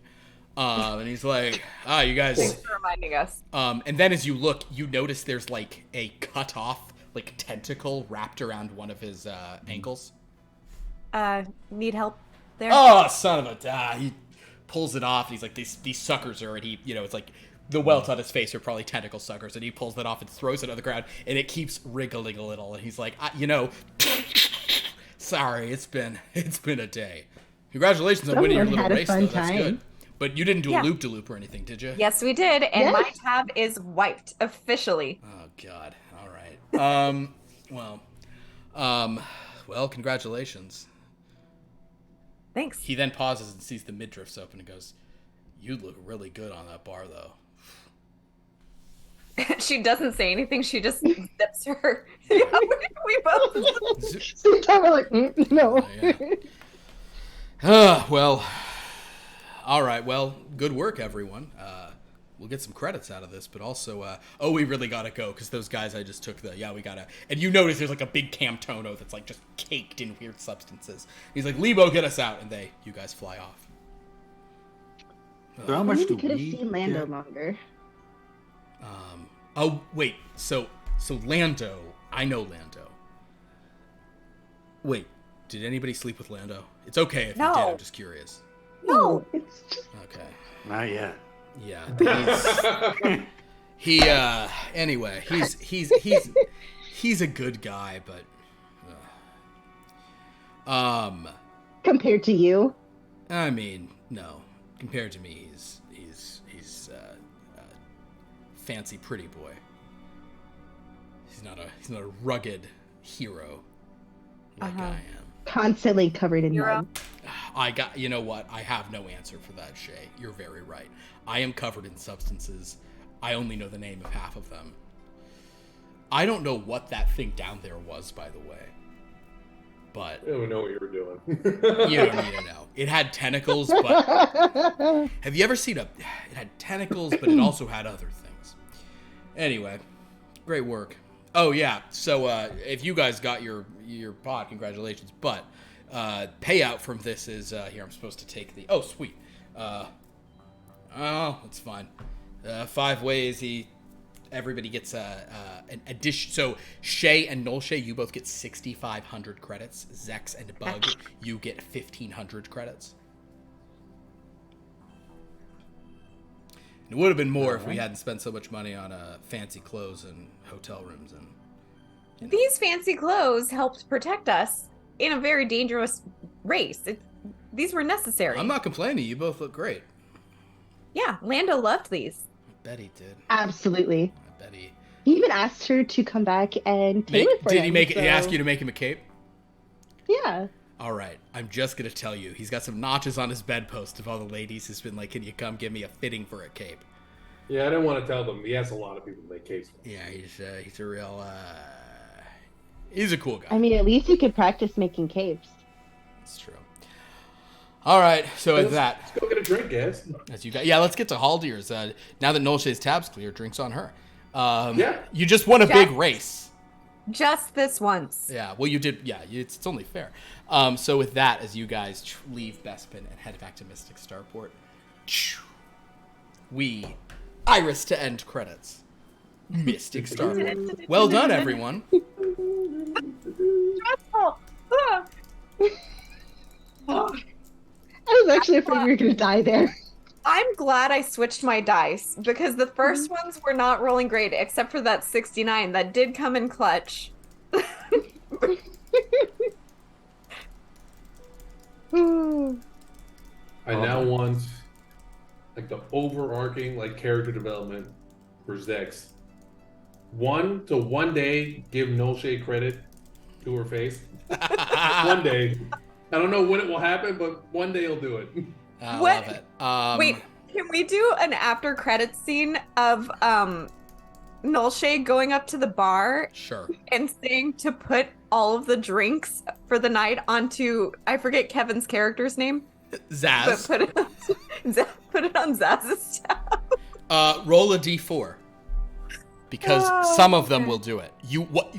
And he's like, you guys. Thanks for reminding us. And then as you look, you notice there's like a cut off like tentacle wrapped around one of his ankles. Need help there? Oh, son of a! He pulls it off, and he's like, these suckers are, and he, it's like the welts on his face are probably tentacle suckers, and he pulls that off and throws it on the ground, and it keeps wriggling a little, and he's like, sorry, it's been a day. Congratulations on winning your little Someone had a race, fun though. That's time. good. But you didn't do Yeah. a loop-de-loop or anything, did you? Yes, we did, and Yes. my tab is wiped officially. Oh God! All right. Well, congratulations. Thanks. He then pauses and sees the midriffs open and goes, "You look really good on that bar, though." She doesn't say anything. She just zips her. We both. Same time, we're like, no. Well, all right. Well, good work, everyone. We'll get some credits out of this, but also, we really gotta go because those guys I just took we gotta. And you notice there's like a big Camtono that's like just caked in weird substances. He's like, Lebo, get us out, and you guys fly off. So how much do We could have we seen Lando get? longer. Oh wait, so Lando, I know Lando. Wait, did anybody sleep with Lando? It's okay if you No. did. I'm just curious. No. It's just Okay. Not yet. Yeah. Anyway, he's a good guy, but compared to you. I mean, no. Compared to me, he's fancy pretty boy. He's not a rugged hero like I am. Constantly covered in Hero. mud. You know what? I have no answer for that, Shay. You're very right. I am covered in substances. I only know the name of half of them. I don't know what that thing down there was, by the way. But I don't even know what you were doing. you don't need to know. It had tentacles, but have you ever seen it had tentacles, but it also had other things. Anyway, great work. Oh yeah, so if you guys got your pod, congratulations. But payout from this is here. I'm supposed to take the. Oh sweet. It's fine. 5 ways. Everybody gets an addition. So Shay and Null Shay, you both get 6,500 credits. Zex and Bug, you get 1,500 credits. It would have been more if we hadn't spent so much money on fancy clothes and hotel rooms and. These fancy clothes helped protect us in a very dangerous race. These were necessary. I'm not complaining. You both look great. Yeah, Lando loved these. I bet he did. Absolutely. I bet he. He even asked her to come back and tailor for Did him, he make it? so- He asked you to make him a cape? Yeah. All right, I'm just gonna tell you, he's got some notches on his bedpost of all the ladies who's been like, "Can you come give me a fitting for a cape?" Yeah, I didn't want to tell them. He has a lot of people to make capes. Yeah, he's a real. He's a cool guy. I mean, at least you could practice making capes. It's true. All right, so with that, Let's go get a drink, guys. as you got, let's get to Haldir's. Now that Nolshe's tab's clear, drinks on her. You just won a big race. Just this once. Yeah, well, you did. Yeah, it's only fair. So with that, as you guys leave Bespin and head back to Mystic Starport, we Iris to end credits. Mystic Starport. Well done, everyone. Stressful. I was actually afraid we were going to die there. I'm glad I switched my dice because the first ones were not rolling great, except for that 69 that did come in clutch. I now want like the overarching like character development for Zex. One day give Nolshay credit to her face. One day. I don't know when it will happen, but one day he'll do it. I What? love it. Wait, can we do an after credits scene of Nolshay going up to the bar Sure. and saying to put all of the drinks for the night onto, I forget Kevin's character's name, but Zaz. put it on Zaz's tab. Roll a d4. Because some of them will do it.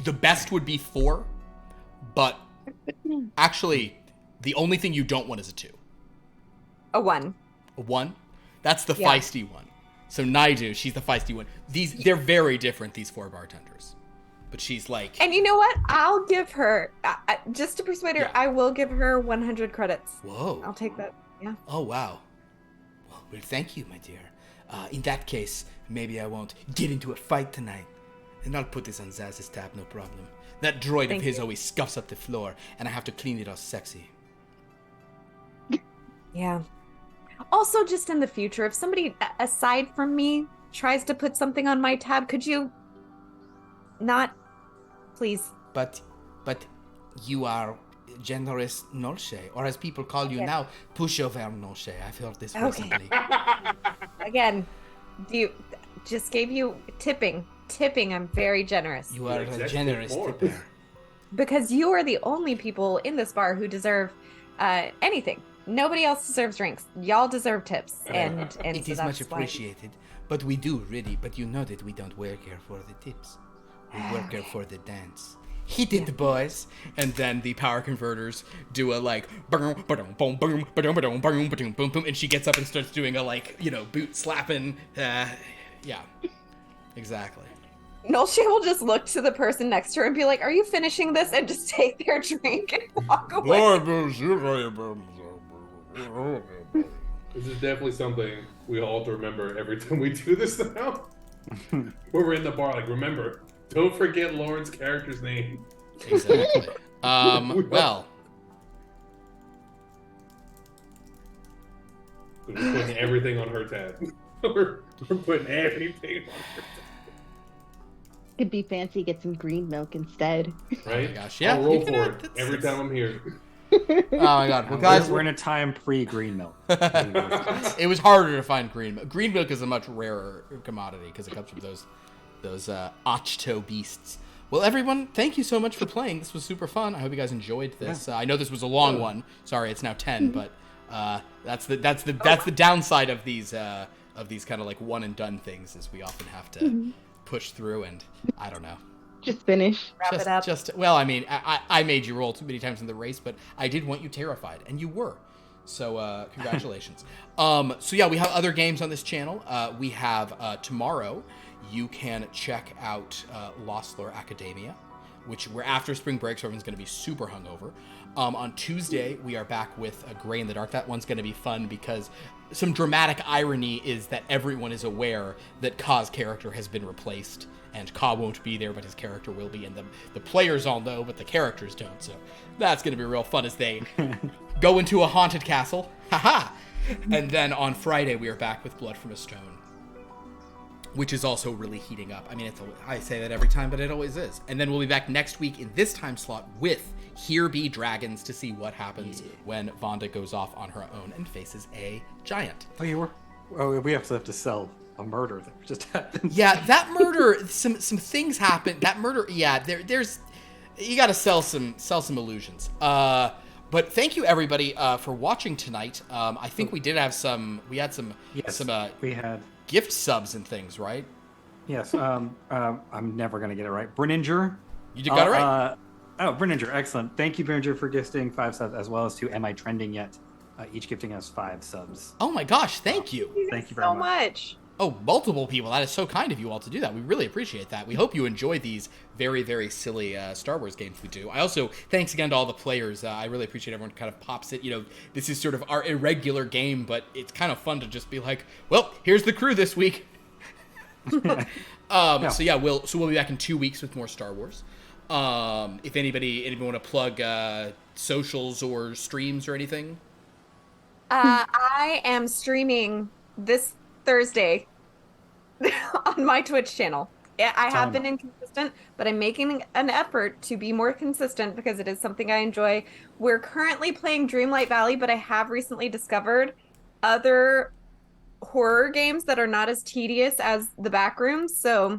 The best would be 4, but actually, the only thing you don't want is a 2. A 1. A 1? That's the Yeah. feisty one. So Naidu, she's the feisty one. They're very different, these 4 bartenders. But she's like... And you know what? I'll give her, just to persuade her, Yeah. I will give her 100 credits. Whoa. I'll take that. Yeah. Oh, wow. Well, thank you, my dear. In that case, maybe I won't get into a fight tonight. And I'll put this on Zaz's tab, no problem. That droid Thank of his you. always scuffs up the floor, and I have to clean it all sexy. Yeah. Also, just in the future, if somebody aside from me tries to put something on my tab, could you not, please? But you are generous Nolshay, or as people call you Okay. now, pushover Nolshay. I've heard this Okay. recently. Again, just gave you tipping. I'm very generous. You are a Exactly. generous More. tipper. Because you are the only people in this bar who deserve anything. Nobody else deserves drinks. Y'all deserve tips. And It so is that's much why- appreciated. But we do really, but you know that we don't work here for the tips. We work here for the dance. Hit it, boys. And then the power converters do a like boom, boom, boom, boom, boom, boom, boom, boom, boom, boom, and she gets up and starts doing a like, boot slapping. Yeah, exactly. Nolshay will just look to the person next to her and be like, "Are you finishing this?" and just take their drink and walk away. This is definitely something we all have to remember every time we do this now. When we're in the bar, like, remember, don't forget Lauren's character's name. Exactly. Well, We're putting everything on her tab. we're putting everything on her Could be fancy, get some green milk instead. tab, right? Oh my gosh, yeah, I'll roll you for know, it that's- every time I'm here. oh my god. Well, guys, We're in a time pre-green milk. it was harder to find green milk. Green milk is a much rarer commodity because it comes from those Ochto beasts. Well, everyone, thank you so much for playing. This was super fun. I hope you guys enjoyed this. I know this was a long one. Sorry, it's now 10, but that's the downside of these kind of like one and done things is we often have to push through, and I don't know. Just finish. Wrap it up. Well, I mean, I made you roll too many times in the race, but I did want you terrified, and you were. So congratulations. So yeah, we have other games on this channel. We have tomorrow. You can check out Lost Lore Academia, which we're after spring break, so everyone's going to be super hungover. On Tuesday, we are back with Gray in the Dark. That one's going to be fun because some dramatic irony is that everyone is aware that Ka's character has been replaced, and Ka won't be there, but his character will be, and the players all know, but the characters don't. So that's going to be real fun as they go into a haunted castle. Haha! And then on Friday, we are back with Blood from a Stone, which is also really heating up. I mean, I say that every time, but it always is. And then we'll be back next week in this time slot with Here Be Dragons to see what happens when Vonda goes off on her own and faces a giant. Oh, we have to sell a murder that just happened. Yeah, that murder, some things happen. That murder, yeah, there's you got to sell some illusions. But thank you everybody for watching tonight. I think we had some we had gift subs and things, right? Yes. I'm never gonna get it right. Brininger. You got it right. Brininger, excellent. Thank you, Brininger, for gifting 5 subs, as well as to Am I Trending Yet, each gifting us 5 subs. Oh my gosh, thank you. Thank you very so much. much. Oh, multiple people. That is so kind of you all to do that. We really appreciate that. We hope you enjoy these very, very silly Star Wars games we do. I also, thanks again to all the players. I really appreciate everyone who kind of pops it. You know, this is sort of our irregular game, but it's kind of fun to just be like, well, here's the crew this week. So yeah, we'll be back in 2 weeks with more Star Wars. If anybody want to plug socials or streams or anything? I am streaming this Thursday on my Twitch channel. I have been inconsistent, but I'm making an effort to be more consistent because it is something I enjoy. We're currently playing Dreamlight Valley, but I have recently discovered other horror games that are not as tedious as the Backrooms. So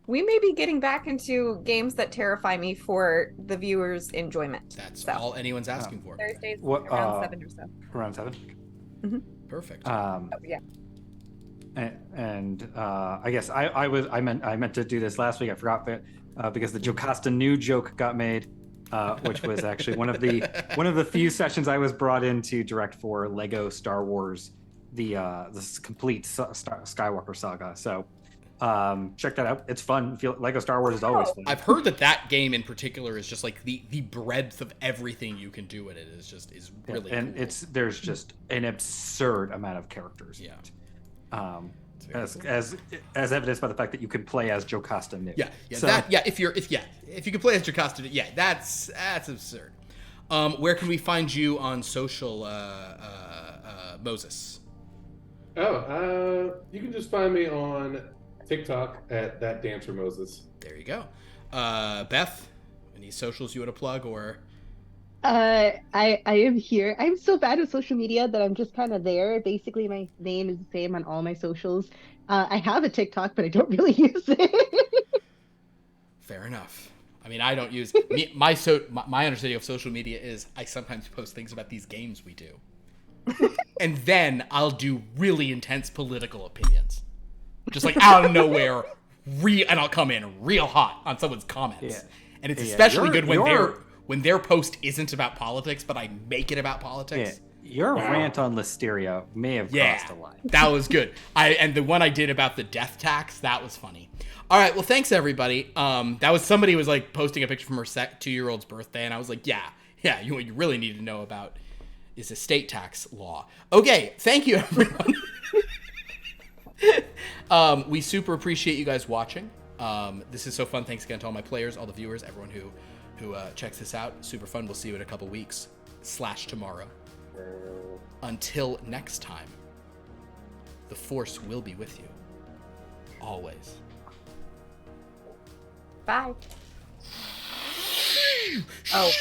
we may be getting back into games that terrify me for the viewers' enjoyment. That's all anyone's asking for. Thursdays around 7 or so. Around 7? Mm-hmm. Perfect. Yeah. And I guess I meant to do this last week. I forgot, because the Jocasta new joke got made, which was actually one of the few sessions I was brought in to direct for Lego Star Wars, the complete Skywalker saga. So check that out. It's fun. Lego Star Wars is always fun. I've heard that game in particular is just like the breadth of everything you can do in it is really and cool. there's just an absurd amount of characters. Yeah. As evidenced by the fact that you can play as Jocasta new. Yeah. So, if you can play as Jocasta, yeah, that's absurd. Where can we find you on social, Moses? You can just find me on TikTok at that dancer Moses. There you go. Beth, any socials you want to plug or? I am here. I'm so bad with social media that I'm just kind of there. Basically, my name is the same on all my socials. I have a TikTok, but I don't really use it. Fair enough. I mean, I don't use my understanding of social media is I sometimes post things about these games we do, and then I'll do really intense political opinions, just like out of nowhere, and I'll come in real hot on someone's comments, and it's especially good when their post isn't about politics, but I make it about politics. Yeah, your rant on Listeria may have crossed a line. That was good. And the one I did about the death tax, that was funny. All right, well, thanks everybody. That was somebody was like posting a picture from her 2-year-old's birthday, and I was like, yeah. What you really need to know about is estate tax law. Okay, thank you everyone. We super appreciate you guys watching. This is so fun. Thanks again to all my players, all the viewers, everyone who checks this out. Super fun. We'll see you in a couple weeks / tomorrow. Until next time, the Force will be with you. Always. Bye. Oh.